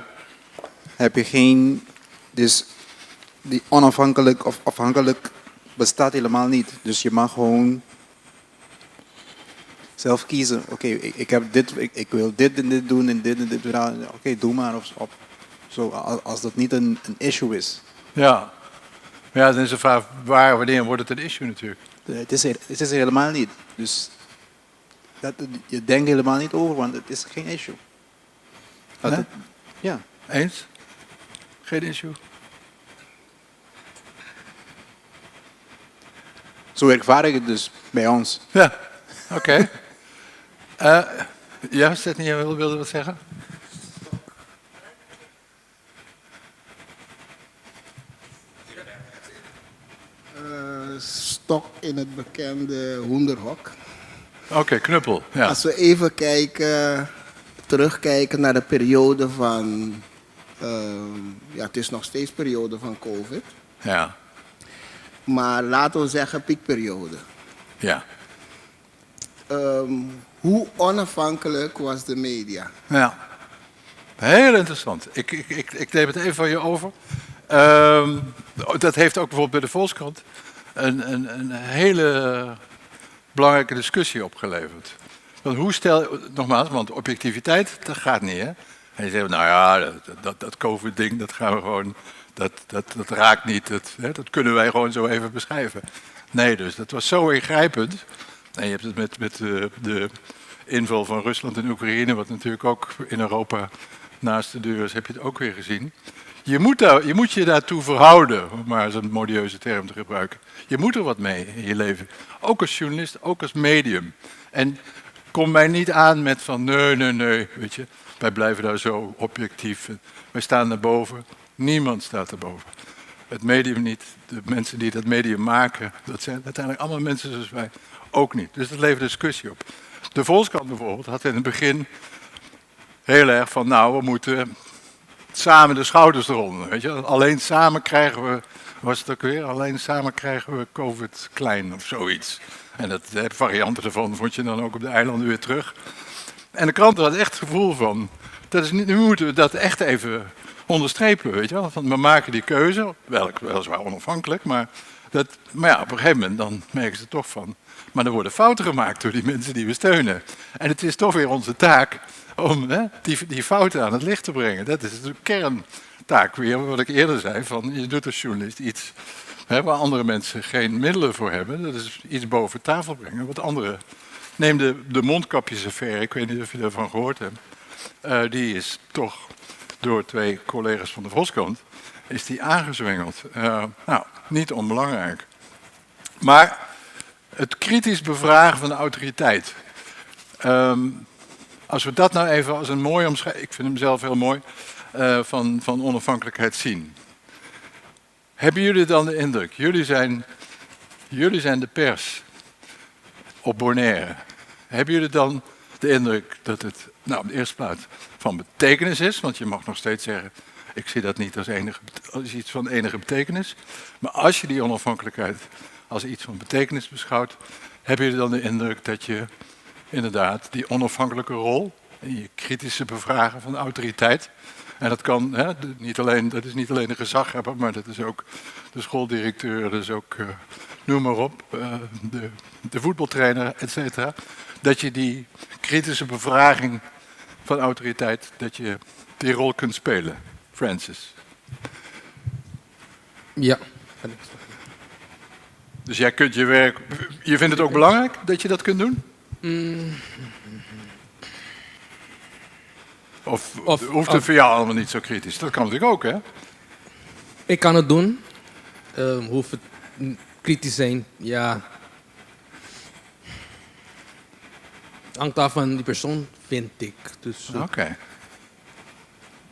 heb je geen, dus die onafhankelijk of afhankelijk bestaat helemaal niet. Dus je mag gewoon zelf kiezen. Oké, ik heb dit, ik wil dit en dit doen en dit en dit doen. Oké, doe maar of zo, als dat niet een issue is. Ja. Ja, dan is de vraag wanneer wordt het een issue natuurlijk. Het is er helemaal niet. Dus je denkt helemaal niet over, want het is geen issue. Nee? Ja. Eens? Geen issue? Zo ervaar ik het dus bij ons. Ja, oké. Ja, Stephanie, wilde wat zeggen? Stok in het bekende hoenderhok. Oké, knuppel. Ja. Als we even terugkijken naar de periode van... het is nog steeds periode van COVID. Ja. Maar laten we zeggen piekperiode. Ja. Hoe onafhankelijk was de media? Ja. Heel interessant. Ik neem het even van je over. Dat heeft ook bijvoorbeeld bij de Volkskrant een hele belangrijke discussie opgeleverd. Nogmaals, want objectiviteit, dat gaat niet, hè? En je zegt, nou ja, dat COVID-ding, dat gaan we gewoon, dat raakt niet, dat kunnen wij gewoon zo even beschrijven. Nee, dus dat was zo ingrijpend. En je hebt het met de inval van Rusland en Oekraïne, wat natuurlijk ook in Europa naast de deur is, heb je het ook weer gezien. Je moet je daartoe verhouden, om maar eens een modieuze term te gebruiken. Je moet er wat mee in je leven. Ook als journalist, ook als medium. En kom mij niet aan met van nee, weet je. Wij blijven daar zo objectief. Wij staan erboven. Niemand staat erboven. Het medium niet. De mensen die dat medium maken, dat zijn uiteindelijk allemaal mensen zoals wij ook niet. Dus dat levert discussie op. De Volkskrant bijvoorbeeld had in het begin heel erg van, nou, we moeten samen de schouders eronder. Weet je? Alleen samen krijgen we, was het ook weer, alleen samen krijgen we COVID klein of zoiets. En de varianten daarvan vond je dan ook op de eilanden weer terug. En de kranten hadden echt het gevoel van, nu moeten we dat echt even onderstrepen, weet je wel. Want we maken die keuze, weliswaar onafhankelijk, maar Maar ja, op een gegeven moment dan merken ze toch van... Maar er worden fouten gemaakt door die mensen die we steunen. En het is toch weer onze taak om die fouten aan het licht te brengen. Dat is de kerntaak weer, wat ik eerder zei. Van, je doet als journalist iets waar andere mensen geen middelen voor hebben. Dat is iets boven tafel brengen. Wat anderen... Neem de mondkapjesaffaire, ik weet niet of je daarvan gehoord hebt. Die is toch door 2 collega's van de Volkskrant is die aangezwengeld. Nou, niet onbelangrijk. Maar het kritisch bevragen van de autoriteit. Als we dat nou even als een mooi omschrijving, ik vind hem zelf heel mooi, van onafhankelijkheid zien. Hebben jullie dan de indruk, jullie zijn de pers op Bonaire. Hebben jullie dan de indruk dat het op de eerste plaats van betekenis is? Want je mag nog steeds zeggen, ik zie dat niet als iets van enige betekenis. Maar als je die onafhankelijkheid als iets van betekenis beschouwt, hebben jullie dan de indruk dat je inderdaad die onafhankelijke rol in je kritische bevragen van de autoriteit, en dat kan, dat is niet alleen de gezaghebber, maar dat is ook de schooldirecteur, dat is ook, noem maar op, de voetbaltrainer, et cetera. Dat je die kritische bevraging van autoriteit, dat je die rol kunt spelen. Francis. Ja. Dus jij kunt je werk... Je vindt het ook belangrijk dat je dat kunt doen? Of hoeft het voor jou allemaal niet zo kritisch? Dat kan natuurlijk ook, hè? Ik kan het doen. Hoeft het kritisch zijn? Ja. Hangt af van die persoon, vind ik. Dus, Oké.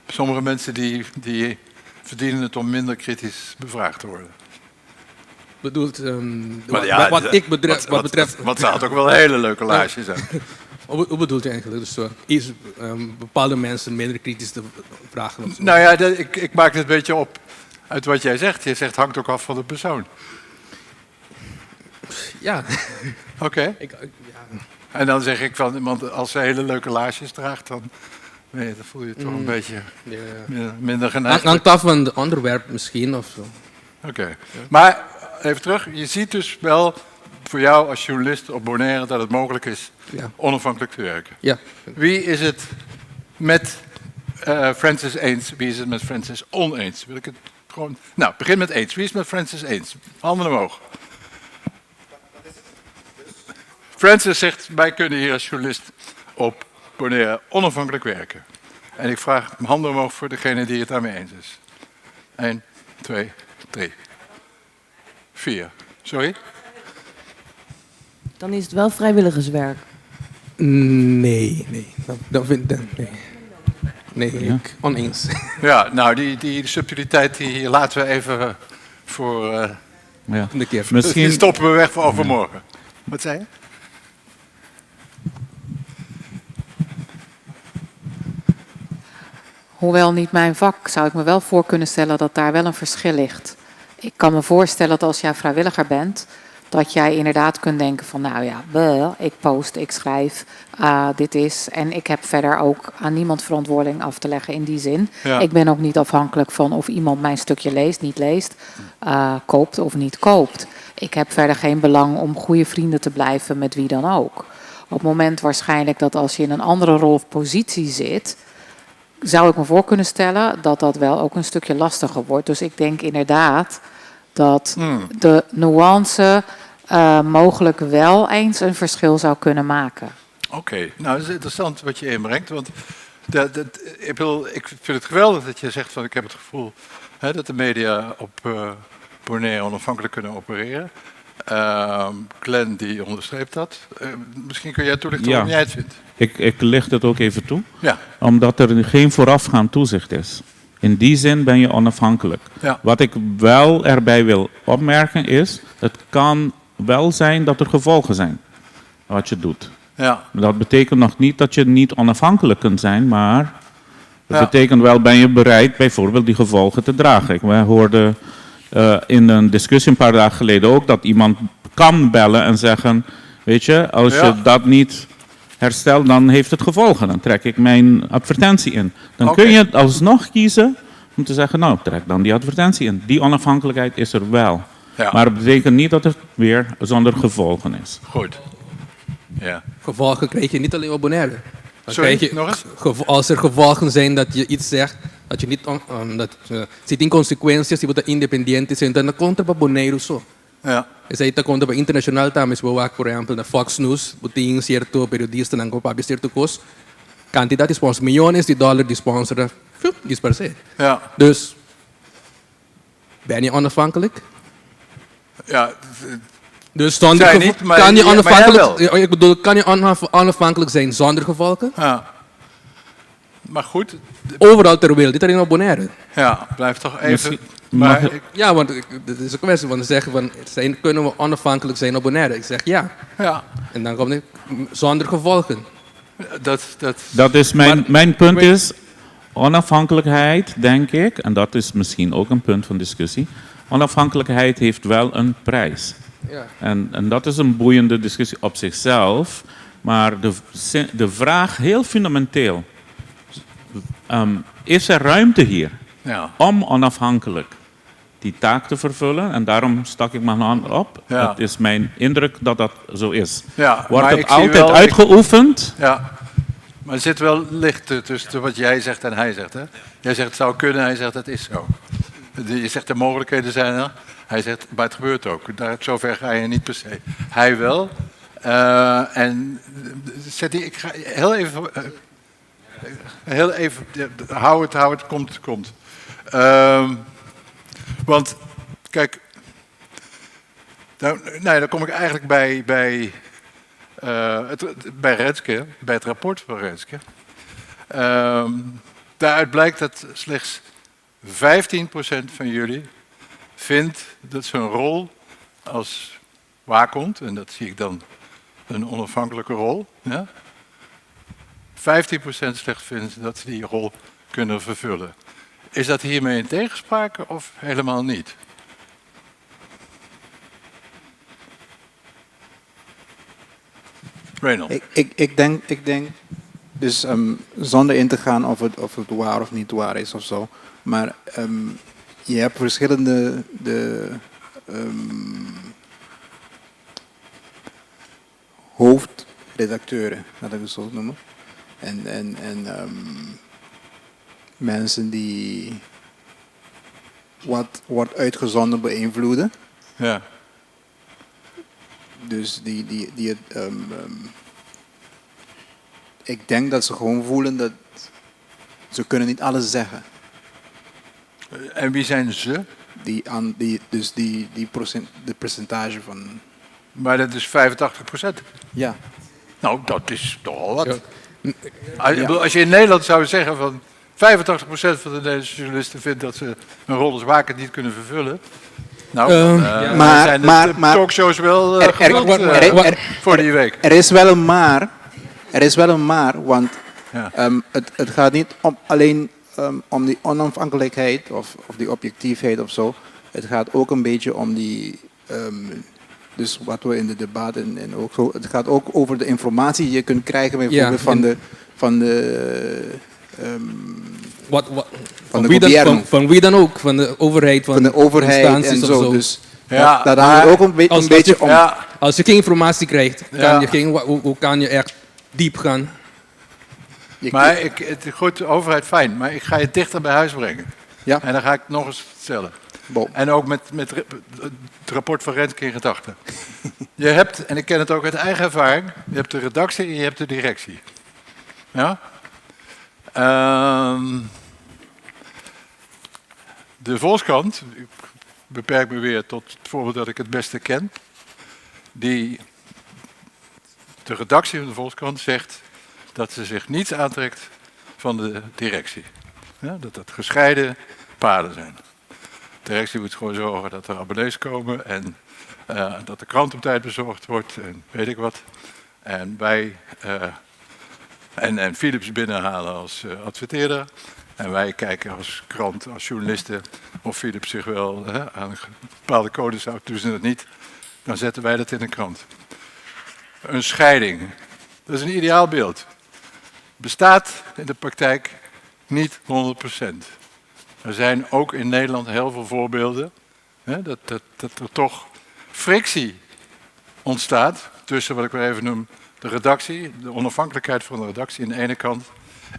Sommige mensen die verdienen het om minder kritisch bevraagd te worden. Bedoelt, wat betreft... Want ze had ook wel hele leuke laarsjes aan. Hoe bedoelt je eigenlijk? Dus bepaalde mensen minder kritisch te vragen? Of zo? Nou ja, ik maak het een beetje op uit wat jij zegt. Je zegt hangt ook af van de persoon. Ja. Oké. Ja. En dan zeg ik van, want als ze hele leuke laarsjes draagt, dan voel je je toch een beetje minder geneigd. Hangt af van het onderwerp misschien of zo. Oké. Ja. Maar even terug, je ziet dus wel voor jou als journalist op Bonaire dat het mogelijk is onafhankelijk te werken. Ja. Wie is het met Francis eens, wie is het met Francis oneens? Wil ik het gewoon... Nou, begin met eens. Wie is het met Francis eens? Handen omhoog. Francis zegt, wij kunnen hier als journalist op Bonaire onafhankelijk werken. En ik vraag handen omhoog voor degene die het daarmee eens is. 1, 2, 3, 4. Sorry? Dan is het wel vrijwilligerswerk. Nee. Dat vind ik... Nee, ik oneens. Ja, nou, die subtiliteit die laten we even voor... de keer. Die stoppen we weg voor overmorgen. Wat zei je? Hoewel niet mijn vak, zou ik me wel voor kunnen stellen dat daar wel een verschil ligt. Ik kan me voorstellen dat als jij vrijwilliger bent, dat jij inderdaad kunt denken van nou ja, ik post, ik schrijf, dit is. En ik heb verder ook aan niemand verantwoording af te leggen in die zin. Ja. Ik ben ook niet afhankelijk van of iemand mijn stukje leest, niet leest, koopt of niet koopt. Ik heb verder geen belang om goede vrienden te blijven met wie dan ook. Op het moment waarschijnlijk dat als je in een andere rol of positie zit, zou ik me voor kunnen stellen dat dat wel ook een stukje lastiger wordt. Dus ik denk inderdaad dat de nuance mogelijk wel eens een verschil zou kunnen maken. Oké, nou dat is interessant wat je inbrengt. Want ik vind het geweldig dat je zegt van ik heb het gevoel dat de media op Bonaire onafhankelijk kunnen opereren. Glenn die onderstreept dat. Misschien kun jij toelichten waarom jij het vindt. Ik licht het ook even toe. Ja. Omdat er geen voorafgaand toezicht is. In die zin ben je onafhankelijk. Ja. Wat ik wel erbij wil opmerken is, het kan wel zijn dat er gevolgen zijn. Wat je doet. Ja. Dat betekent nog niet dat je niet onafhankelijk kunt zijn, maar het betekent wel, ben je bereid bijvoorbeeld die gevolgen te dragen. Wij hoorden in een discussie een paar dagen geleden ook dat iemand kan bellen en zeggen, weet je, als je dat niet herstelt, dan heeft het gevolgen. Dan trek ik mijn advertentie in. Dan kun je alsnog kiezen om te zeggen, nou, trek dan die advertentie in. Die onafhankelijkheid is er wel. Ja. Maar dat betekent niet dat het weer zonder gevolgen is. Goed. Ja. Gevolgen krijg je niet alleen op Bonaire. Dan Sorry, krijg je, nog eens? als er gevolgen zijn dat je iets zegt, dat je niet, zit in consequenties, je moet independiente zijn, dan komt er bij Bonaire zo. Ja. E se ita conta ba internacional tamis bawa por exemplo na Fox News, buting certo periodista nang papi certo kos, quantidade de sponsors, miljones de dollar de sponsoren, disperseerd. Ja. Dus ben je onafhankelijk? Ja. Dus zonder Zij niet, maar kan je maar jij onafhankelijk, wel. ik bedoel, kan je onafhankelijk zijn zonder gevolgen? Ja. Maar goed. Overal ter wereld, niet alleen op Bonaire. Ja, blijf toch even... Misschien- Maar mag- ik- Ja, want het is een kwestie van te zeggen van, kunnen we onafhankelijk zijn op Bonaire? Ik zeg ja. Ja. En dan komt het zonder gevolgen. Dat is mijn punt is, onafhankelijkheid, denk ik, en dat is misschien ook een punt van discussie, onafhankelijkheid heeft wel een prijs. Ja. En dat is een boeiende discussie op zichzelf, maar de vraag heel fundamenteel, is er ruimte hier Ja. om onafhankelijk die taak te vervullen? En daarom stak ik mijn hand op. Ja. Het is mijn indruk dat dat zo is. Ja, Wordt maar het ik zie altijd wel- uitgeoefend? Ja, maar er zit wel licht tussen wat jij zegt en hij zegt. Hè? Jij zegt het zou kunnen, hij zegt het is zo. Je zegt de mogelijkheden zijn er. Hij zegt, maar het gebeurt ook. Zover ga je niet per se. Hij wel. En ik ga heel even, hou het, komt. Want, kijk, dan kom ik eigenlijk bij Renske, bij het rapport van Renske. Daaruit blijkt dat slechts 15% van jullie vindt dat zijn rol als waakhond, en dat zie ik dan een onafhankelijke rol, ja? 15% slechts vindt dat ze die rol kunnen vervullen. Is dat hiermee in tegenspraak of helemaal niet? Reynolds. Ik denk dus zonder in te gaan of het waar of niet waar is of zo. Maar je hebt verschillende hoofdredacteuren, laat ik het zo noemen. En mensen die wat wordt uitgezonden beïnvloeden. Ja. Dus die het, ik denk dat ze gewoon voelen dat ze kunnen niet alles zeggen. En wie zijn ze? De percentage van... Maar dat is 85%. Ja. Nou, dat is toch al wat. Ja. Als je in Nederland zou zeggen van 85% van de Nederlandse journalisten vindt dat ze een rol als waker niet kunnen vervullen. Nou, dan zijn de talkshows wel gevuld voor die week. Er is wel een maar, want het gaat niet alleen om die onafhankelijkheid of die objectiviteit of zo. Het gaat ook een beetje om die, dus wat we in de debat en ook zo. Het gaat ook over de informatie die je kunt krijgen bijvoorbeeld van de van wie dan ook, van de overheid, van de overheid instanties en of zo. Dus ja, daar hangt het ook een beetje om. Ja. Als je geen informatie krijgt, Ja. hoe kan je echt diep gaan? Maar goed, de overheid fijn, maar ik ga je dichter bij huis brengen. Ja. En dan ga ik nog eens vertellen. En ook met het rapport van Renske in gedachten. Je hebt, en ik ken het ook uit eigen ervaring, je hebt de redactie en je hebt de directie. Ja? De Volkskrant, ik beperk me weer tot het voorbeeld dat ik het beste ken. De redactie van de Volkskrant zegt dat ze zich niets aantrekt van de directie. Ja, dat dat gescheiden paden zijn. De directie moet gewoon zorgen dat er abonnees komen en dat de krant op tijd bezorgd wordt en weet ik wat. En wij en Philips binnenhalen als adverteerder. En wij kijken als krant, als journalisten, of Philips zich wel aan bepaalde codes houdt. Doen ze dat niet, dan zetten wij dat in de krant. Een scheiding, dat is een ideaal beeld. Bestaat in de praktijk niet 100%. Er zijn ook in Nederland heel veel voorbeelden Hè, dat er toch frictie ontstaat tussen wat ik weer even noem de redactie, de onafhankelijkheid van de redactie aan de ene kant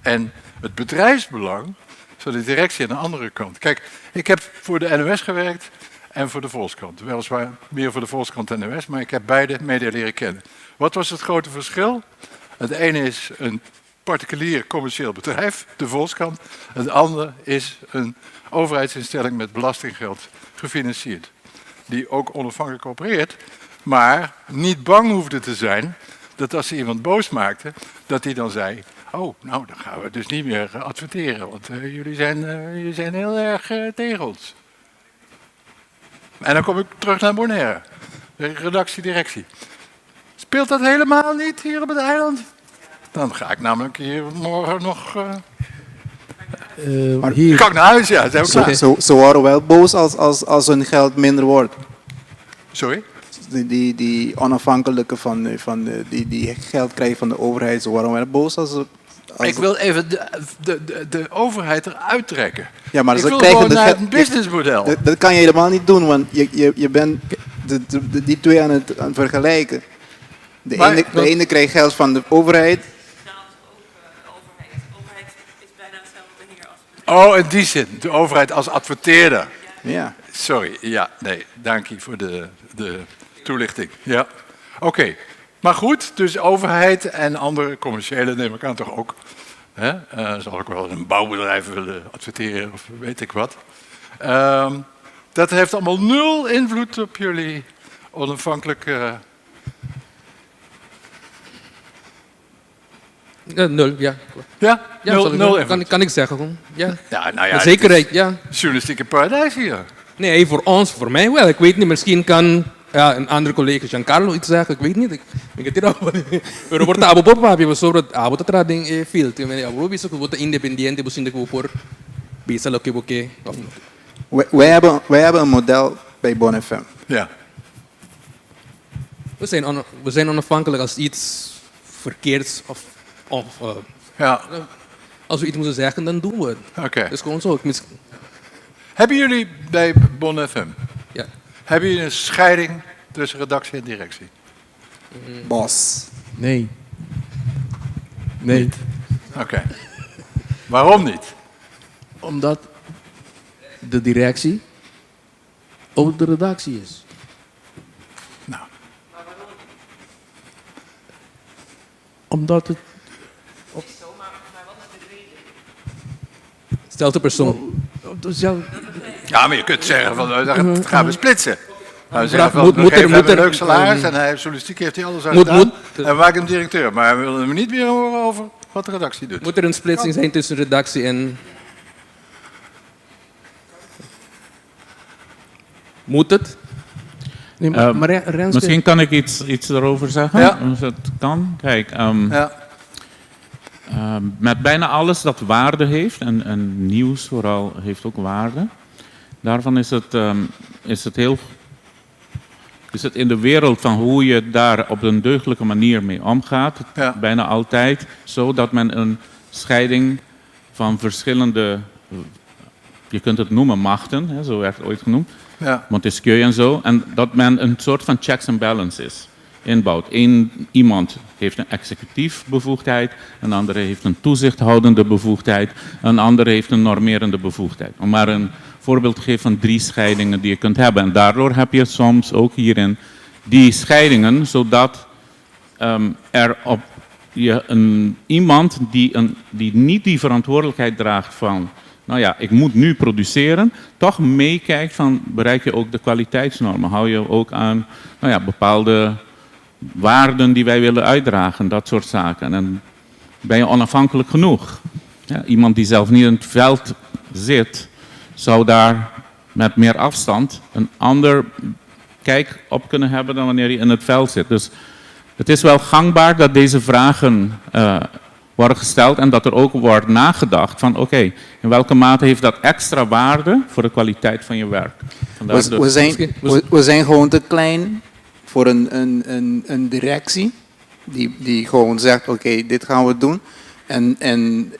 en het bedrijfsbelang, zo de directie aan de andere kant. Kijk, ik heb voor de NOS gewerkt en voor de Volkskrant. Weliswaar meer voor de Volkskrant en de NOS, maar ik heb beide media leren kennen. Wat was het grote verschil? Het ene is een particulier commercieel bedrijf, de Volkskrant. Het andere is een overheidsinstelling met belastinggeld gefinancierd. Die ook onafhankelijk opereert, maar niet bang hoefde te zijn dat als ze iemand boos maakte, dat hij dan zei, oh, nou, dan gaan we dus niet meer adverteren, want jullie zijn heel erg tegen ons. En dan kom ik terug naar Bonaire, de redactie-directie. Speelt dat helemaal niet hier op het eiland? Dan ga ik namelijk hier morgen nog... hier. Kan ik naar huis, ja. Dat is ook klaar. Ze waren wel boos als hun geld minder wordt. Sorry? Die onafhankelijke die geld krijgen van de overheid, ze waren wel boos als ik wil even de overheid eruit trekken. Ja, maar ik ze wil krijgen gewoon naar geld. het businessmodel. Dat kan je helemaal niet doen, want je bent die twee aan het vergelijken. De ene krijgt geld van de overheid. Oh, in die zin. De overheid als adverteerder. Ja. Sorry, ja, nee. Dank je voor de toelichting. Ja. Oké. Maar goed, dus overheid en andere commerciële neem ik aan toch ook. Hè? Zal ik wel een bouwbedrijf willen adverteren of weet ik wat. Dat heeft allemaal 0 invloed op jullie onafhankelijke... 0, ja. Ja? Ja, 0 invloed. kan ik zeggen. Gewoon. Ja. Ja, nou ja, Met zekerheid, ja. Journalistieke paradijs hier. Nee, voor ons, voor mij wel. Ik weet niet, misschien kan een andere collega Giancarlo iets zeggen. Ik weet niet. Ik tiro. Pero por tabo por papi, sobre abo trading field. Abo bisa ko independiente, bo sinde ko por bisa lo que Wij hebben een model bij Bon FM. Ja. We zijn onafhankelijk als iets verkeerds of ja. Als we iets moeten zeggen, dan doen we het. Oké. Dat is gewoon zo. Hebben jullie bij Bon FM, ja. hebben jullie een scheiding tussen redactie en directie? Bos. Nee. Oké. Waarom niet? Omdat de directie ook de redactie is. Nou. Omdat het... Stel de persoon. Ja, maar je kunt zeggen van, dat gaan we splitsen. Nou, we zeggen van, moet we geven hem er een leuk salaris en hij journalistiek heeft hij alles aan gedaan. En we maken hem directeur. Maar we willen hem niet meer horen over wat de redactie doet. Moet er een splitsing zijn tussen redactie en... Moet het? Nee, maar Renske... Misschien kan ik iets erover zeggen, ja. als het kan. Kijk, met bijna alles dat waarde heeft, en nieuws vooral heeft ook waarde, daarvan is het in de wereld van hoe je daar op een deugdelijke manier mee omgaat, bijna altijd zo dat men een scheiding van verschillende, je kunt het noemen machten, hè, zo werd het ooit genoemd, Montesquieu en zo, en dat men een soort van checks and balances inbouwt. Iemand heeft een executief bevoegdheid, een andere heeft een toezichthoudende bevoegdheid, een andere heeft een normerende bevoegdheid. Om maar een voorbeeld te geven van 3 scheidingen die je kunt hebben. En daardoor heb je soms ook hierin die scheidingen, zodat er op iemand die niet die verantwoordelijkheid draagt van, nou ja, ik moet nu produceren, toch meekijkt van, bereik je ook de kwaliteitsnormen? Hou je ook aan bepaalde waarden die wij willen uitdragen, dat soort zaken. En ben je onafhankelijk genoeg? Ja, iemand die zelf niet in het veld zit, zou daar met meer afstand een ander kijk op kunnen hebben dan wanneer hij in het veld zit. Dus het is wel gangbaar dat deze vragen worden gesteld en dat er ook wordt nagedacht van oké, in welke mate heeft dat extra waarde voor de kwaliteit van je werk? We zijn gewoon te klein voor een directie die gewoon zegt oké, dit gaan we doen. En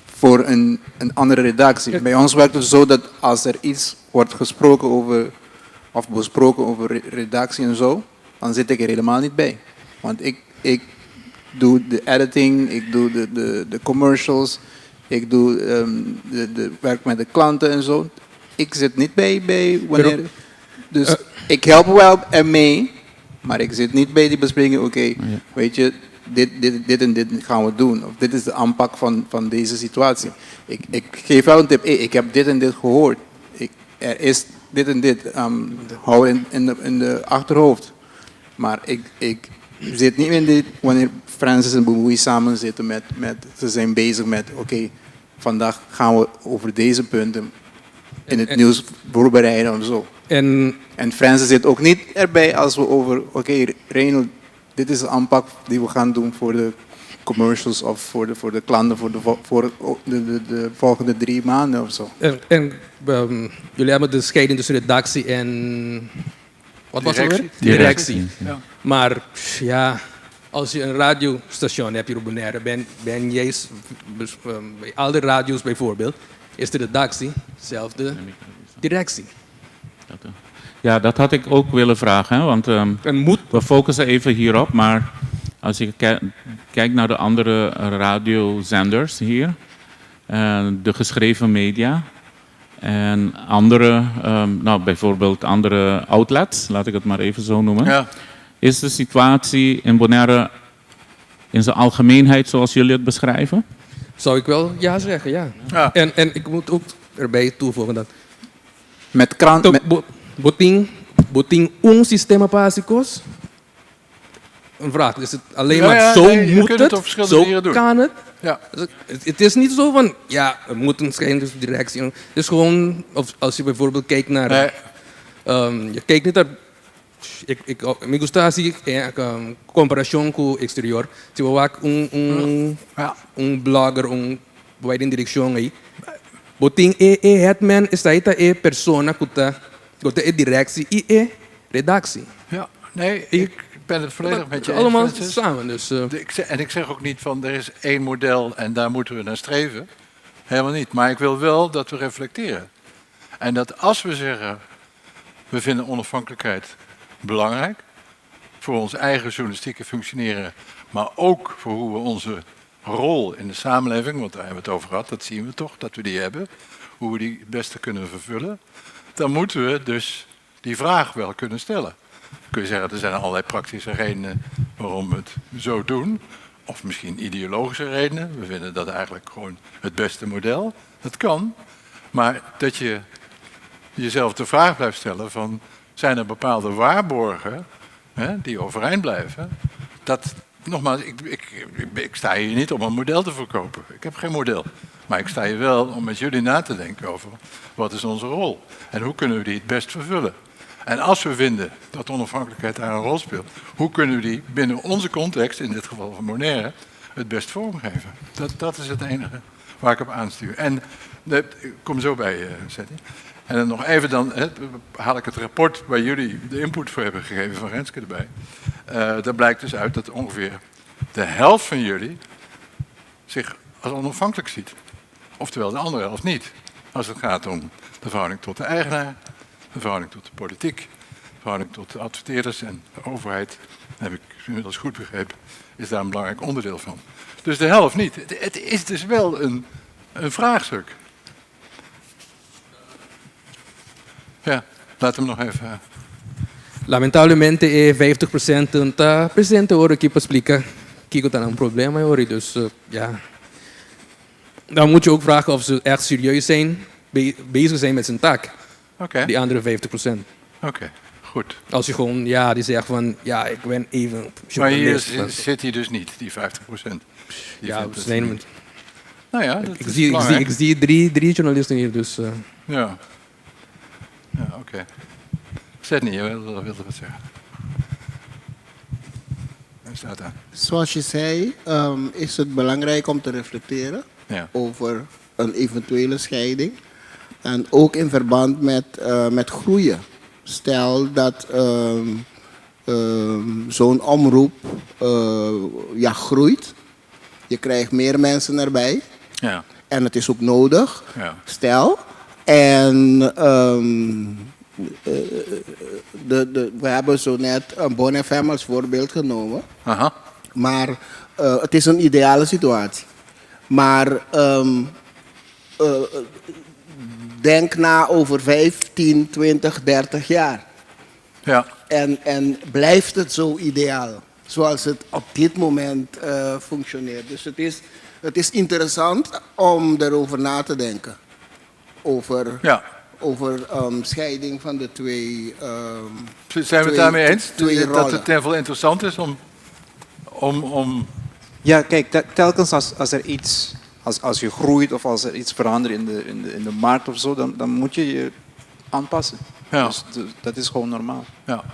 voor een andere redactie. Bij ons werkt het zo dat als er iets wordt gesproken over of besproken over redactie en zo, dan zit ik er helemaal niet bij. Want ik doe de editing, ik doe de commercials, ik doe de werk met de klanten en zo. Ik zit niet bij wanneer... Dus ik help wel ermee, maar ik zit niet bij die bespreking. Oké, weet je, dit en dit gaan we doen. Of dit is de aanpak van deze situatie. Ik geef wel een tip. Ik heb dit en dit gehoord. Er is dit en dit. Hou in de achterhoofd. Maar ik zit niet in dit wanneer Francis en Boeboei samen zitten ze zijn bezig met oké, vandaag gaan we over deze punten in het nieuws voorbereiden of zo. En Francis zit ook niet erbij als we over oké, Reynold, dit is de aanpak die we gaan doen voor de commercials of voor de klanten voor de volgende 3 maanden of zo. Jullie hebben de scheiding tussen redactie en... Wat was het weer? Directie. Ja. Maar ja, als je een radiostation hebt hier op Bonaire, ben jij bij al de radio's bijvoorbeeld, is de redactie zelf de directie. Ja, dat had ik ook willen vragen, hè, want we focussen even hierop, maar als je kijkt naar de andere radiozenders hier, de geschreven media en andere, bijvoorbeeld andere outlets, laat ik het maar even zo noemen, ja. Is de situatie in Bonaire in zijn algemeenheid zoals jullie het beschrijven? Zou ik wel ja zeggen, ja. Ja. En ik moet ook erbij toevoegen dat met krant... Boting sistema básicos. Een vraag, is het alleen maar zo moet het, zo kan het? Ja. Het is niet zo van, ja, we moeten scheiden tussen directie. Het is gewoon, of als je bijvoorbeeld kijkt naar... je kijkt niet naar... Me gusta así, comparación con el exterior. Si we wak un blogger, vai in direction aí. Boting hetman está aí persona kuta directie e redactie. Ja, nee, ik ben het volledig met je eens. Allemaal samen. Dus, En ik zeg ook niet van er is één model en daar moeten we naar streven. Helemaal niet. Maar ik wil wel dat we reflecteren. En dat als we zeggen, we vinden onafhankelijkheid belangrijk. Voor ons eigen journalistieke functioneren. Maar ook voor hoe we onze rol in de samenleving, want daar hebben we het over gehad, dat zien we toch, dat we die hebben. Hoe we die het beste kunnen vervullen. Dan moeten we dus die vraag wel kunnen stellen. Kun je zeggen, er zijn allerlei praktische redenen waarom we het zo doen. Of misschien ideologische redenen. We vinden dat eigenlijk gewoon het beste model. Dat kan. Maar dat je jezelf de vraag blijft stellen van... zijn er bepaalde waarborgen die overeind blijven? Dat, nogmaals, ik sta hier niet om een model te verkopen. Ik heb geen model. Maar ik sta hier wel om met jullie na te denken over wat is onze rol. En hoe kunnen we die het best vervullen. En als we vinden dat onafhankelijkheid daar een rol speelt, hoe kunnen we die binnen onze context, in dit geval van Bonaire, het best vormgeven. Dat is het enige waar ik op aanstuur. En ik kom zo bij, Seti. En dan nog even dan, haal ik het rapport waar jullie de input voor hebben gegeven van Renske erbij. Daar blijkt dus uit dat ongeveer de helft van jullie zich als onafhankelijk ziet. Oftewel de andere helft niet. Als het gaat om de verhouding tot de eigenaar, de verhouding tot de politiek, de verhouding tot de adverteerders en de overheid, heb ik inmiddels goed begrepen, is daar een belangrijk onderdeel van. Dus de helft niet. Het is dus wel een vraagstuk. Ja, laat hem nog even... Lamentablemente 50% não está presente hoje aqui para explicar que está um problema hoje. Dus ja, dan moet je ook vragen of ze echt serieus zijn, bezig zijn met zijn taak. Okay. Die andere 50%. Oké, goed. Als je gewoon, ja, die zegt van, ja, ik ben even Maar hier journalist. zit hij dus niet, die 50%. Ja, we zijn... Nou ja, dat ik zie drie journalisten hier, dus... Ja. Ja, oké. Sydney, je wilde wat zeggen. Hij staat daar. Zoals je zei, is het belangrijk om te reflecteren over een eventuele scheiding. En ook in verband met groeien. Stel dat zo'n omroep groeit. Je krijgt meer mensen erbij. Ja. En het is ook nodig. Ja. Stel. En we hebben zo net een Bon FM als voorbeeld genomen. Aha. Maar het is een ideale situatie. Maar denk na over 15, 20, 30 jaar. Ja. En blijft het zo ideaal? Zoals het op dit moment functioneert. Dus het is interessant om erover na te denken. Over scheiding van de twee. Zijn we het daarmee eens? Dat het ten volle interessant is om... Ja, kijk, telkens als er iets, als je groeit of als er iets verandert in de markt of zo, dan moet je je aanpassen. Ja. Dus dat is gewoon normaal. Ja,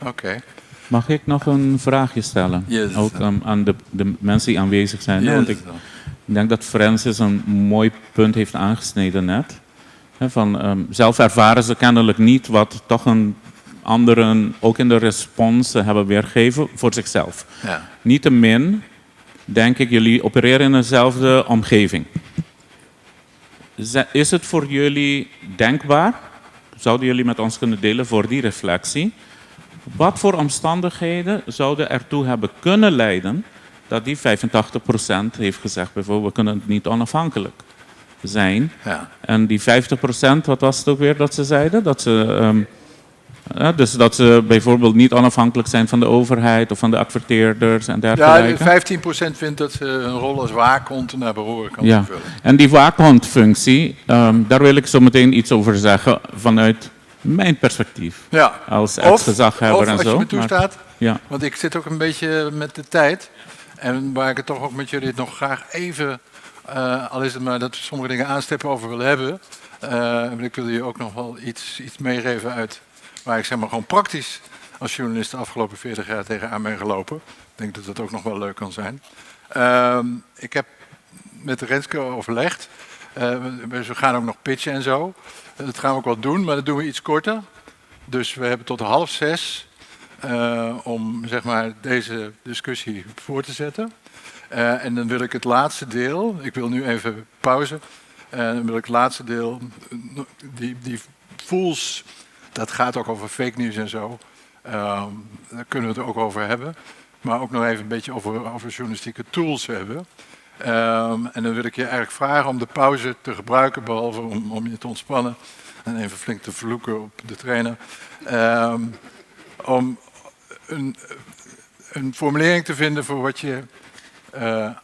oké. Mag ik nog een vraagje stellen? Yes. Ook aan de mensen die aanwezig zijn. Yes. Want ik denk dat Francis een mooi punt heeft aangesneden net. Zelf ervaren ze kennelijk niet wat toch een anderen ook in de respons hebben weergegeven voor zichzelf. Ja. Niettemin denk ik, jullie opereren in dezelfde omgeving. Is het voor jullie denkbaar, zouden jullie met ons kunnen delen voor die reflectie, wat voor omstandigheden zouden ertoe hebben kunnen leiden dat die 85% heeft gezegd, bijvoorbeeld, we kunnen niet onafhankelijk zijn. Ja. En die 50%, wat was het ook weer dat ze zeiden? Dat ze, dus dat ze bijvoorbeeld niet onafhankelijk zijn van de overheid of van de adverteerders en dergelijke. Ja, 15% vindt dat ze een rol als waakhond naar behoren kan vervullen. En die waakhondfunctie, daar wil ik zo meteen iets over zeggen vanuit mijn perspectief. Ja. Als ex-gezaghebber en als zo. je me toestaat, ja. want ik zit ook een beetje met de tijd. En waar ik het toch ook met jullie nog graag even, al is het maar dat we sommige dingen aanstippen over willen hebben. Ik wil je ook nog wel iets meegeven uit waar ik zeg maar gewoon praktisch als journalist de afgelopen 40 jaar tegenaan ben gelopen. Ik denk dat dat ook nog wel leuk kan zijn. Ik heb met Renske overlegd. We gaan ook nog pitchen en zo. Dat gaan we ook wel doen, maar dat doen we iets korter. Dus we hebben tot 5:30 om zeg maar, deze discussie voor te zetten. En dan wil ik het laatste deel, ik wil nu even pauze. Dan wil ik het laatste deel, die fools, dat gaat ook over fake news en zo. Daar kunnen we het ook over hebben. Maar ook nog even een beetje over journalistieke tools hebben. En dan wil ik je eigenlijk vragen om de pauze te gebruiken, behalve om je te ontspannen en even flink te vloeken op de trainer. Om een formulering te vinden voor wat je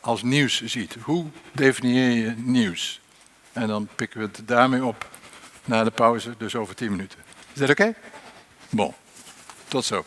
als nieuws ziet. Hoe definieer je nieuws? En dan pikken we het daarmee op na de pauze, dus over 10 minuten. Is dat oké? Bon, tot zo.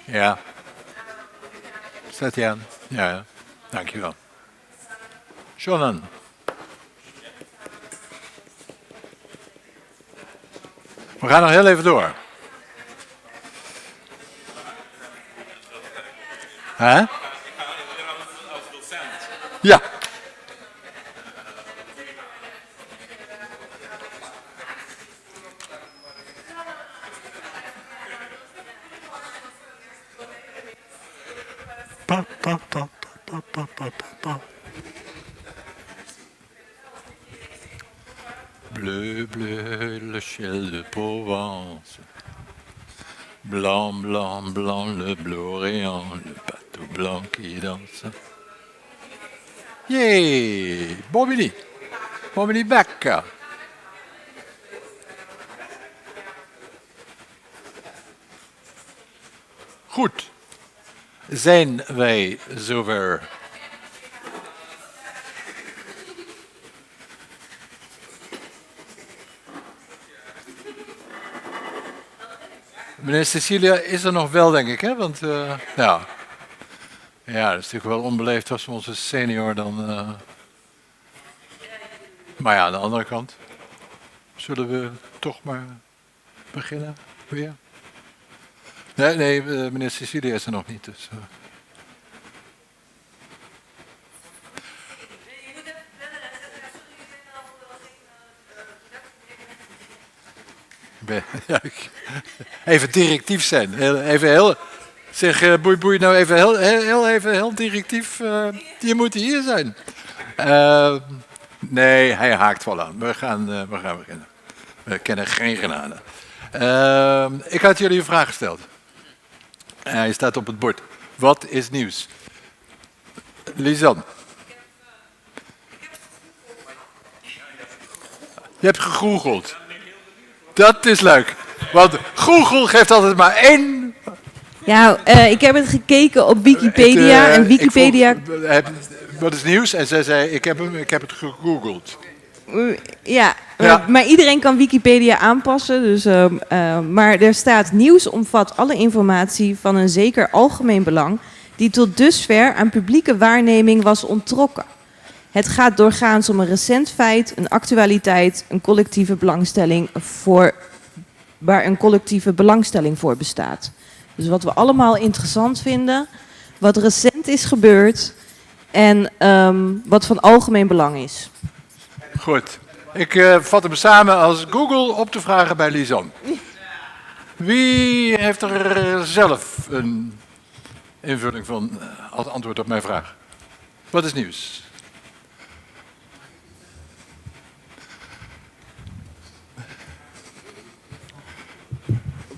Ja. Staat hij aan? Ja, ja. Dankjewel. Jonan. We gaan nog heel even door. Hè? Ja. Pa, pa, pa, pa, pa, pa, pa. Bleu, bleu, le ciel de Provence. Blanc, blanc, blanc, le bleu orient, le bateau blanc qui danse. Yay! Bobby Becker. Goed. Zijn wij zover? Meneer Cecilia is er nog wel, denk ik, hè? Want ja. Ja, dat is natuurlijk wel onbeleefd als we onze senior dan... Maar ja, aan de andere kant. Zullen we toch maar beginnen weer? Nee, meneer Cecilia is er nog niet, dus... Ja, even directief zijn. Even heel... Zeg, boei nou even heel directief. Je moet hier zijn. Nee, hij haakt wel aan. We gaan beginnen. We kennen geen genade. Ik had jullie een vraag gesteld. Hij staat op het bord. Wat is nieuws? Lisanne. Je hebt gegoogeld. Dat is leuk. Want Google geeft altijd maar één... Ja, ik heb het gekeken op Wikipedia. En Wikipedia... Wat is nieuws? En zij zei, ik heb het gegoogeld. Ja, maar iedereen kan Wikipedia aanpassen. Dus, maar er staat: nieuws omvat alle informatie van een zeker algemeen belang die tot dusver aan publieke waarneming was onttrokken. Het gaat doorgaans om een recent feit, een actualiteit, een collectieve belangstelling waar een collectieve belangstelling voor bestaat. Dus wat we allemaal interessant vinden, wat recent is gebeurd en wat van algemeen belang is. Goed. Ik vat hem samen als Google op te vragen bij Lisanne. Wie heeft er zelf een invulling van als antwoord op mijn vraag? Wat is nieuws?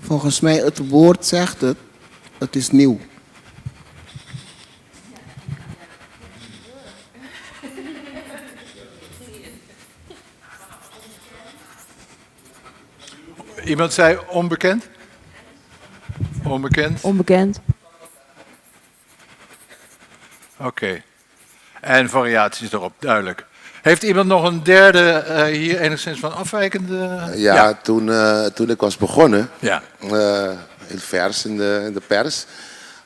Volgens mij, het woord zegt het. Het is nieuw. Iemand zei onbekend? Onbekend? Onbekend. Oké. En variaties erop, duidelijk. Heeft iemand nog een derde hier enigszins van afwijkende? Ja. Toen ik was begonnen, ja. Heel vers in de pers,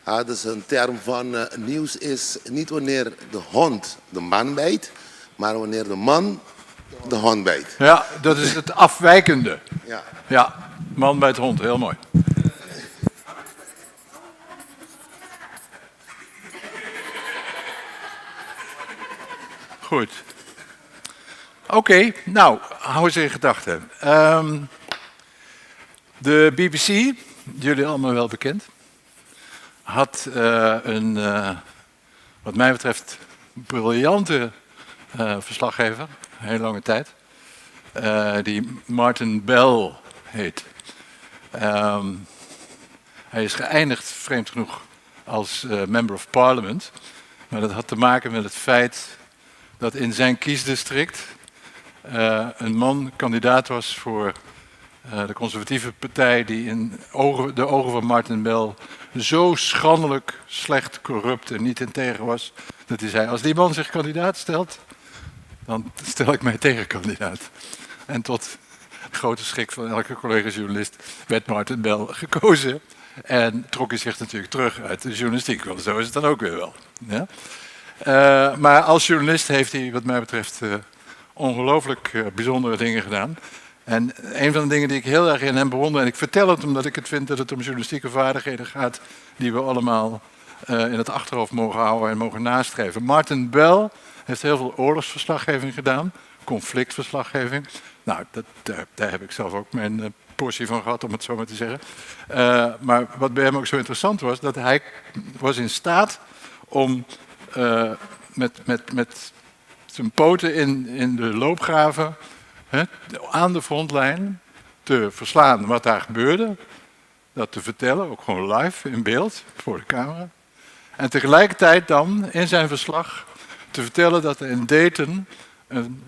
dat is een term van nieuws is niet wanneer de hond de man bijt, maar wanneer de man de hond bijt. Ja, dat is het afwijkende. Ja. Ja, man bijt hond, heel mooi. Goed. Oké, nou, hou eens in gedachten. De BBC, jullie allemaal wel bekend, had een, wat mij betreft, briljante verslaggever, een hele lange tijd, die Martin Bell heet. Hij is geëindigd, vreemd genoeg, als Member of Parliament, maar dat had te maken met het feit dat in zijn kiesdistrict een man kandidaat was voor de conservatieve partij die in de ogen van Martin Bell zo schandelijk, slecht, corrupt en niet integer was, dat hij zei, als die man zich kandidaat stelt, dan stel ik mij tegenkandidaat. En tot grote schrik van elke collega-journalist werd Martin Bell gekozen. En trok hij zich natuurlijk terug uit de journalistiek. Want zo is het dan ook weer wel. Ja? Maar als journalist heeft hij wat mij betreft ongelooflijk bijzondere dingen gedaan. En een van de dingen die ik heel erg in hem bewonder, en ik vertel het omdat ik het vind dat het om journalistieke vaardigheden gaat die we allemaal in het achterhoofd mogen houden en mogen nastreven. Martin Bell heeft heel veel oorlogsverslaggeving gedaan, conflictverslaggeving. Nou, daar heb ik zelf ook mijn portie van gehad, om het zo maar te zeggen. Maar wat bij hem ook zo interessant was, dat hij was in staat om met zijn poten in de loopgraven aan de frontlijn te verslaan wat daar gebeurde. Dat te vertellen, ook gewoon live in beeld voor de camera. En tegelijkertijd dan in zijn verslag te vertellen dat er in Dayton een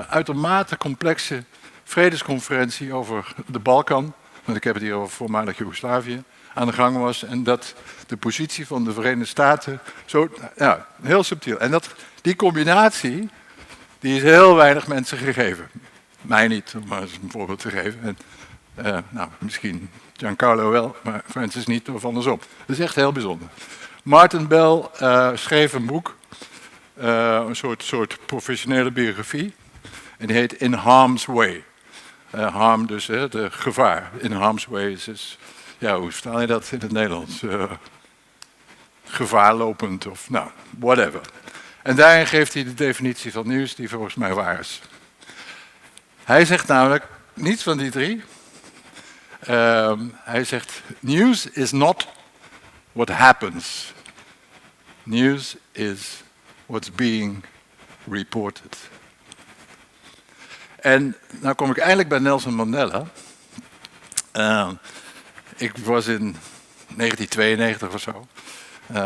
uitermate complexe vredesconferentie over de Balkan, want ik heb het hier over voormalig Joegoslavië, aan de gang was. En dat de positie van de Verenigde Staten zo, ja, heel subtiel. En die combinatie, die is heel weinig mensen gegeven. Mij niet, om maar eens een voorbeeld te geven. En, nou, misschien Giancarlo wel, maar Francis niet of andersom. Dat is echt heel bijzonder. Martin Bell schreef een boek, een soort professionele biografie. En die heet In Harm's Way. Harm dus, de gevaar. In Harm's Way is ja, hoe vertaal je dat in het Nederlands? Gevaarlopend of nou, whatever. En daarin geeft hij de definitie van nieuws die volgens mij waar is. Hij zegt namelijk niets van die drie. Hij zegt, news is not what happens. News is what's being reported. En nou kom ik eindelijk bij Nelson Mandela. Ik was in 1992 of zo.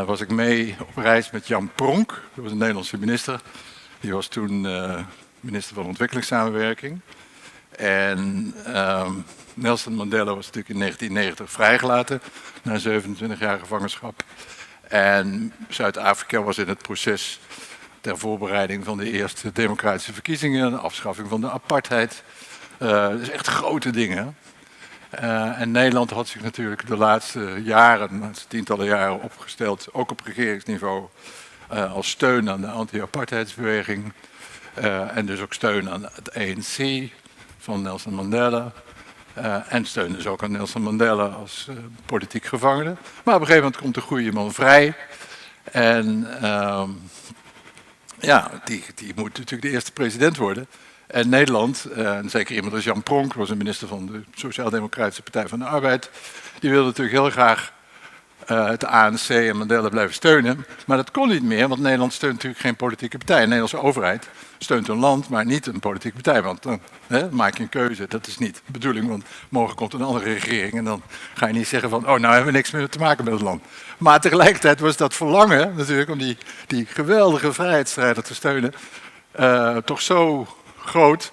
Was ik mee op reis met Jan Pronk. Dat was een Nederlandse minister. Die was toen minister van Ontwikkelingssamenwerking. En Nelson Mandela was natuurlijk in 1990 vrijgelaten na 27 jaar gevangenschap. En Zuid-Afrika was in het proces ter voorbereiding van de eerste democratische verkiezingen, de afschaffing van de apartheid. Dus echt grote dingen. En Nederland had zich natuurlijk de laatste jaren, tientallen jaren opgesteld, ook op regeringsniveau, als steun aan de anti-apartheidsbeweging. En dus ook steun aan het ANC van Nelson Mandela. En steun dus ook aan Nelson Mandela als politiek gevangene. Maar op een gegeven moment komt de goede man vrij. En ja, die moet natuurlijk de eerste president worden. En Nederland, en zeker iemand als Jan Pronk, was een minister van de Sociaal-Democratische Partij van de Arbeid, die wilde natuurlijk heel graag het ANC en Mandela blijven steunen. Maar dat kon niet meer, want Nederland steunt natuurlijk geen politieke partij. De Nederlandse overheid steunt een land, maar niet een politieke partij. Want dan maak je een keuze, dat is niet de bedoeling. Want morgen komt een andere regering en dan ga je niet zeggen van, oh, nou hebben we niks meer te maken met het land. Maar tegelijkertijd was dat verlangen natuurlijk om die geweldige vrijheidsstrijder te steunen toch zo groot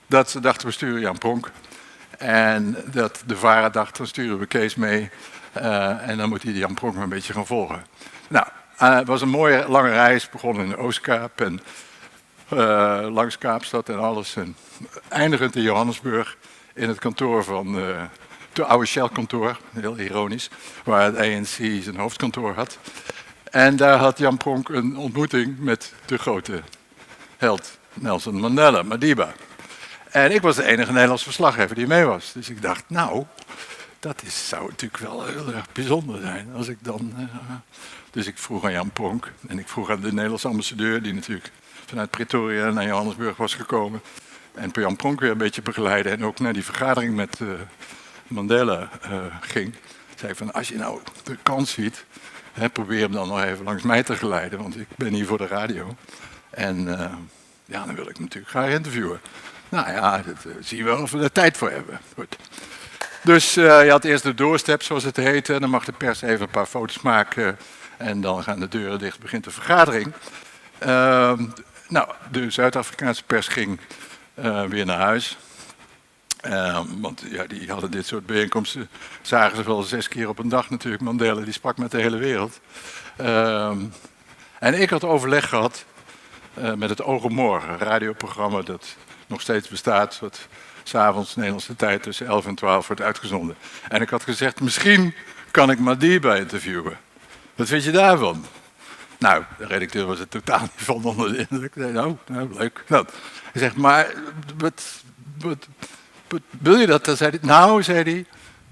dat ze dachten, we sturen Jan Pronk. En dat de VARA dacht, dan sturen we Kees mee. En dan moet hij Jan Pronk maar een beetje gaan volgen. Nou, het was een mooie lange reis. Begonnen in de Oostkaap en langs Kaapstad en alles. En eindigend in Johannesburg in het kantoor van het oude Shell-kantoor. Heel ironisch. Waar het ANC zijn hoofdkantoor had. En daar had Jan Pronk een ontmoeting met de grote held Nelson Mandela, Madiba. En ik was de enige Nederlandse verslaggever die mee was. Dus ik dacht, nou, dat zou natuurlijk wel heel erg bijzonder zijn. Als ik dan, dus ik vroeg aan Jan Pronk en ik vroeg aan de Nederlandse ambassadeur, die natuurlijk vanuit Pretoria naar Johannesburg was gekomen. En Jan Pronk weer een beetje begeleiden en ook naar die vergadering met Mandela ging. Zei ik van, als je nou de kans ziet, probeer hem dan nog even langs mij te geleiden, want ik ben hier voor de radio. En ja, dan wil ik natuurlijk graag interviewen. Nou ja, dat zie je wel of we er tijd voor hebben. Goed. Dus je had eerst de doorstep, zoals het heette. En dan mag de pers even een paar foto's maken. En dan gaan de deuren dicht, begint de vergadering. Nou, de Zuid-Afrikaanse pers ging weer naar huis. Want ja, die hadden dit soort bijeenkomsten. Zagen ze wel 6 keer op een dag natuurlijk. Mandela, die sprak met de hele wereld. En ik had overleg gehad met het Oog op Morgen, een radioprogramma dat nog steeds bestaat, wat 's avonds Nederlandse tijd tussen 11 en 12 wordt uitgezonden. En ik had gezegd, misschien kan ik Madiba interviewen. Wat vind je daarvan? Nou, de redacteur was er totaal niet van onder de indruk. Nee, nou, leuk. Nou, hij zegt, maar wat wil je dat? Dan zei hij, nou, zei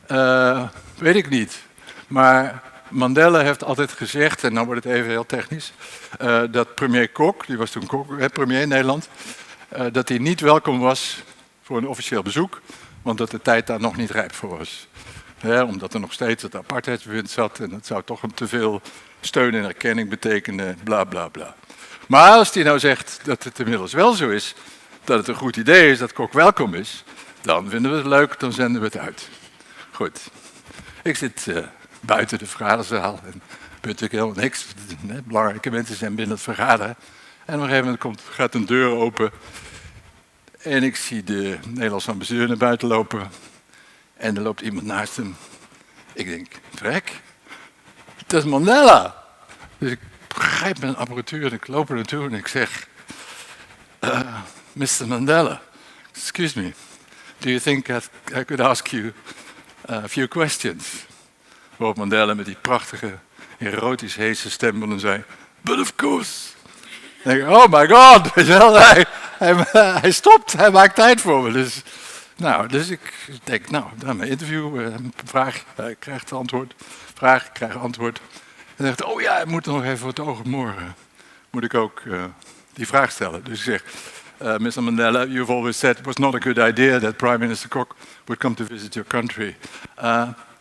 hij, weet ik niet. Maar Mandela heeft altijd gezegd, en nou wordt het even heel technisch, dat premier Kok, die was toen Kok, premier in Nederland, dat hij niet welkom was voor een officieel bezoek, want dat de tijd daar nog niet rijp voor was. Omdat er nog steeds het apartheidsbewind zat en het zou toch een te veel steun en erkenning betekenen, bla bla bla. Maar als hij nou zegt dat het inmiddels wel zo is, dat het een goed idee is dat Kok welkom is, dan vinden we het leuk, dan zenden we het uit. Goed. Ik zit buiten de vergaderzaal en er gebeurt natuurlijk helemaal niks. Belangrijke mensen zijn binnen het vergaderen. En op een gegeven moment gaat een deur open en ik zie de Nederlandse ambassadeur naar buiten lopen. En er loopt iemand naast hem. Ik denk, vrek, dat is Mandela. Dus ik grijp mijn apparatuur en ik loop er naartoe en ik zeg, Mr. Mandela, excuse me, do you think I could ask you a few questions? Waarop Mandela met die prachtige, erotisch heese stem van hem zei, but of course. En ik, oh my god, hij stopt, hij maakt tijd voor me. Dus ik denk, nou, dan mijn interview, vraag, ik krijg het antwoord, vraag, ik krijg antwoord. En dan dacht, oh ja, ik moet nog even voor het oog morgen, moet ik ook die vraag stellen. Dus ik zeg, Mr. Mandela, you've always said it was not a good idea that Prime Minister Kok would come to visit your country.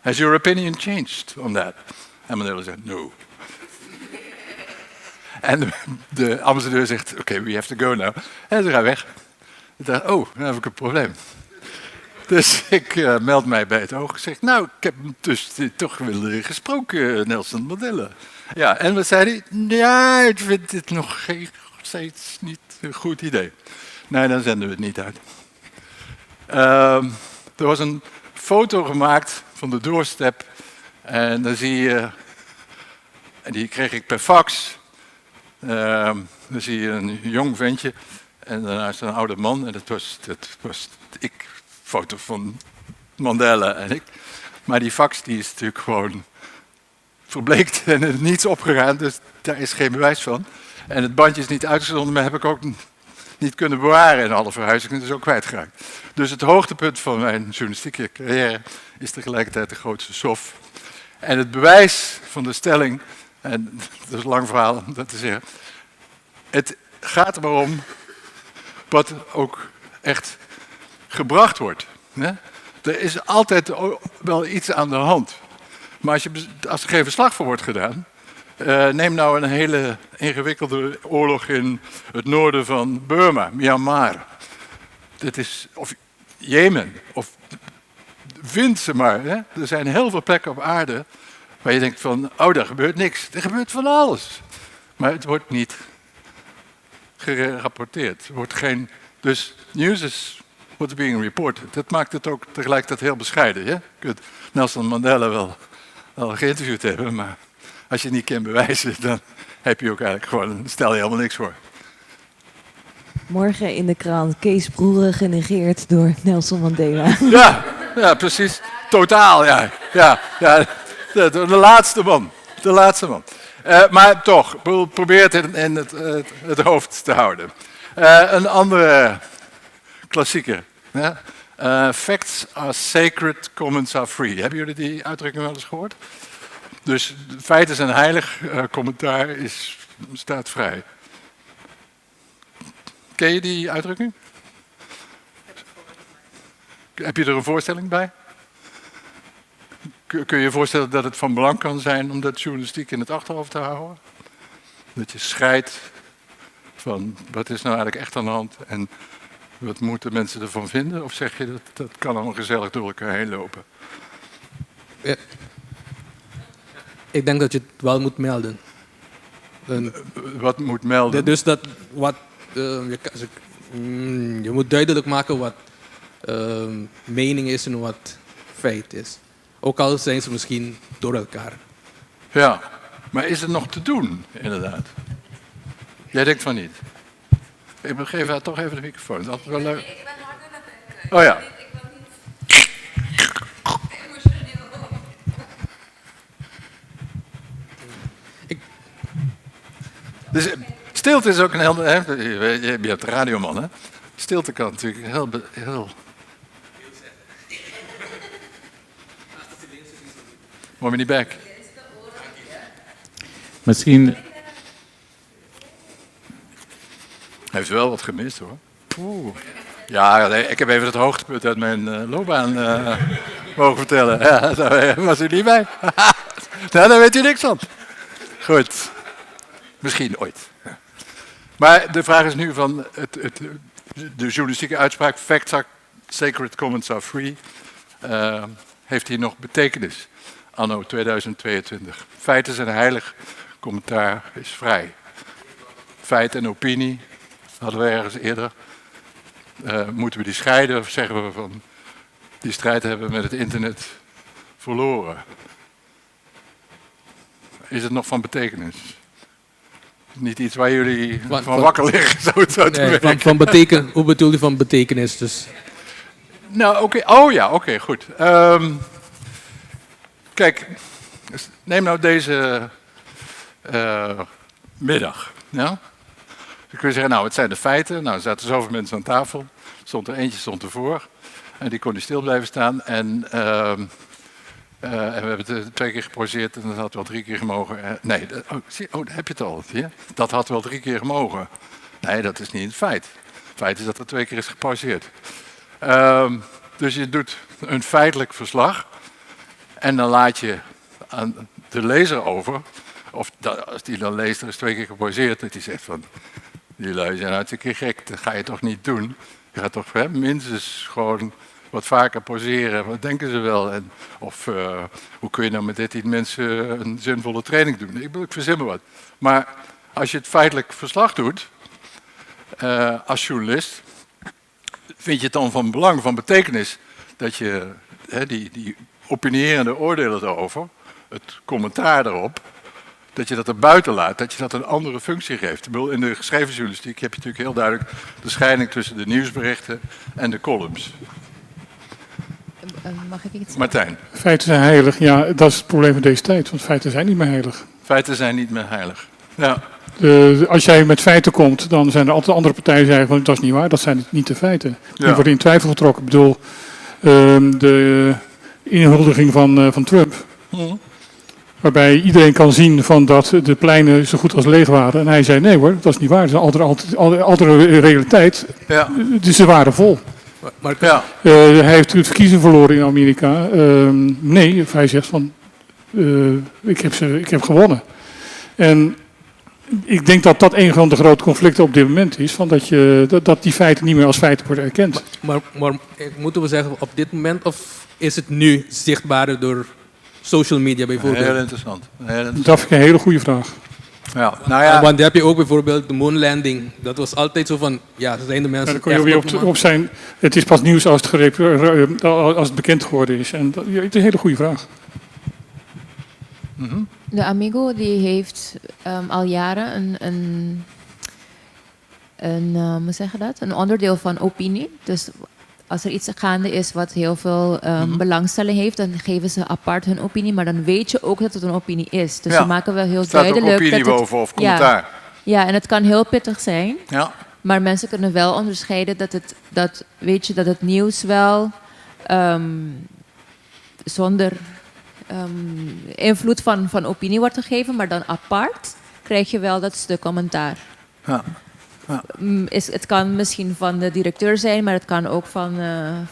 Has your opinion changed on that? En Mandela zegt, no. En de ambassadeur zegt, oké, we have to go now. En ze gaan weg. Ik dacht, oh, dan heb ik een probleem. Dus ik meld mij bij het oog. Ik zeg, nou, ik heb hem dus toch wel gesproken, Nelson Mandela. Ja, en wat zei hij? Ja, ik vind dit nog steeds niet een goed idee. Nee, dan zenden we het niet uit. Er was een foto gemaakt van de doorstep. En dan zie je, en die kreeg ik per fax. Dan zie je een jong ventje en daarnaast een oude man. En dat was ik, foto van Mandela en ik. Maar die fax die is natuurlijk gewoon verbleekt en er is niets opgegaan. Dus daar is geen bewijs van. En het bandje is niet uitgezonden, maar heb ik ook niet kunnen bewaren in alle verhuizingen. Het is ook kwijtgeraakt. Dus het hoogtepunt van mijn journalistieke carrière is tegelijkertijd de grootste sof. En het bewijs van de stelling, en dat is een lang verhaal om dat te zeggen. Het gaat er maar om wat ook echt gebracht wordt. Hè? Er is altijd wel iets aan de hand. Maar als er geen verslag voor wordt gedaan, neem nou een hele ingewikkelde oorlog in het noorden van Burma, Myanmar. Dit is, of Jemen, of vind ze maar. Hè? Er zijn heel veel plekken op aarde waar je denkt van, oh, daar gebeurt niks. Er gebeurt van alles. Maar het wordt niet gerapporteerd. Er wordt geen, dus news is what's being reported. Dat maakt het ook tegelijkertijd heel bescheiden. Je kunt Nelson Mandela wel geïnterviewd hebben, maar als je het niet kan bewijzen, dan heb je ook eigenlijk gewoon, stel je helemaal niks voor. Morgen in de krant, Kees Broeren genegeerd door Nelson Mandela. Ja, precies. Totaal, ja. De laatste man. De laatste man. Maar toch, probeer het in het hoofd te houden. Een andere klassieker. Facts are sacred, comments are free. Hebben jullie die uitdrukking wel eens gehoord? Dus feiten zijn heilig, commentaar staat vrij. Ken je die uitdrukking? Heb je er een voorstelling bij? Kun je je voorstellen dat het van belang kan zijn om dat journalistiek in het achterhoofd te houden? Dat je scheidt van wat is nou eigenlijk echt aan de hand en wat moeten mensen ervan vinden? Of zeg je dat kan allemaal gezellig door elkaar heen lopen? Ja. Ik denk dat je het wel moet melden. Wat moet melden? Dus dat wat je moet duidelijk maken wat mening is en wat feit is. Ook al zijn ze misschien door elkaar. Ja, maar is het nog te doen, inderdaad? Jij denkt van niet. Ik geef haar toch even de microfoon. Dat is wel leuk. Ik ben harder aan het denken. Oh ja. Dus stilte is ook een heel... Hè, je bent radioman, hè? Stilte kan natuurlijk heel... Moet me niet back. Misschien, Hij heeft wel wat gemist, hoor. Oeh. Ja, nee, ik heb even het hoogtepunt uit mijn loopbaan mogen vertellen. Ja, daar was u niet bij. Nou, daar weet u niks van. Goed. Misschien ooit. Ja. Maar de vraag is nu van de journalistieke uitspraak... Facts are sacred, comments are free. Heeft die nog betekenis? Anno 2022. Feiten zijn heilig, commentaar is vrij. Feit en opinie, hadden we ergens eerder. Moeten we die scheiden of zeggen we van... die strijd hebben we met het internet verloren? Is het nog van betekenis? Niet iets waar jullie van wakker liggen, zo te werken. Hoe bedoel je van betekenis? Dus? Nou, oké. Oh ja, oké, goed. Kijk, neem nou deze middag. Ja? Dan kun je zeggen, nou, het zijn de feiten. Nou, er zaten zoveel mensen aan tafel. Eentje ervoor. En die kon niet stil blijven staan. En we hebben het 2 keer geprobeerd en dat had wel 3 keer gemogen. Nee, daar heb je het al. Ja? Dat had wel 3 keer gemogen. Nee, dat is niet het feit. Het feit is dat er 2 keer is gepauzeerd. Dus je doet een feitelijk verslag. En dan laat je aan de lezer over. Of als die dan leest, er is 2 keer gepauzeerd. Dat hij zegt van, die lui zijn hartstikke gek. Dat ga je toch niet doen. Je gaat toch minstens gewoon wat vaker pauzeren. Wat denken ze wel? En, of hoe kun je nou met 13 mensen een zinvolle training doen? Ik verzin me wat. Maar als je het feitelijk verslag doet, als journalist, vind je het dan van belang, van betekenis, dat je die opinierende oordelen erover, het commentaar erop, dat je dat er buiten laat, dat je dat een andere functie geeft. In de geschreven journalistiek heb je natuurlijk heel duidelijk de scheiding tussen de nieuwsberichten en de columns. Mag ik iets zeggen? Martijn. Feiten zijn heilig, ja, dat is het probleem van deze tijd, want feiten zijn niet meer heilig. Feiten zijn niet meer heilig. Ja. Als jij met feiten komt, dan zijn er altijd andere partijen die zeggen van dat is niet waar, dat zijn niet de feiten. Die worden in twijfel getrokken. Ik bedoel, de inhuldiging van Trump, waarbij iedereen kan zien van dat de pleinen zo goed als leeg waren. En hij zei nee hoor, dat is niet waar, dat is een andere realiteit. Ja. Dus ze waren vol. Maar hij heeft de verkiezingen verloren in Amerika. Nee, hij zegt van ik heb gewonnen. En ik denk dat dat een van de grote conflicten op dit moment is, van dat die feiten niet meer als feiten worden erkend. Maar moeten we zeggen op dit moment, of is het nu zichtbaarder door social media bijvoorbeeld? Heel interessant. Dat vind ik een hele goede vraag. Ja, nou ja. Want dan heb je ook bijvoorbeeld de moonlanding. Dat was altijd zo van, ja, zijn de mensen. Ja, dan kon je weer op zijn. Het is pas nieuws als het bekend geworden is. En het is een hele goede vraag. De Amigo die heeft al jaren hoe zeg je dat? Een onderdeel van opinie. Dus als er iets gaande is wat heel veel belangstelling heeft, dan geven ze apart hun opinie. Maar dan weet je ook dat het een opinie is. Dus ze maken wel heel duidelijk. Staat ook opinie boven of commentaar. Ja, en het kan heel pittig zijn. Ja. Maar mensen kunnen wel onderscheiden dat het nieuws wel zonder invloed van opinie wordt gegeven, maar dan apart krijg je wel dat stuk commentaar. Ja. Ja. Het kan misschien van de directeur zijn, maar het kan ook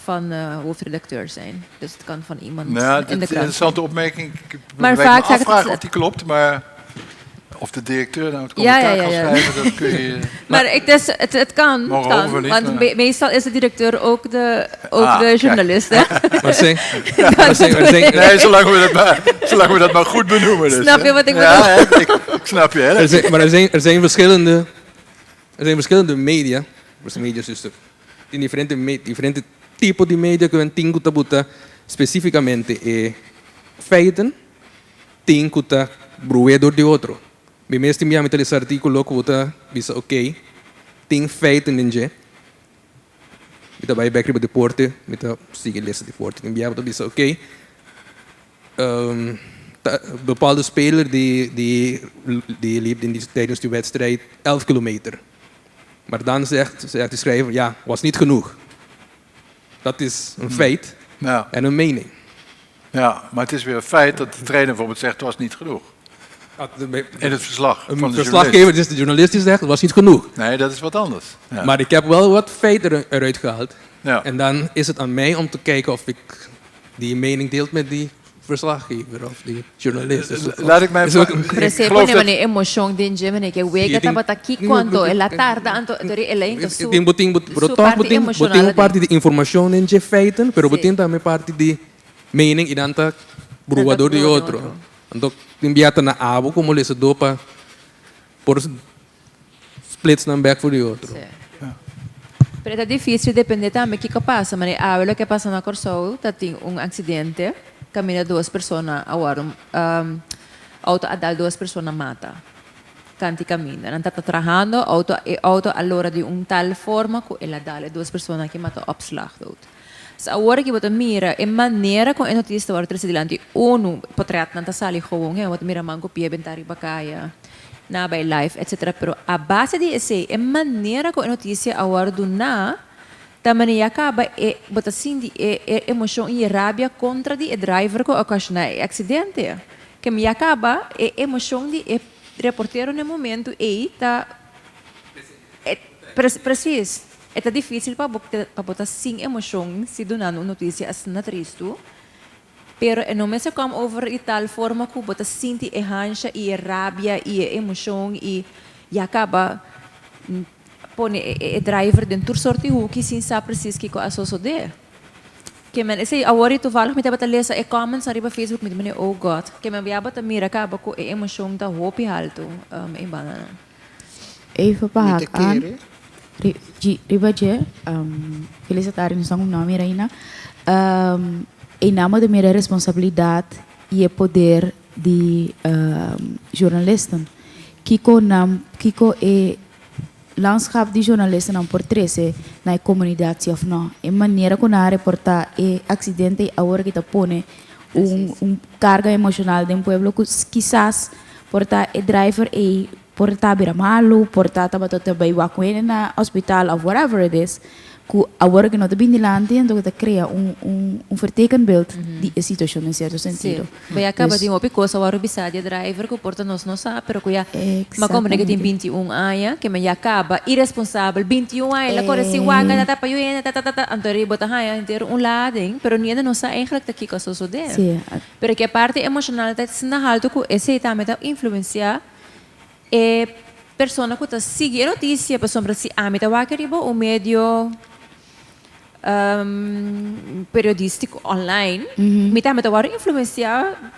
van de hoofdredacteur zijn. Dus het kan van iemand in de krant. Een interessante opmerking. Ik maar me vaak afvragen of die klopt, maar of de directeur nou het commentaar kan schrijven, dat kun je... Maar het kan, want meestal is de directeur ook de journalist. Hè? Nee, zolang we dat maar goed benoemen. Dus, snap je wat ik bedoel? Ja, ik snap je. Hè? Maar er zijn verschillende media, differente tipos de media que ven tinguta especificamente feiten, tinguta bruedor de outro. Bij meeste minha met esse artigo que bisa ok, tem feiten ninje. Mita vai back de porte, mita sigue lesa de porte, enviava to bisa ok. bepaalde speler die liep tijdens die wedstrijd 11 kilometer. Maar dan zegt de schrijver, ja, was niet genoeg. Dat is een feit en een mening. Ja, maar het is weer een feit dat de trainer bijvoorbeeld zegt, het was niet genoeg. In het verslag van de verslaggever, dus de journalist die zegt, het was niet genoeg. Nee, dat is wat anders. Ja. Maar ik heb wel wat feiten eruit gehaald. Ja. En dan is het aan mij om te kijken of ik die mening deelt met die verslaggever of die journalist. Laat ik mij Por exemplo, ne mane emotion din je mane ke wega taba taki quanto e la tarda anto dori elain su. Boting parte di information in je feiten, pero boting também parte di mening idanta bruador de outro. Então, enviata na abo como lesa dopa por splits na back for the outro. Pero é difícil depender também do que passa, mas o que passa na Corsou, tem acidente, caminha duas pessoas, agora auto a dar duas pessoas mata. Canti cammina, non sta trabalhando, auto allora di tal forma che ela dà duas pessoas que mata opslag dood. Dus agora que você mira, a maneira como a notícia vai trazer adiante, portret não está sali gewoon, você mira mango pie bentari bacaya. Na bij live, etc. Pero a base de esse, a maneira como a notícia agora do na, também acaba botar assim de emoção e rabia contra de driver que ocasiona acidente. Que me acaba emoção de reporteiro no momento e tá preciso. É difícil para botar sem emoção se donando notícia assim na triste. Pero não me se come over de tal forma que você sente a rancha e a rabia e a emoção e acaba põe o driver dentro sorte que sem saber precis que a suceder. Que men esse agora toevallig met hebben lezen e comments arriba Facebook met meneer oh God. Que men via bata mira acaba com a emoção da hope alto em banana. Even pak aan. Riba je, felicitare no seu nome Reina. Em nome da minha responsabilidade e o poder de jornalisten. Kiko é landschap de jornalisten aan portrese na comunidade of não. E maneira como a reportar e acidente agora que põe carga emocional de pueblo que quizás portar e driver e portar bira malo, portar tabato bei wakwene na hospital of whatever it is. Que agora que não está bem delante, então que cria vertekenbeeld de situação em certo sentido. Vai acaba de uma coisa agora bisa de driver que porta nós não sabe, pero que mas como que tem 21 anos, que me acaba irresponsável 21 anos, la corre se waga da pa yuen antori bota haya inteiro lading, pero ni não sabe eigenlijk dat que coisa suceder. Pero que a parte emocional está sendo alto que esse também está influenciar persona que está seguindo notícia, por exemplo, se a meta wakeribo o medio periodístico online, me também agora influenciar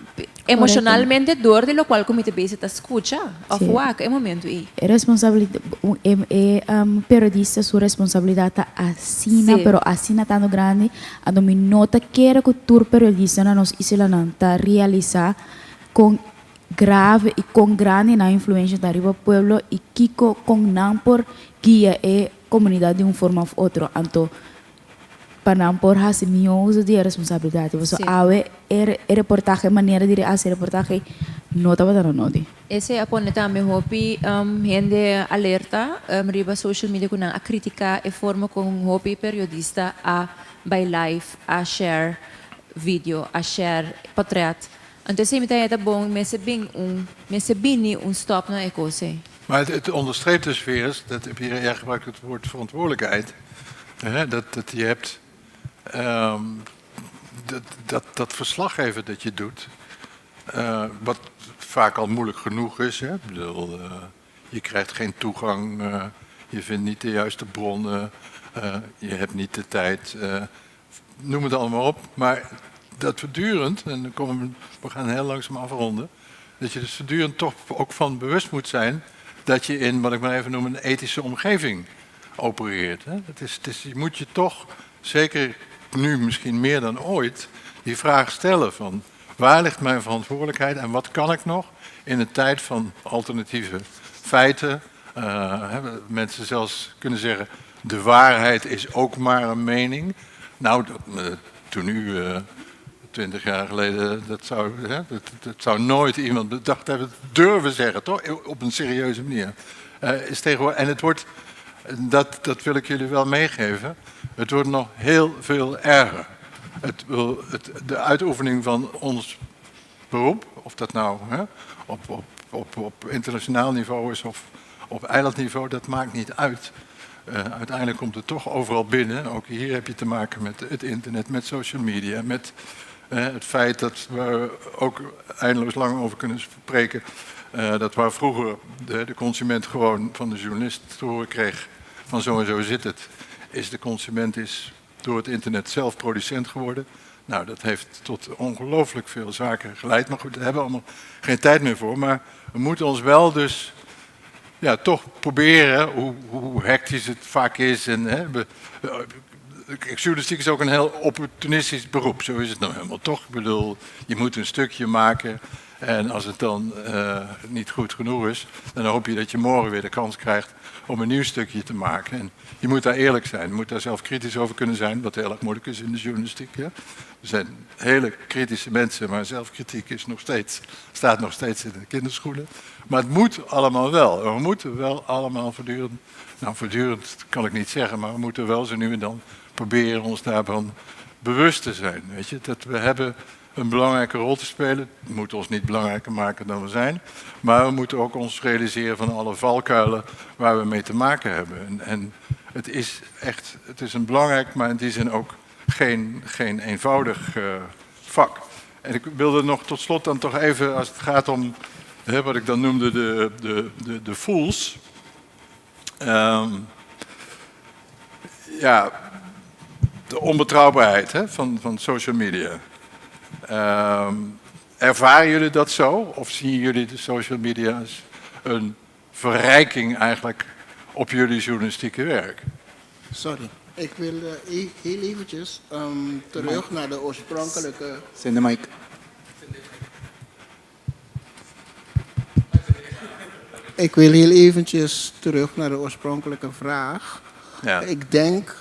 emocionalmente dor de lo qual como te base te escucha of waka momento aí. É responsabilidade periodista sua responsabilidade tá assina, pero assina tanto grande, a me nota que era que tur periodista na nos isla não tá realizar com grave e com grande na influência da riba pueblo e kiko com não por guia e comunidade de forma ou outra, então para não por hacer uso de responsabilidade. Você awe reportagem maneira de fazer reportagem não estava dando nada. Esse é quando também hopi gente alerta riba social media com a criticar e forma com hopi periodista a by live a share vídeo a share portret. Então se me tá bom me se bem stop na ecose. Maar het onderstreept dus weer eens, dat heb je erg gebruikt het woord verantwoordelijkheid, dat je hebt dat verslaggeven dat je doet, wat vaak al moeilijk genoeg is. Hè? Ik bedoel, je krijgt geen toegang, je vindt niet de juiste bronnen, je hebt niet de tijd, noem het allemaal op. Maar dat voortdurend, en we gaan heel langzaam afronden, dat je dus voortdurend toch ook van bewust moet zijn dat je in, wat ik maar even noem, een ethische omgeving opereert. Hè? Je moet je toch, zeker nu misschien meer dan ooit, die vraag stellen van waar ligt mijn verantwoordelijkheid en wat kan ik nog in een tijd van alternatieve feiten. Mensen zelfs kunnen zeggen, de waarheid is ook maar een mening. Nou, toen u 20 jaar geleden, dat zou nooit iemand bedacht hebben, durven zeggen, toch? Op een serieuze manier. Is tegenwoordig, en het wordt, dat wil ik jullie wel meegeven, het wordt nog heel veel erger. De uitoefening van ons beroep, of dat nou op internationaal niveau is of op eilandniveau, dat maakt niet uit. Uiteindelijk komt het toch overal binnen. Ook hier heb je te maken met het internet, met social media, met het feit dat we ook eindeloos lang over kunnen spreken, dat waar vroeger de consument gewoon van de journalist te horen kreeg van zo en zo zit het, is de consument door het internet zelf producent geworden. Nou, dat heeft tot ongelooflijk veel zaken geleid. Maar goed, daar hebben we allemaal geen tijd meer voor. Maar we moeten ons wel dus toch proberen, hoe hectisch het vaak is. Journalistiek is ook een heel opportunistisch beroep, zo is het nou helemaal toch. Ik bedoel, je moet een stukje maken en als het dan niet goed genoeg is, dan hoop je dat je morgen weer de kans krijgt om een nieuw stukje te maken. En je moet daar eerlijk zijn, je moet daar zelf kritisch over kunnen zijn, wat heel erg moeilijk is in de journalistiek. Ja? We zijn hele kritische mensen, maar zelfkritiek staat nog steeds in de kinderschoenen. Maar het moet allemaal wel. We moeten wel allemaal voortdurend kan ik niet zeggen, maar we moeten wel zo nu en dan proberen ons daarvan bewust te zijn. Weet je? Dat we hebben een belangrijke rol te spelen. We moeten ons niet belangrijker maken dan we zijn. Maar we moeten ook ons realiseren van alle valkuilen waar we mee te maken hebben. En het is een belangrijk, maar in die zin ook geen eenvoudig vak. En ik wilde nog tot slot dan toch even, als het gaat om wat ik dan noemde de fools. De onbetrouwbaarheid van social media. Ervaren jullie dat zo? Of zien jullie de social media als een verrijking eigenlijk op jullie journalistieke werk? Sorry, ik wil heel eventjes terug naar de oorspronkelijke... Zend de mic. Ik wil heel eventjes terug naar de oorspronkelijke vraag. Ja. Ik denk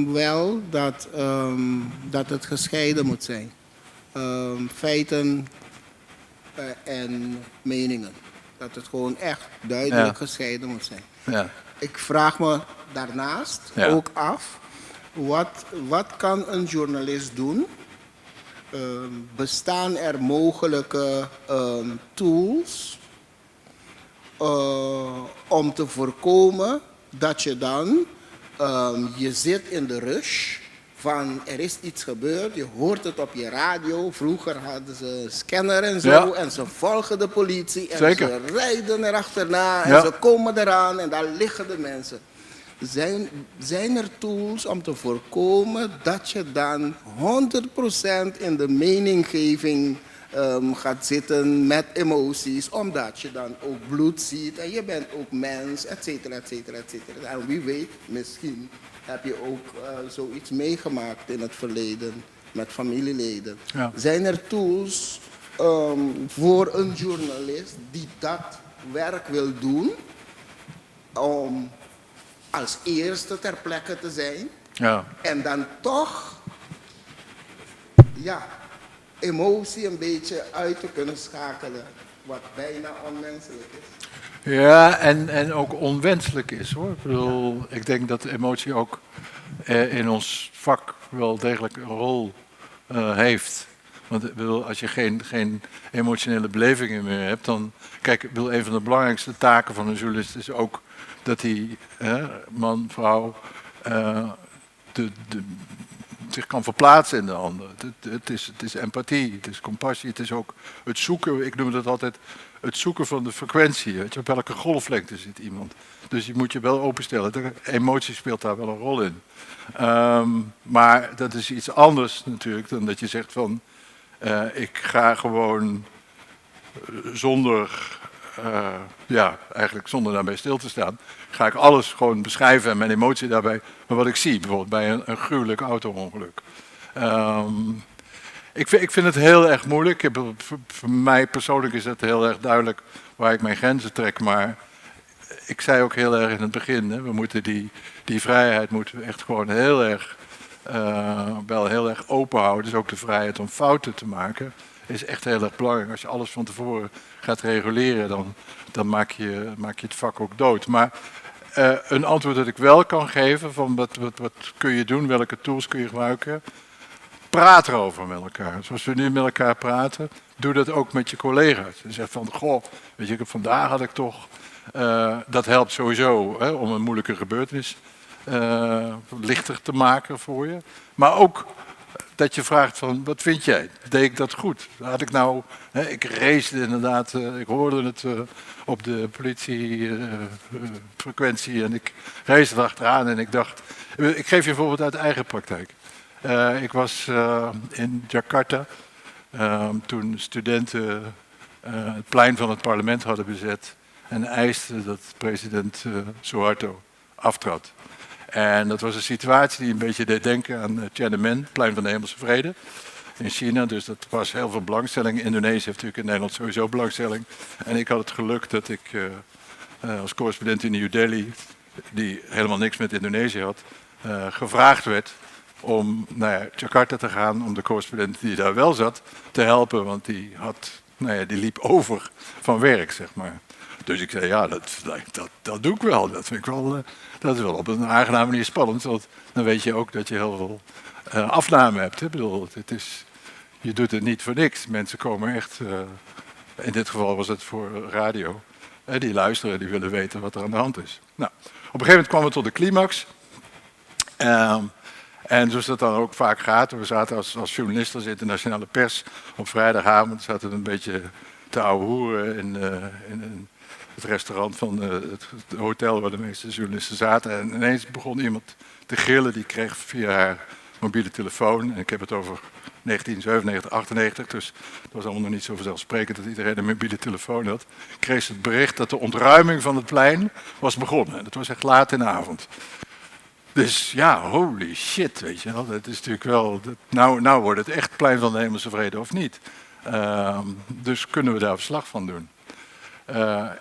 wel dat het gescheiden moet zijn. Feiten en meningen. Dat het gewoon echt duidelijk gescheiden moet zijn. Ja. Ik vraag me daarnaast ook af, wat kan een journalist doen? Bestaan er mogelijke tools om te voorkomen dat je dan, je zit in de rush van er is iets gebeurd, je hoort het op je radio. Vroeger hadden ze een scanner en zo en ze volgen de politie en ze rijden erachterna en ze komen eraan en daar liggen de mensen. Zijn er tools om te voorkomen dat je dan 100% in de meninggeving gaat zitten met emoties, omdat je dan ook bloed ziet en je bent ook mens, et cetera, et cetera, et cetera. En wie weet, misschien heb je ook zoiets meegemaakt in het verleden met familieleden. Ja. Zijn er tools voor een journalist die dat werk wil doen, om als eerste ter plekke te zijn en dan toch emotie een beetje uit te kunnen schakelen, wat bijna onmenselijk is. Ja, en ook onwenselijk is hoor. Ik denk dat emotie ook in ons vak wel degelijk een rol heeft. Want als je geen emotionele belevingen meer hebt, dan... Kijk, een van de belangrijkste taken van een journalist is ook dat hij, man, vrouw, zich kan verplaatsen in de ander. Het is empathie, het is compassie, het is ook het zoeken, ik noem dat altijd, het zoeken van de frequentie. Weet je, op welke golflengte zit iemand. Dus je moet je wel openstellen. De emotie speelt daar wel een rol in. Maar dat is iets anders natuurlijk dan dat je zegt van, ik ga gewoon eigenlijk zonder daarbij stil te staan, ga ik alles gewoon beschrijven en mijn emotie daarbij, maar wat ik zie, bijvoorbeeld bij een gruwelijk auto-ongeluk. Ik vind het heel erg moeilijk. Voor mij persoonlijk is het heel erg duidelijk waar ik mijn grenzen trek, maar ik zei ook heel erg in het begin, we moeten die vrijheid moeten we echt gewoon heel erg wel heel erg open houden. Dus ook de vrijheid om fouten te maken is echt heel erg belangrijk. Als je alles van tevoren gaat reguleren, dan maak je het vak ook dood. Maar een antwoord dat ik wel kan geven van wat kun je doen, welke tools kun je gebruiken. Praat erover met elkaar. Zoals we nu met elkaar praten, doe dat ook met je collega's. En zeg van, goh, weet je, vandaag had ik toch... dat helpt sowieso hè, om een moeilijke gebeurtenis lichter te maken voor je. Maar ook dat je vraagt van, wat vind jij? Deed ik dat goed? Had ik nou... ik race inderdaad, ik hoorde het op de politiefrequentie en ik race er achteraan en ik dacht... Ik geef je een voorbeeld uit eigen praktijk. Ik was in Jakarta toen studenten het plein van het parlement hadden bezet en eisten dat president Suharto aftrad. En dat was een situatie die een beetje deed denken aan Tiananmen, plein van de Hemelse Vrede in China. Dus dat was heel veel belangstelling. Indonesië heeft natuurlijk in Nederland sowieso belangstelling. En ik had het geluk dat ik als correspondent in New Delhi, die helemaal niks met Indonesië had, gevraagd werd om naar Jakarta te gaan om de correspondent die daar wel zat te helpen, want die liep over van werk, zeg maar. Dus ik zei, ja, dat doe ik wel. Dat vind ik wel, dat is wel op een aangename manier spannend, want dan weet je ook dat je heel veel afname hebt. Hè? Ik bedoel, je doet het niet voor niks. Mensen komen echt, in dit geval was het voor radio, die luisteren, die willen weten wat er aan de hand is. Nou, op een gegeven moment kwam het tot de climax. En zoals dat dan ook vaak gaat, we zaten als journalisten, als internationale pers, op vrijdagavond zaten we een beetje te ouwehoeren in het restaurant van het hotel waar de meeste journalisten zaten. En ineens begon iemand te gillen, die kreeg via haar mobiele telefoon, en ik heb het over 1997, 98, dus het was allemaal nog niet zo vanzelfsprekend dat iedereen een mobiele telefoon had, kreeg ze het bericht dat de ontruiming van het plein was begonnen. En dat was echt laat in de avond. Dus ja, holy shit, weet je wel. Dat is natuurlijk wel... Nou wordt het echt plein van de Hemelse Vrede of niet. Dus kunnen we daar verslag van doen.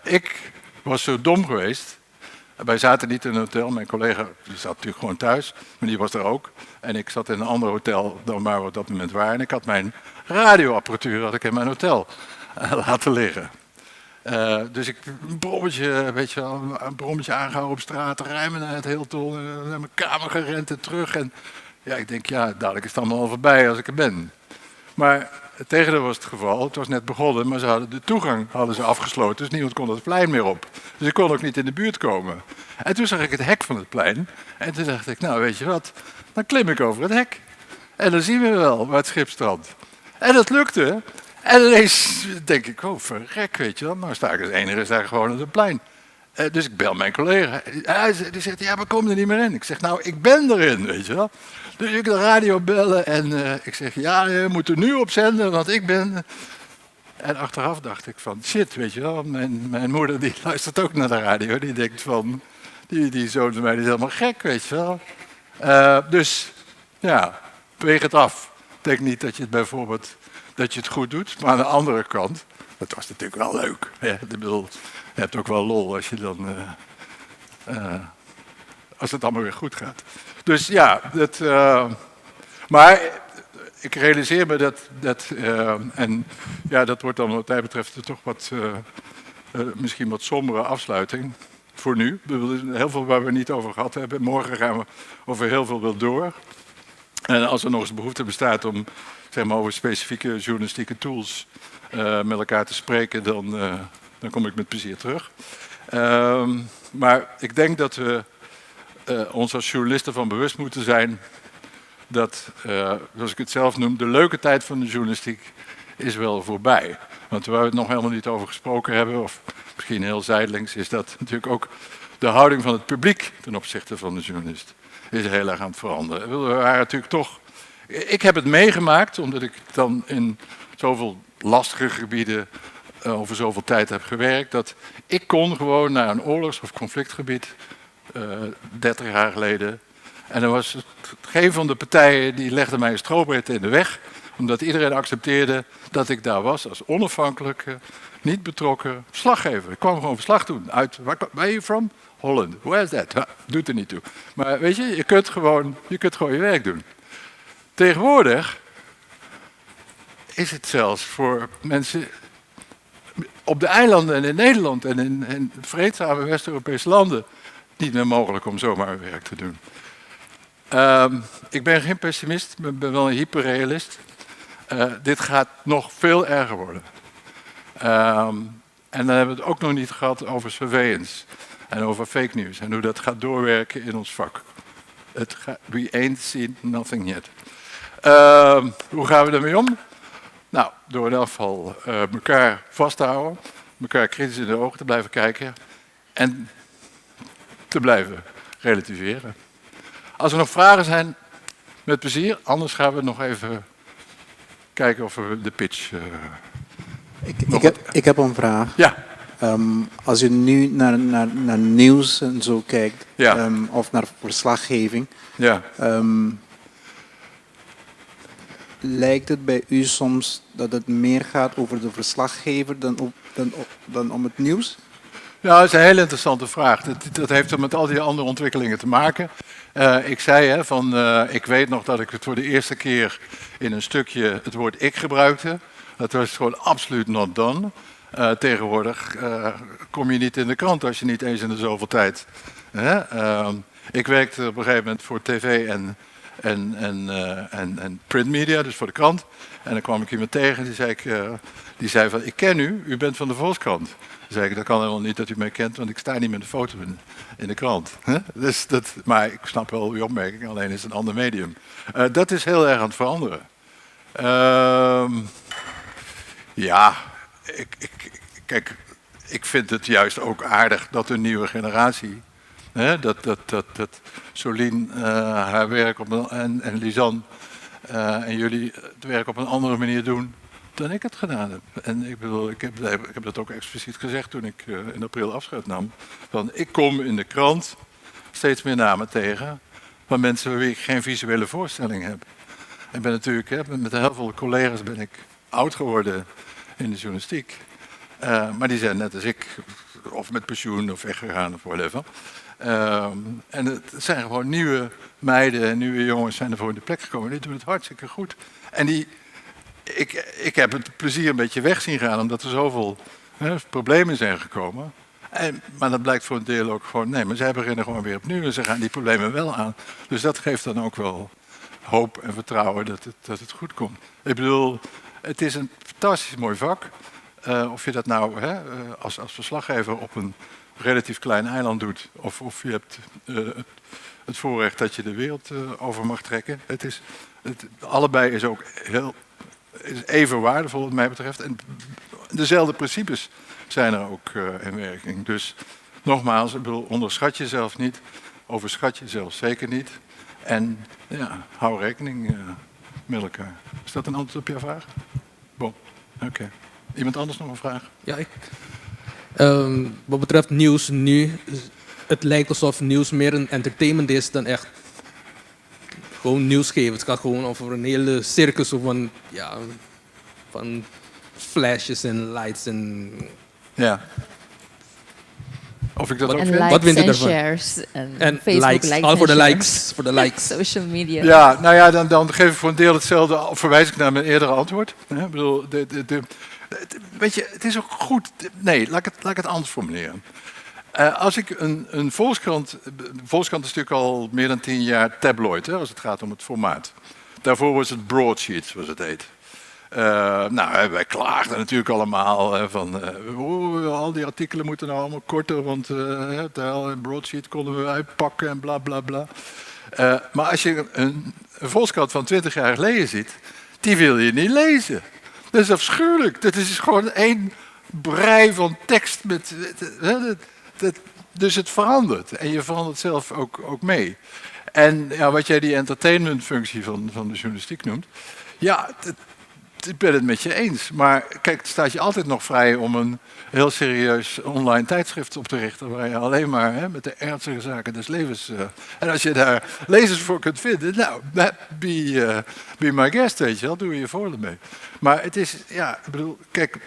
Ik was zo dom geweest. Wij zaten niet in een hotel. Mijn collega die zat natuurlijk gewoon thuis. Maar die was er ook. En ik zat in een ander hotel dan waar we op dat moment waren. En ik had mijn radioapparatuur in mijn hotel laten liggen. Dus ik een brommetje aangehouden op straat, rijmen naar het Hilton, naar mijn kamer gerend en terug. En ja, ik denk, ja, dadelijk is het allemaal al voorbij als ik er ben. Maar het tegendeel was het geval, het was net begonnen, maar de toegang hadden ze afgesloten, dus niemand kon het plein meer op. Dus ik kon ook niet in de buurt komen. En toen zag ik het hek van het plein en toen dacht ik, nou weet je wat, dan klim ik over het hek. En dan zien we wel waar het schip strandt. En dat lukte. En ineens denk ik, oh verrek, weet je wel. Nou sta ik als enige daar gewoon op het plein. Dus ik bel mijn collega. Die zegt, ja, maar kom er niet meer in. Ik zeg, nou, ik ben erin, weet je wel. Dus ik de radio bellen en ik zeg, ja, je moet er nu op zenden, want ik ben... En achteraf dacht ik van, shit, weet je wel. Mijn moeder die luistert ook naar de radio. Die denkt van, die zoon van mij die is helemaal gek, weet je wel. Dus, ja, weeg het af. Ik denk niet dat je het bijvoorbeeld... dat je het goed doet, maar aan de andere kant, dat was natuurlijk wel leuk. Ja, ik bedoel, je hebt ook wel lol als je dan, als het allemaal weer goed gaat. Dus ja, maar ik realiseer me en ja, dat wordt dan wat mij betreft toch wat, misschien wat sombere afsluiting voor nu. Er is heel veel waar we niet over gehad hebben. Morgen gaan we over heel veel wel door. En als er nog eens behoefte bestaat om zeg maar, over specifieke journalistieke tools met elkaar te spreken, dan kom ik met plezier terug. Maar ik denk dat we ons als journalisten van bewust moeten zijn dat, zoals ik het zelf noem, de leuke tijd van de journalistiek is wel voorbij. Want waar we het nog helemaal niet over gesproken hebben, of misschien heel zijdelings, is dat natuurlijk ook de houding van het publiek ten opzichte van de journalist is heel erg aan het veranderen. We waren natuurlijk toch... Ik heb het meegemaakt, omdat ik dan in zoveel lastige gebieden over zoveel tijd heb gewerkt, dat ik kon gewoon naar een oorlogs- of conflictgebied 30 jaar geleden. En dan was het geen van de partijen die legde mij een strobreed in de weg, omdat iedereen accepteerde dat ik daar was als onafhankelijke, niet betrokken verslaggever. Ik kwam gewoon verslag doen. Uit, where are you from? Holland. Where is that? Doet er niet toe. Maar weet je, je kunt gewoon je werk doen. Tegenwoordig is het zelfs voor mensen op de eilanden en in Nederland en in vreedzame West-Europese landen niet meer mogelijk om zomaar werk te doen. Ik ben geen pessimist, ik ben wel een hyperrealist. Dit gaat nog veel erger worden. En dan hebben we het ook nog niet gehad over surveillance en over fake news en hoe dat gaat doorwerken in ons vak. We ain't seen nothing yet. Hoe gaan we ermee om? Nou, door in elk geval elkaar vast te houden, elkaar kritisch in de ogen te blijven kijken en te blijven relativeren. Als er nog vragen zijn, met plezier. Anders gaan we nog even kijken of we de pitch... Ik heb een vraag. Ja. Als je nu naar nieuws en zo kijkt, ja. Of naar verslaggeving, ja. Lijkt het bij u soms dat het meer gaat over de verslaggever dan om het nieuws? Ja, dat is een hele interessante vraag. Dat heeft met al die andere ontwikkelingen te maken. Ik zei, ik weet nog dat ik het voor de eerste keer in een stukje het woord ik gebruikte. Dat was gewoon absoluut not done. Tegenwoordig kom je niet in de krant als je niet eens in de zoveel tijd. Ik werkte op een gegeven moment voor tv en printmedia, dus voor de krant. En dan kwam ik iemand tegen die zei van, ik ken u bent van de Volkskrant. Dan zei ik, dat kan helemaal niet dat u mij kent, want ik sta niet met een foto in de krant. Dus maar ik snap wel uw opmerking, alleen is het een ander medium. Dat is heel erg aan het veranderen. Ja, kijk, ik vind het juist ook aardig dat een nieuwe generatie, dat Solien haar werk en Lisanne en jullie het werk op een andere manier doen dan ik het gedaan heb. En ik bedoel, ik heb dat ook expliciet gezegd toen ik in april afscheid nam. Van, ik kom in de krant steeds meer namen tegen van mensen waar ik geen visuele voorstelling heb. Ik ben natuurlijk, met heel veel collega's ben ik oud geworden in de journalistiek. Maar die zijn net als ik, of met pensioen of weggegaan of whatever. En het zijn gewoon nieuwe meiden en nieuwe jongens zijn er voor in de plek gekomen. Die doen het hartstikke goed. En ik heb het plezier een beetje weg zien gaan, omdat er zoveel problemen zijn gekomen. Maar dat blijkt voor een deel ook gewoon, nee, maar zij beginnen gewoon weer opnieuw en ze gaan die problemen wel aan. Dus dat geeft dan ook wel hoop en vertrouwen dat het goed komt. Ik bedoel, het is een fantastisch mooi vak. Of je dat nou als verslaggever op een relatief klein eiland doet, of je hebt het voorrecht dat je de wereld over mag trekken. Allebei is ook is even waardevol wat mij betreft. En dezelfde principes zijn er ook in werking. Dus nogmaals, ik bedoel, onderschat jezelf niet, overschat jezelf zeker niet. En ja, hou rekening met elkaar. Is dat een antwoord op jouw vraag? Bon, oké. Iemand anders nog een vraag? Ja, wat betreft nieuws nu, het lijkt alsof nieuws meer een entertainment is dan echt gewoon nieuws geven. Het gaat gewoon over een hele circus van flashes en lights en... Ja. Of ik dat ook en vind? likes Wat vindt u en daarvan? shares en Facebook likes al voor de en likes, voor de likes. Social media. Ja, nou ja, dan geef ik voor een deel hetzelfde, verwijs ik naar mijn eerdere antwoord. Ik bedoel, weet je, het is ook goed. Nee, laat ik het anders formuleren. Als ik een Volkskrant... Volkskrant is natuurlijk al meer dan 10 jaar tabloid, als het gaat om het formaat. Daarvoor was het broadsheet, zoals het heet. Wij klaagden natuurlijk allemaal van... al die artikelen moeten nou allemaal korter, want een broadsheet konden we uitpakken en bla bla bla. Maar als je een Volkskrant van 20 jaar geleden ziet, die wil je niet lezen. Dat is afschuwelijk. Dat is gewoon één brei van tekst. Dus het verandert. En je verandert zelf ook mee. En ja, wat jij die entertainmentfunctie van de journalistiek noemt. Ja, ik ben het met je eens. Maar kijk, het staat je altijd nog vrij om een heel serieus online tijdschrift op te richten. Waar je alleen maar met de ernstige zaken des levens... en als je daar lezers voor kunt vinden, nou, be my guest, weet je wel. Doe je voordeel mee. Maar het is, ja, ik bedoel, kijk,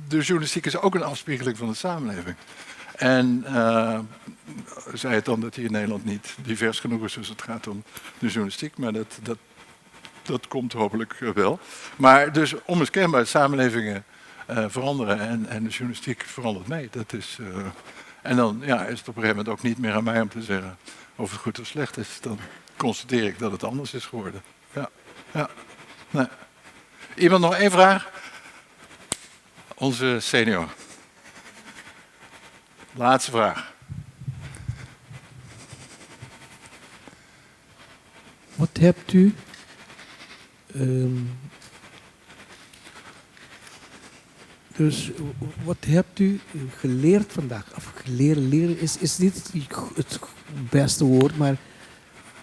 de journalistiek is ook een afspiegeling van de samenleving. En zei het dan dat hij in Nederland niet divers genoeg is als het gaat om de journalistiek. Maar dat komt hopelijk wel. Maar dus onmiskenbaar, samenlevingen veranderen en de journalistiek verandert mee. Dat is, en dan is het op een gegeven moment ook niet meer aan mij om te zeggen of het goed of slecht is. Dan constateer ik dat het anders is geworden. Ja. Nee. Iemand nog één vraag? Onze senior. Laatste vraag. Wat hebt u wat hebt u geleerd vandaag? Of leren is niet het beste woord, maar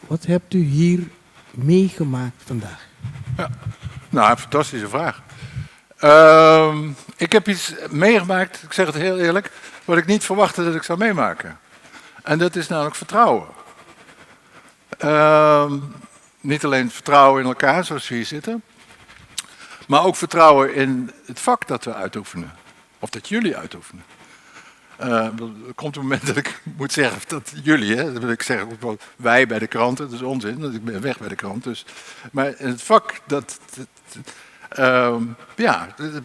wat hebt u hier meegemaakt vandaag? Ja, nou, een fantastische vraag. Ik heb iets meegemaakt, ik zeg het heel eerlijk, wat ik niet verwachtte dat ik zou meemaken. En dat is namelijk vertrouwen. Niet alleen vertrouwen in elkaar, zoals we hier zitten, maar ook vertrouwen in het vak dat we uitoefenen. Of dat jullie uitoefenen. Er komt een moment dat ik moet zeggen dat jullie, dan wil ik zeggen wij bij de kranten, dat is onzin, want ik ben weg bij de krant. Dus. Maar in het vak, er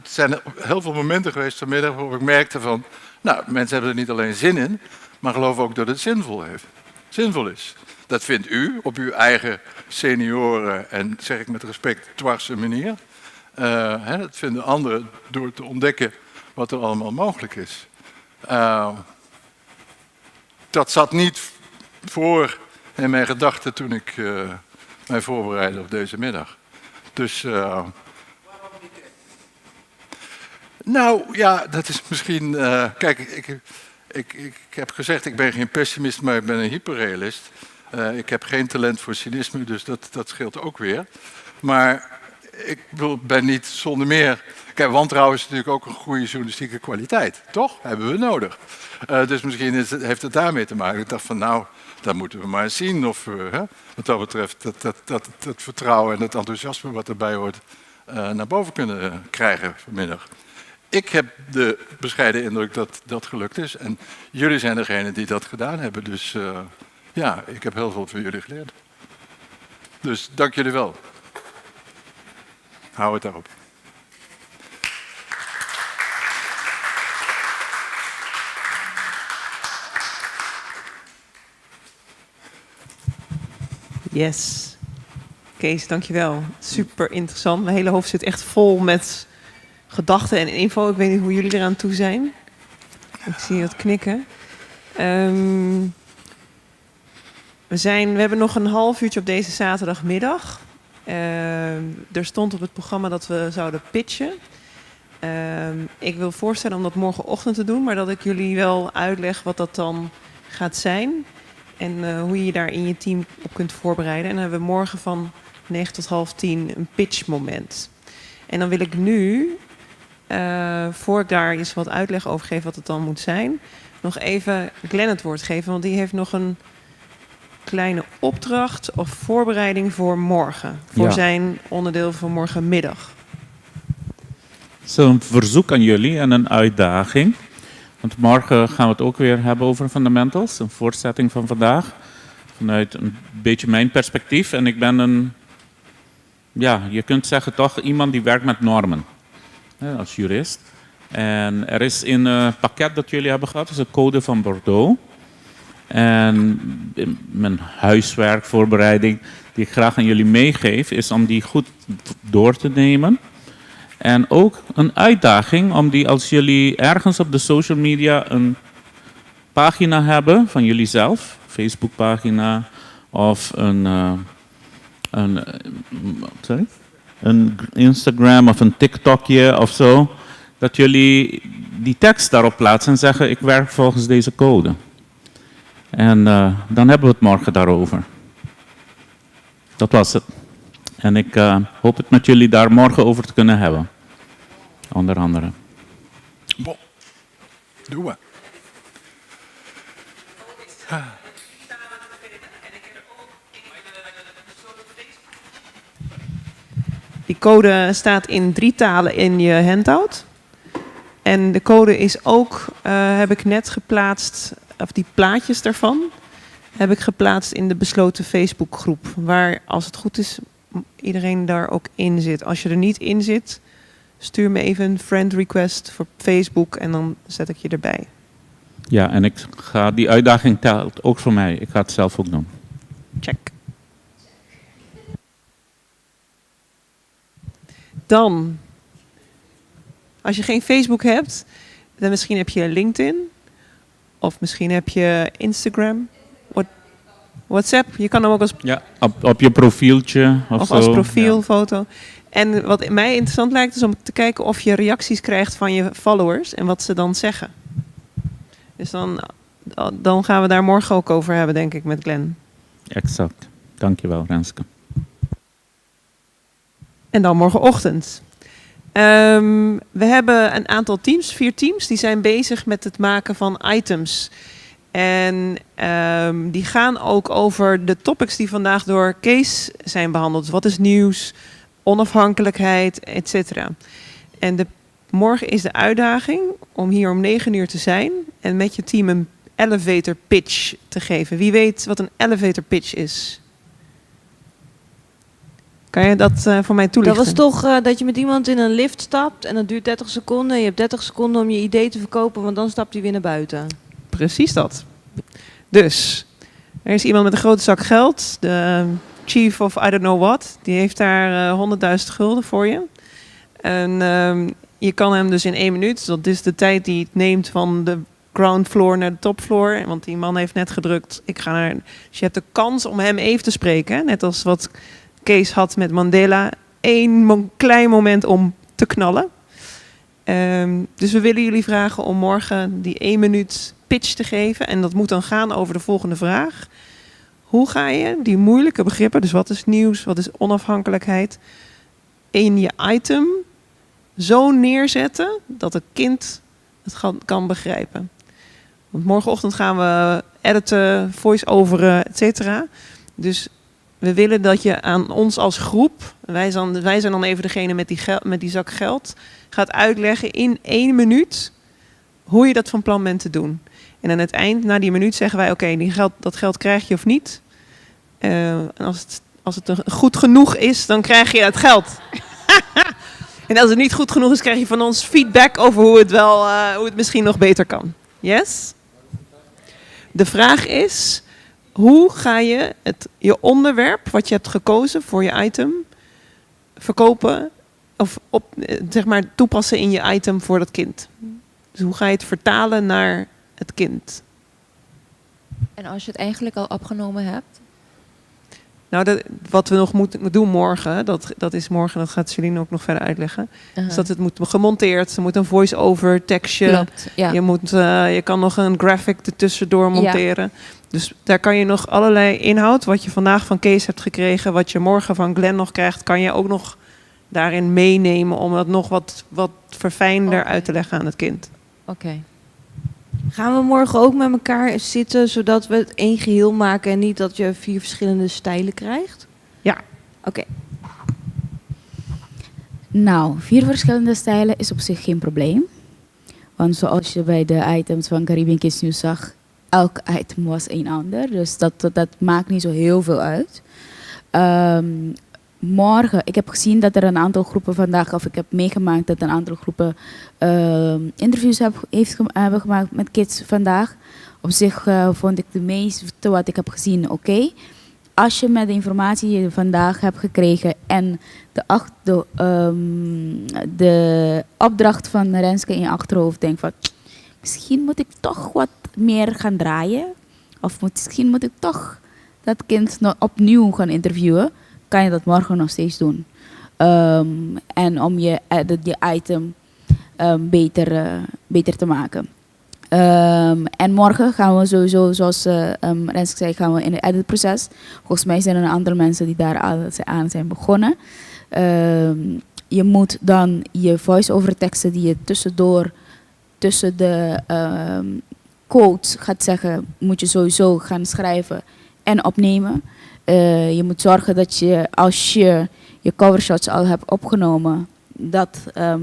zijn heel veel momenten geweest vanmiddag waarop ik merkte van, nou, mensen hebben er niet alleen zin in, maar geloven ook dat het zinvol is. Dat vindt u op uw eigen senioren en, zeg ik met respect, dwarse manier. Dat vinden anderen door te ontdekken wat er allemaal mogelijk is. Dat zat niet voor in mijn gedachten toen ik mij voorbereidde op deze middag. Dus, nou ja, dat is misschien... kijk, ik heb gezegd, ik ben geen pessimist, maar ik ben een hyperrealist. Ik heb geen talent voor cynisme, dus dat scheelt ook weer. Maar ik ben niet zonder meer... Kijk, wantrouwen is natuurlijk ook een goede journalistieke kwaliteit, toch? Hebben we nodig. Dus misschien heeft het daarmee te maken. Ik dacht van, nou, dat moeten we maar eens zien of we, wat dat betreft, dat vertrouwen en het enthousiasme wat erbij hoort, naar boven kunnen krijgen vanmiddag. Ik heb de bescheiden indruk dat dat gelukt is. En jullie zijn degene die dat gedaan hebben. Dus ik heb heel veel van jullie geleerd. Dus dank jullie wel. Hou het daarop. Yes. Kees, dankjewel. Super interessant. Mijn hele hoofd zit echt vol met gedachten en info. Ik weet niet hoe jullie eraan toe zijn. Ik zie het knikken. We hebben nog een half uurtje op deze zaterdagmiddag. Er stond op het programma dat we zouden pitchen. Ik wil voorstellen om dat morgenochtend te doen, maar dat ik jullie wel uitleg wat dat dan gaat zijn. En hoe je je daar in je team op kunt voorbereiden. En dan hebben we morgen van 9 tot half 10 een pitchmoment. En dan wil ik nu, voor ik daar eens wat uitleg over geef wat het dan moet zijn, nog even Glenn het woord geven. Want die heeft nog een kleine opdracht of voorbereiding voor morgen. Voor zijn onderdeel van morgenmiddag. Zo'n verzoek aan jullie en een uitdaging. Want morgen gaan we het ook weer hebben over fundamentals. Een voortzetting van vandaag. Vanuit een beetje mijn perspectief. En ik ben je kunt zeggen toch iemand die werkt met normen. Als jurist. En er is in een pakket dat jullie hebben gehad, is een code van Bordeaux. En mijn huiswerkvoorbereiding die ik graag aan jullie meegeef, is om die goed door te nemen. En ook een uitdaging om die, als jullie ergens op de social media een pagina hebben van jullie zelf, Facebookpagina of een Instagram of een TikTokje of zo, dat jullie die tekst daarop plaatsen en zeggen, ik werk volgens deze code. En dan hebben we het morgen daarover. Dat was het. En ik hoop het met jullie daar morgen over te kunnen hebben. Onder andere. Bon. Doe maar. Die code staat in 3 talen in je handout. En de code is ook, heb ik net geplaatst, of die plaatjes daarvan, heb ik geplaatst in de besloten Facebookgroep. Waar, als het goed is, iedereen daar ook in zit. Als je er niet in zit, stuur me even een friend request voor Facebook en dan zet ik je erbij. Ja, en die uitdaging telt ook voor mij. Ik ga het zelf ook doen. Check. Dan, als je geen Facebook hebt, dan misschien heb je LinkedIn. Of misschien heb je Instagram. WhatsApp. Je kan hem ook als... Ja, op je profieltje of zo. Als profielfoto. En wat mij interessant lijkt is om te kijken of je reacties krijgt van je followers en wat ze dan zeggen. Dus dan gaan we daar morgen ook over hebben, denk ik, met Glenn. Exact. Dankjewel, Renske. En dan morgenochtend. We hebben een aantal teams, 4 teams, die zijn bezig met het maken van items. En die gaan ook over de topics die vandaag door Kees zijn behandeld. Wat is nieuws, onafhankelijkheid, etc. En morgen is de uitdaging om hier om 9 uur te zijn en met je team een elevator pitch te geven. Wie weet wat een elevator pitch is? Kan je dat voor mij toelichten? Dat was toch dat je met iemand in een lift stapt en dat duurt 30 seconden. Je hebt 30 seconden om je idee te verkopen, want dan stapt hij weer naar buiten. Precies dat. Dus, er is iemand met een grote zak geld. De chief of I don't know what. Die heeft daar 100.000 gulden voor je. En je kan hem dus in 1 minuut, dat is de tijd die het neemt van de ground floor naar de top floor. Want die man heeft net gedrukt, ik ga naar... Dus je hebt de kans om hem even te spreken. Hè? Net als wat Kees had met Mandela. 1 klein moment om te knallen. Dus we willen jullie vragen om morgen die 1 minuut pitch te geven. En dat moet dan gaan over de volgende vraag. Hoe ga je die moeilijke begrippen, dus wat is nieuws, wat is onafhankelijkheid, in je item zo neerzetten dat het kind het kan begrijpen. Want morgenochtend gaan we editen, voice-overen, et cetera. Dus we willen dat je aan ons als groep, wij zijn dan even degene met die zak geld, gaat uitleggen in 1 minuut hoe je dat van plan bent te doen. En aan het eind, na die minuut, zeggen wij, oké, dat geld krijg je of niet. En als het goed genoeg is, dan krijg je het geld. En als het niet goed genoeg is, krijg je van ons feedback over hoe het misschien nog beter kan. Yes? De vraag is, hoe ga je je onderwerp, wat je hebt gekozen voor je item, verkopen of toepassen in je item voor dat kind? Dus hoe ga je het vertalen naar het kind? En als je het eigenlijk al opgenomen hebt? Nou, wat we nog moeten doen morgen, dat is morgen, dat gaat Celine ook nog verder uitleggen. Dus dat het moet gemonteerd, er moet een voice-over tekstje. Klopt, ja. Je kan nog een graphic ertussendoor monteren. Ja. Dus daar kan je nog allerlei inhoud, wat je vandaag van Kees hebt gekregen, wat je morgen van Glenn nog krijgt, kan je ook nog daarin meenemen om dat nog wat verfijnder uit te leggen aan het kind. Oké. Gaan we morgen ook met elkaar zitten, zodat we het 1 geheel maken en niet dat je 4 verschillende stijlen krijgt? Ja. Oké. Nou, 4 verschillende stijlen is op zich geen probleem. Want zoals je bij de items van Caribbean Kids News zag, elk item was een ander. Dus dat maakt niet zo heel veel uit. Morgen, ik heb gezien dat er een aantal groepen vandaag, of ik heb meegemaakt dat een aantal groepen interviews hebben gemaakt met kids vandaag. Op zich vond ik de meeste wat ik heb gezien oké. Als je met de informatie die je vandaag hebt gekregen en de opdracht van Renske in je achterhoofd denkt van misschien moet ik toch wat meer gaan draaien. Of misschien moet ik toch dat kind nog opnieuw gaan interviewen. Kan je dat morgen nog steeds doen. En om je item beter te maken. En morgen gaan we sowieso, zoals Renske zei, gaan we in het editproces. Volgens mij zijn er een aantal mensen die daar aan zijn begonnen. Je moet dan je voice-over teksten die je tussen de quotes gaat zeggen, moet je sowieso gaan schrijven en opnemen. Je moet zorgen dat je, als je covershots al hebt opgenomen, dat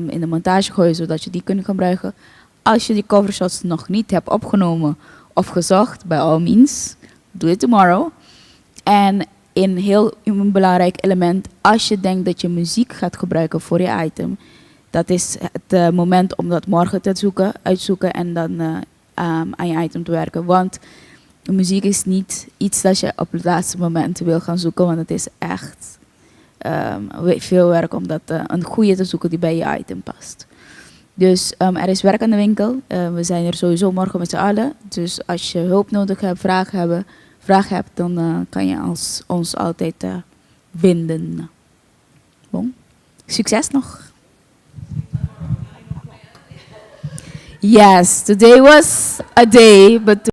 in de montage gooien, zodat je die kunt gebruiken. Als je die covershots nog niet hebt opgenomen of gezocht, by all means, do it tomorrow. En een belangrijk element, als je denkt dat je muziek gaat gebruiken voor je item, dat is het moment om dat morgen te uitzoeken en dan aan je item te werken. Want muziek is niet iets dat je op het laatste moment wil gaan zoeken, want het is echt veel werk om een goede te zoeken die bij je item past. Dus er is werk aan de winkel. We zijn er sowieso morgen met z'n allen. Dus als je hulp nodig hebt, vragen hebt, dan kan je ons altijd vinden. Bon. Succes nog. Yes, today was a day, but